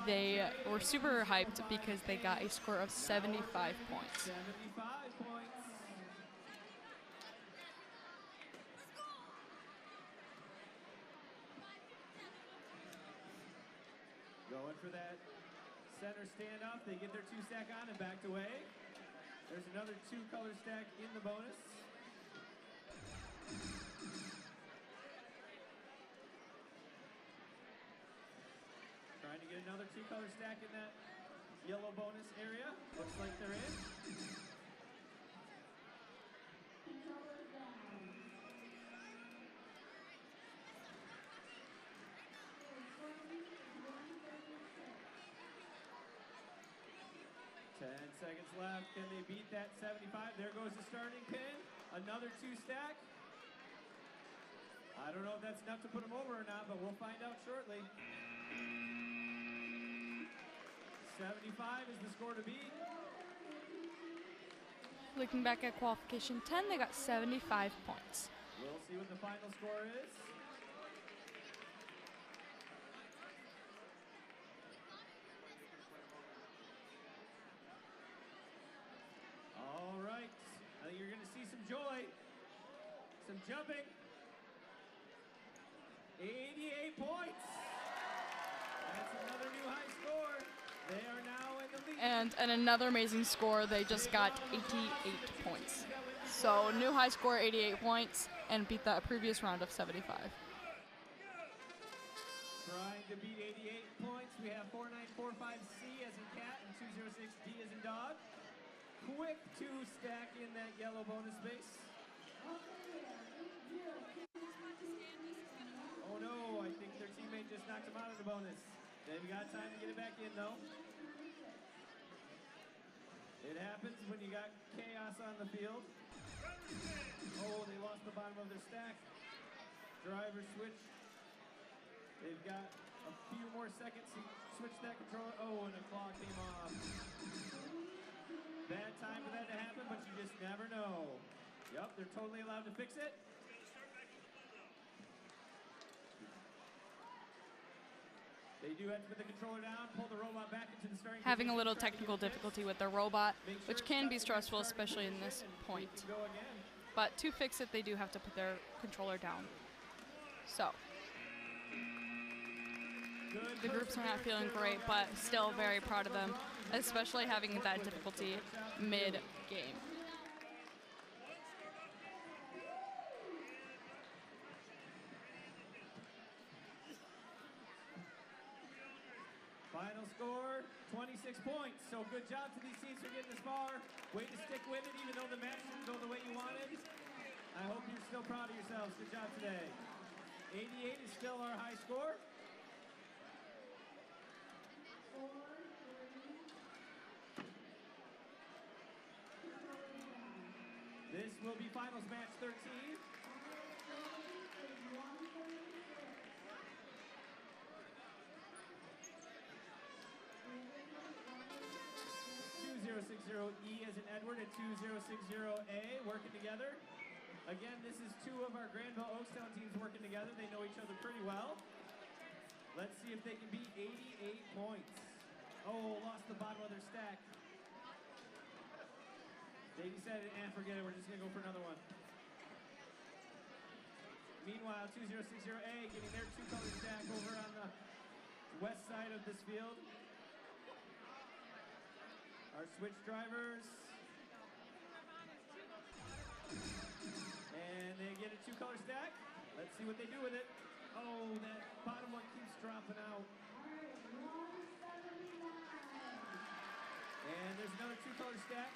they were super hyped because they got a score of 75 points.
75 points. Going for that center standoff. They get their 2-stack on and backed away. There's another 2-color stack in the bonus. get another two-color stack in that yellow bonus area. Looks like they're in. Seconds left. Can they beat that 75? There goes the starting pin. Another two stack. I don't know if that's enough to put them over or not, but we'll find out shortly. 75 is the score to beat.
Looking back at qualification 10, they got 75 points.
We'll see what the final score is. All right. I think you're going to see some joy, some jumping. 88 points. That's another new high score. They are now in the lead.
And another amazing score, they just got 88 points. So new high score, 88 points, and beat the previous round of 75.
Trying to beat 88 points, we have 4945C as in cat and 206D as in dog. Quick two stack in that yellow bonus space. Oh no, I think their teammate just knocked him out of the bonus. They've got time to get it back in though. It happens when you got chaos on the field. Oh, they lost the bottom of their stack. Driver switch. They've got a few more seconds to switch that controller. Oh, and the claw came off. Bad time for that to happen, but you just never know. Yep, they're totally allowed to fix it. They do have to put the controller down, pull the robot back into the starting
Having a
position,
little
try to
technical
get this.
difficulty with their robot,
Make sure
which
it's
can
stuck
be
in the
stressful,
starting
especially in
position,
this
and
point.
they can go again.
But to fix it, they do have to put their controller down. So the groups are not feeling great, but still very proud of them, especially having that difficulty mid-game.
Final score, 26 points. So good job to these teams for getting this far. Way to stick with it, even though the match didn't go the way you wanted. I hope you're still proud of yourselves. Good job today. 88 is still our high score. This will be finals match 13. 2060E as in Edward and 2060A working together. Again, this is two of our Grandville Oakstown teams working together. They know each other pretty well. Let's see if they can beat 88 points. Oh, lost the bottom of their stack. They decided, forget it, we're just going to go for another one. Meanwhile, 2060A getting their two-color stack over on the west side of this field. Our switch drivers. And they get a two-color stack. Let's see what they do with it. Oh, that bottom one keeps dropping out. And there's another two-color stack.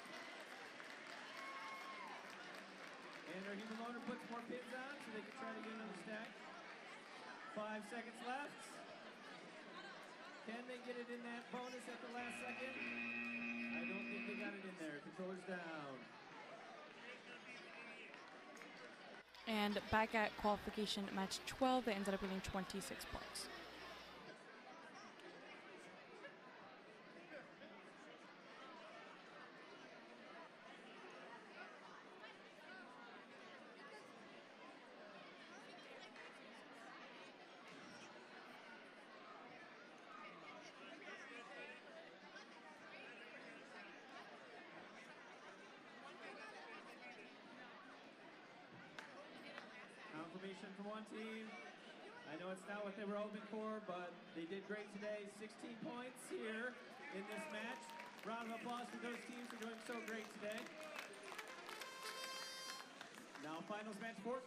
And our human loader puts more pins on so they can try to get another stack. 5 seconds left. Can they get it in that bonus at the last second? I don't think they got it in there. Controller's down.
And back at qualification match 12, they ended up getting 26 points.
Confirmation from one team. I know it's not what they were hoping for, but they did great today. 16 points here in this match. Round of applause for those teams for doing so great today. Now finals match 14.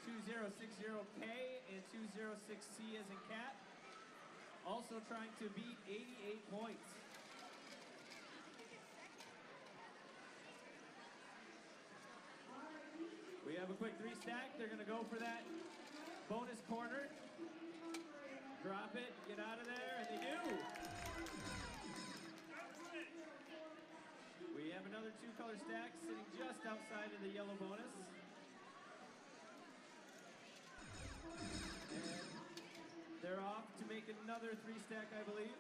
2060K and 206C as in cat. also trying to beat 88 points. We have a quick 3-stack. They're going to go for that bonus corner. Drop it, get out of there, and they do. We have another 2-color stack sitting just outside of the yellow bonus. And they're off to make another 3-stack, I believe.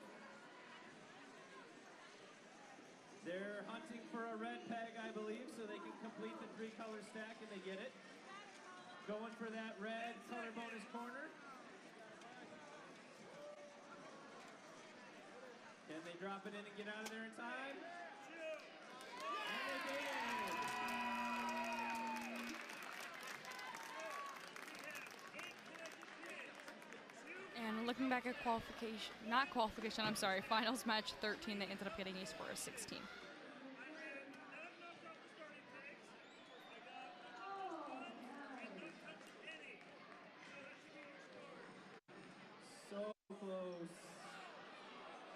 They're hunting for a red peg, I believe, so they can complete the 3-color stack, and they get it. Going for that red color bonus corner. Can they drop it in and get out of there in time? And they did!
And looking back at finals match 13, they ended up getting a score of 16.
So close.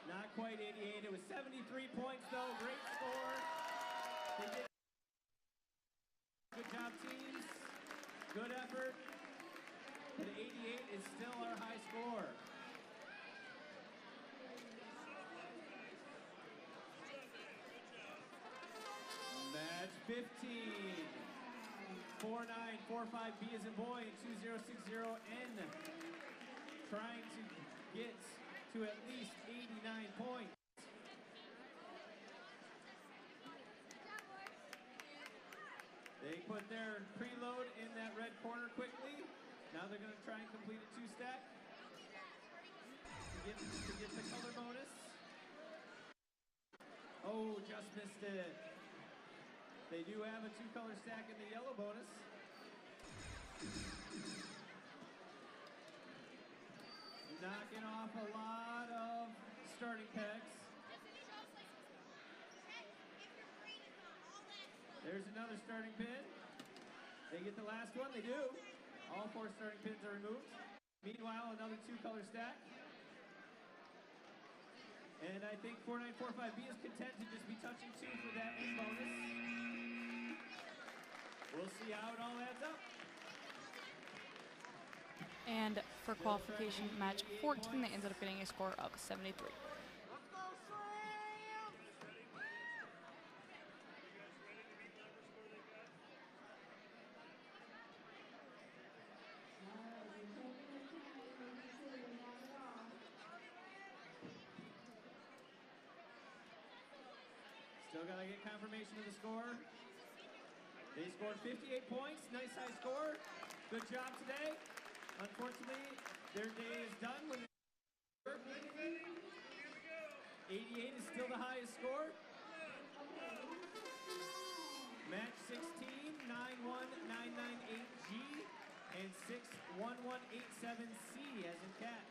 Not quite 88. It was 73 points, though. Great score. They did. Good job, teams. Good effort. But 88 is still our high score. Match 15. 4945B as in boy and 2060N. Trying to get to at least 89 points. They put their preload in that red corner quickly. Now they're going to try and complete a 2-stack to get the color bonus. Oh, just missed it. They do have a 2-color stack in the yellow bonus. Knocking off a lot of starting pegs. There's another starting pin. They get the last one, they do. All 4 starting pins are removed. Meanwhile, another 2-color stack. And I think 4945B is content to just be touching 2 for that end bonus. We'll see how it all adds up.
And for qualification match 14, they ended up getting a score of 73.
Still gotta get confirmation of the score. They scored 58 points, nice high score. Good job today. Unfortunately, their day is done with 88 is still the highest score. Match 16, 91998G and 61187C as in cat.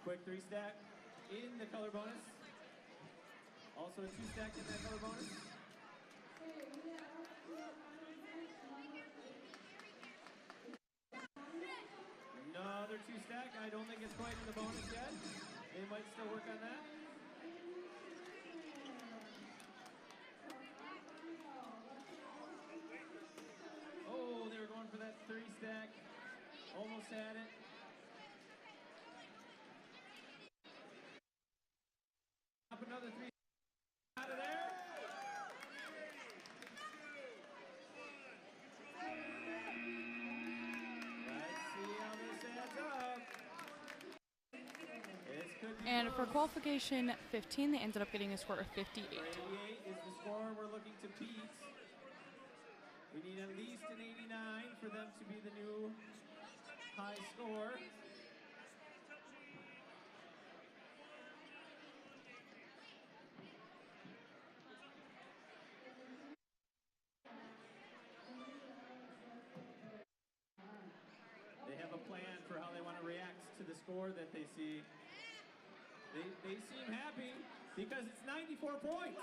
Quick 3-stack in the color bonus. Also a 2-stack in that color bonus. Another 2-stack. I don't think it's quite in the bonus yet. They might still work on that. Oh, they were going for that 3-stack. Almost had it. Up another 3 out of there. Let's see how this adds up. This could be
And for
close.
qualification 15, they ended up getting a score of 58.
88 is the score we're looking to beat. We need at least an 89 for them to be the new high score. They have a plan for how they want to react to the score that they see. They seem happy. because it's 94 points.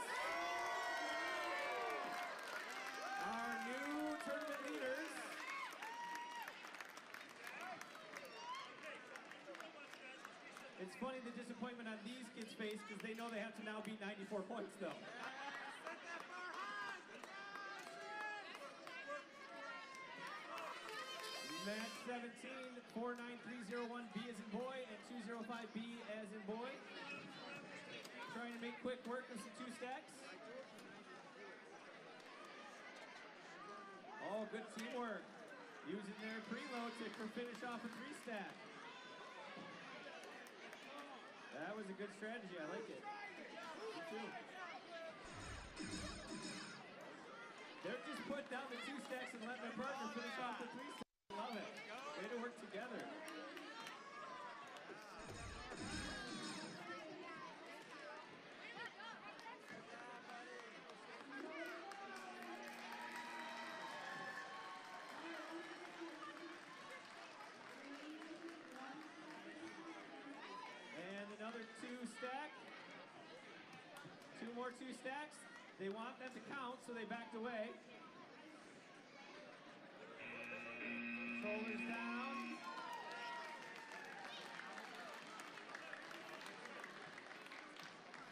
Our new tournament leaders. It's funny the disappointment on these kids' face because they know they have to now beat 94 points though. Match 17, 49301B as in boy and 205B as in boy. Trying to make quick work of some two stacks. Oh, good teamwork. Using their preload to finish off a three stack. That was a good strategy. I like it. Me too. They're just putting down the two stacks and letting their partner finish off the three stacks. Love it. Way to work together. And another two stack. Two more two stacks. They want that to count, so they backed away. Shoulders down.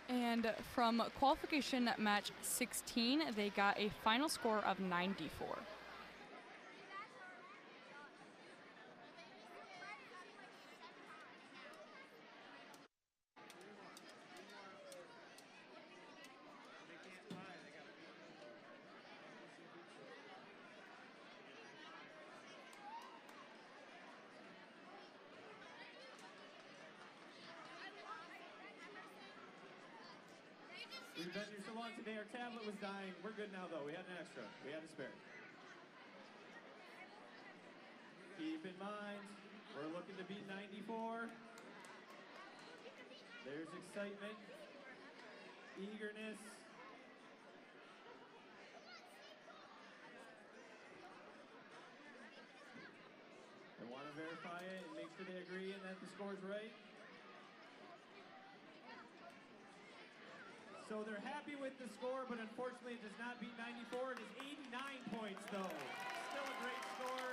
And from qualification match 16, they got a final score of 94.
We've been here so long today, our tablet was dying. We're good now, though. We had an extra. We had a spare. Keep in mind, we're looking to beat 94. There's excitement, eagerness. They want to verify it and make sure they agree and that the score's right. So they're happy with the score, but unfortunately it does not beat 94. It is 89 points, though. Still a great score.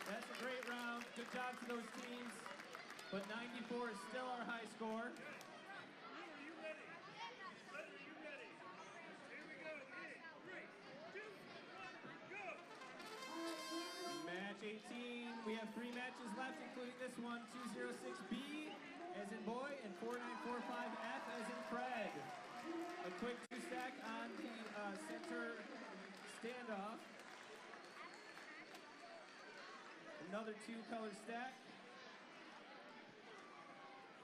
That's a great round. Good job to those teams. But 94 is still our high score.
Are you ready? Are you ready? Here we go. In 3, 2, 1, go!
Match 18. We have 3 matches left, including this one. 206B as in boy and 4945F as in Fred. A quick two stack on the center standoff. Another 2-color stack.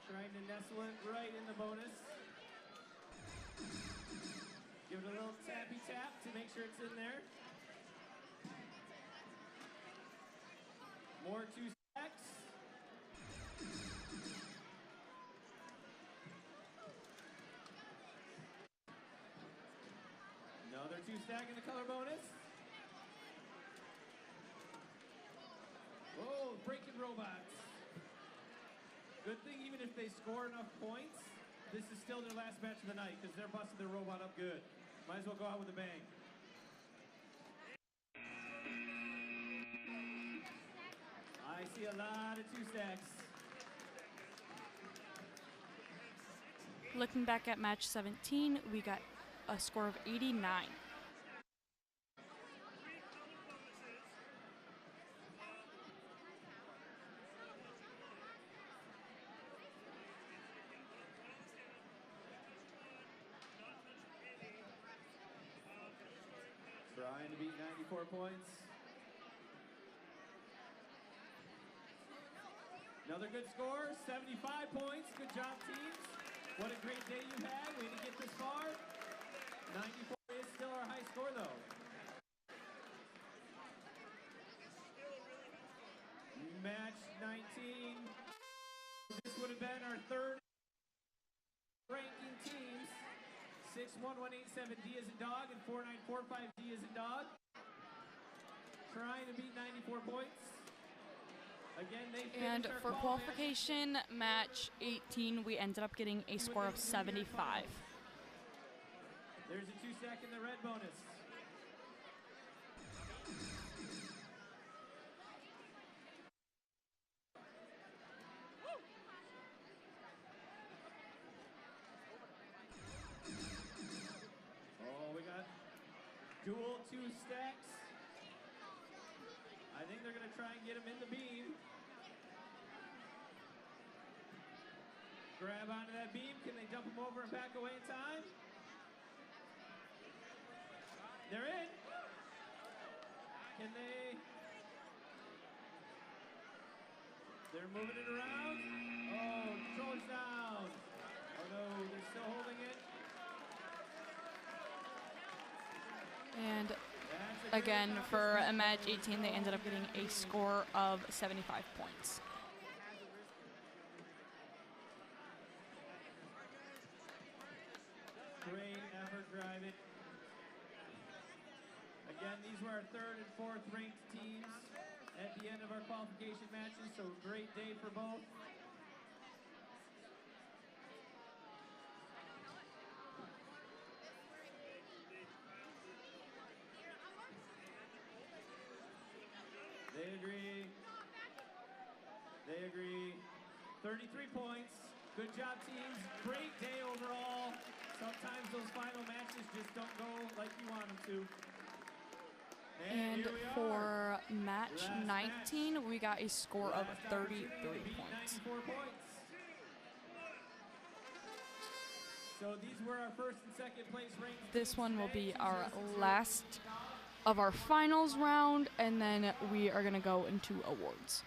Trying to nestle it right in the bonus. Give it a little tappy tap to make sure it's in there. More 2 stacks. Another 2 stack in the color bonus. Whoa, breaking robots. Good thing even if they score enough points, this is still their last match of the night because they're busting their robot up good. Might as well go out with a bang. I see a lot of 2 stacks.
Looking back at match 17, we got a score of 89.
Trying to beat 94 points. Another good score, 75 points. Good job, teams. What a great day you had. Way to get this far. 94 is still our high score, though. Match 19. This would have been our 3rd ranking teams. 61187D as in dog and 4945D as in dog. Trying to beat 94 points. Again, they
And
finished our
for
qualification.
qualification match 18, we ended up getting a score of 75.
There's a 2-second, the red bonus. Oh, we got dual 2 stacks. I think they're going to try and get him in the beam. Grab onto that beam. Can they dump him over and back away in time? They're in. Can they? They're moving it around. Oh, controller's down. Oh no, they're still holding it.
And
That's a
again,
great
for a
accomplishment.
match 18, they ended up getting a score of 75 points.
Great effort, Drive It. Again, these were our 3rd and 4th ranked teams at the end of our qualification matches, so great day for both. They agree. They agree. 33 points. Good job, teams. Great day overall. Sometimes those final matches just don't go like you want them to.
And
here we are.
for match
Last
19, we got a score of
Last
33
opportunity,
points.
94 points. So these were our 1st and 2nd place ranked.
This one will
teams
be
today,
our
2-0.
last of our finals round, and then we are going to go into awards.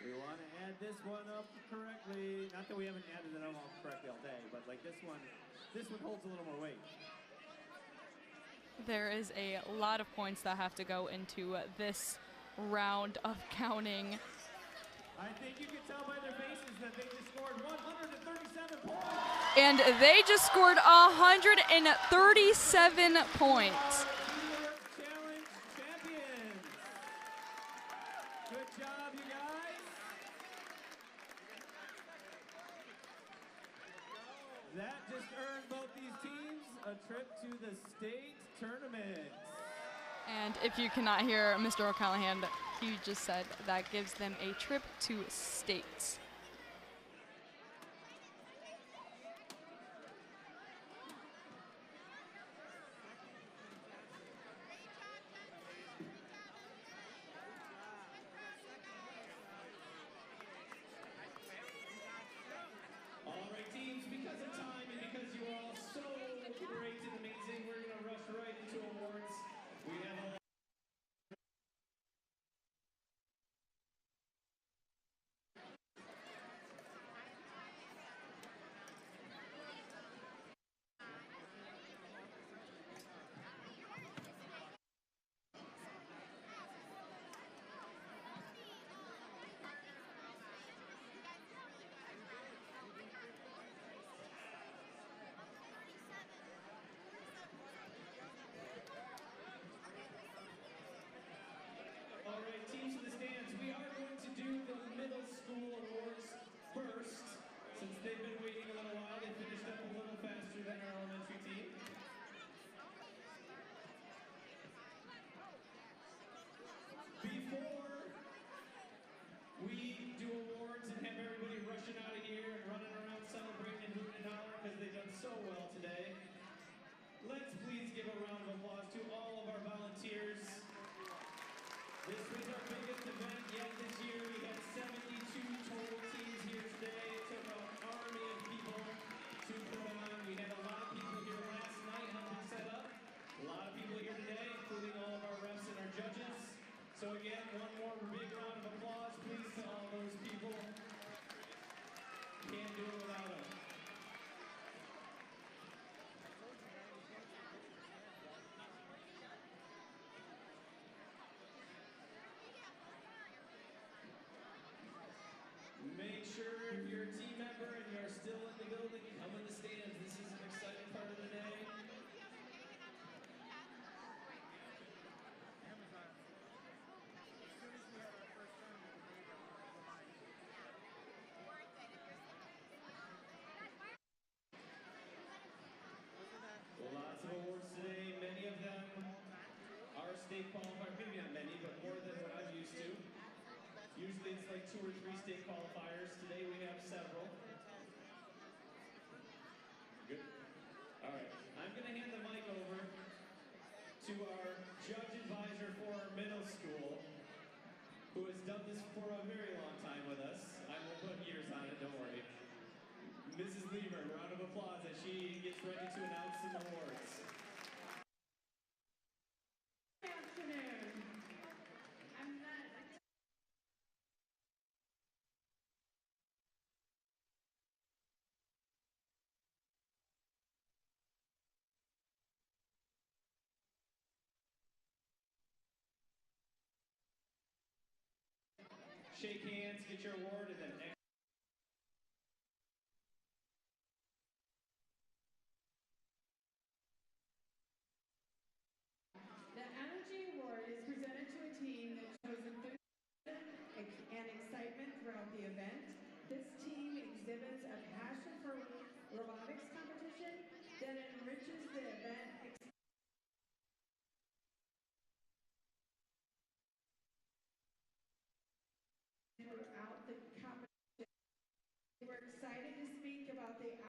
We want to add this one up correctly. Not that we haven't added it up correctly all day, but like this one holds a little more weight.
There is a lot of points that have to go into this round of counting.
I think you can tell by their faces that they just scored 137 points.
And they just scored 137 points.
Teamwork Challenge champions. Good job, you guys. That just earned both these teams a trip to the state tournament.
And if you cannot hear Mr. O'Callahan, he just said that gives them a trip to states.
All right, teams, because of time and because you are all so great and amazing, we're going to rush right into awards. We have a like 2 or 3 state qualifiers. Today we have several. Good. All right. I'm going to hand the mic over to our judge advisor for our middle school, who has done this for a very long time with us. I won't put years on it, don't worry. Mrs. Lever, round of applause as she gets ready to announce some awards.
Good afternoon.
Shake hands, get your award, and then next.
The Energy Award is presented to a team that shows enthusiasm and excitement throughout the event. This team exhibits a passion for robotics competition that enriches the event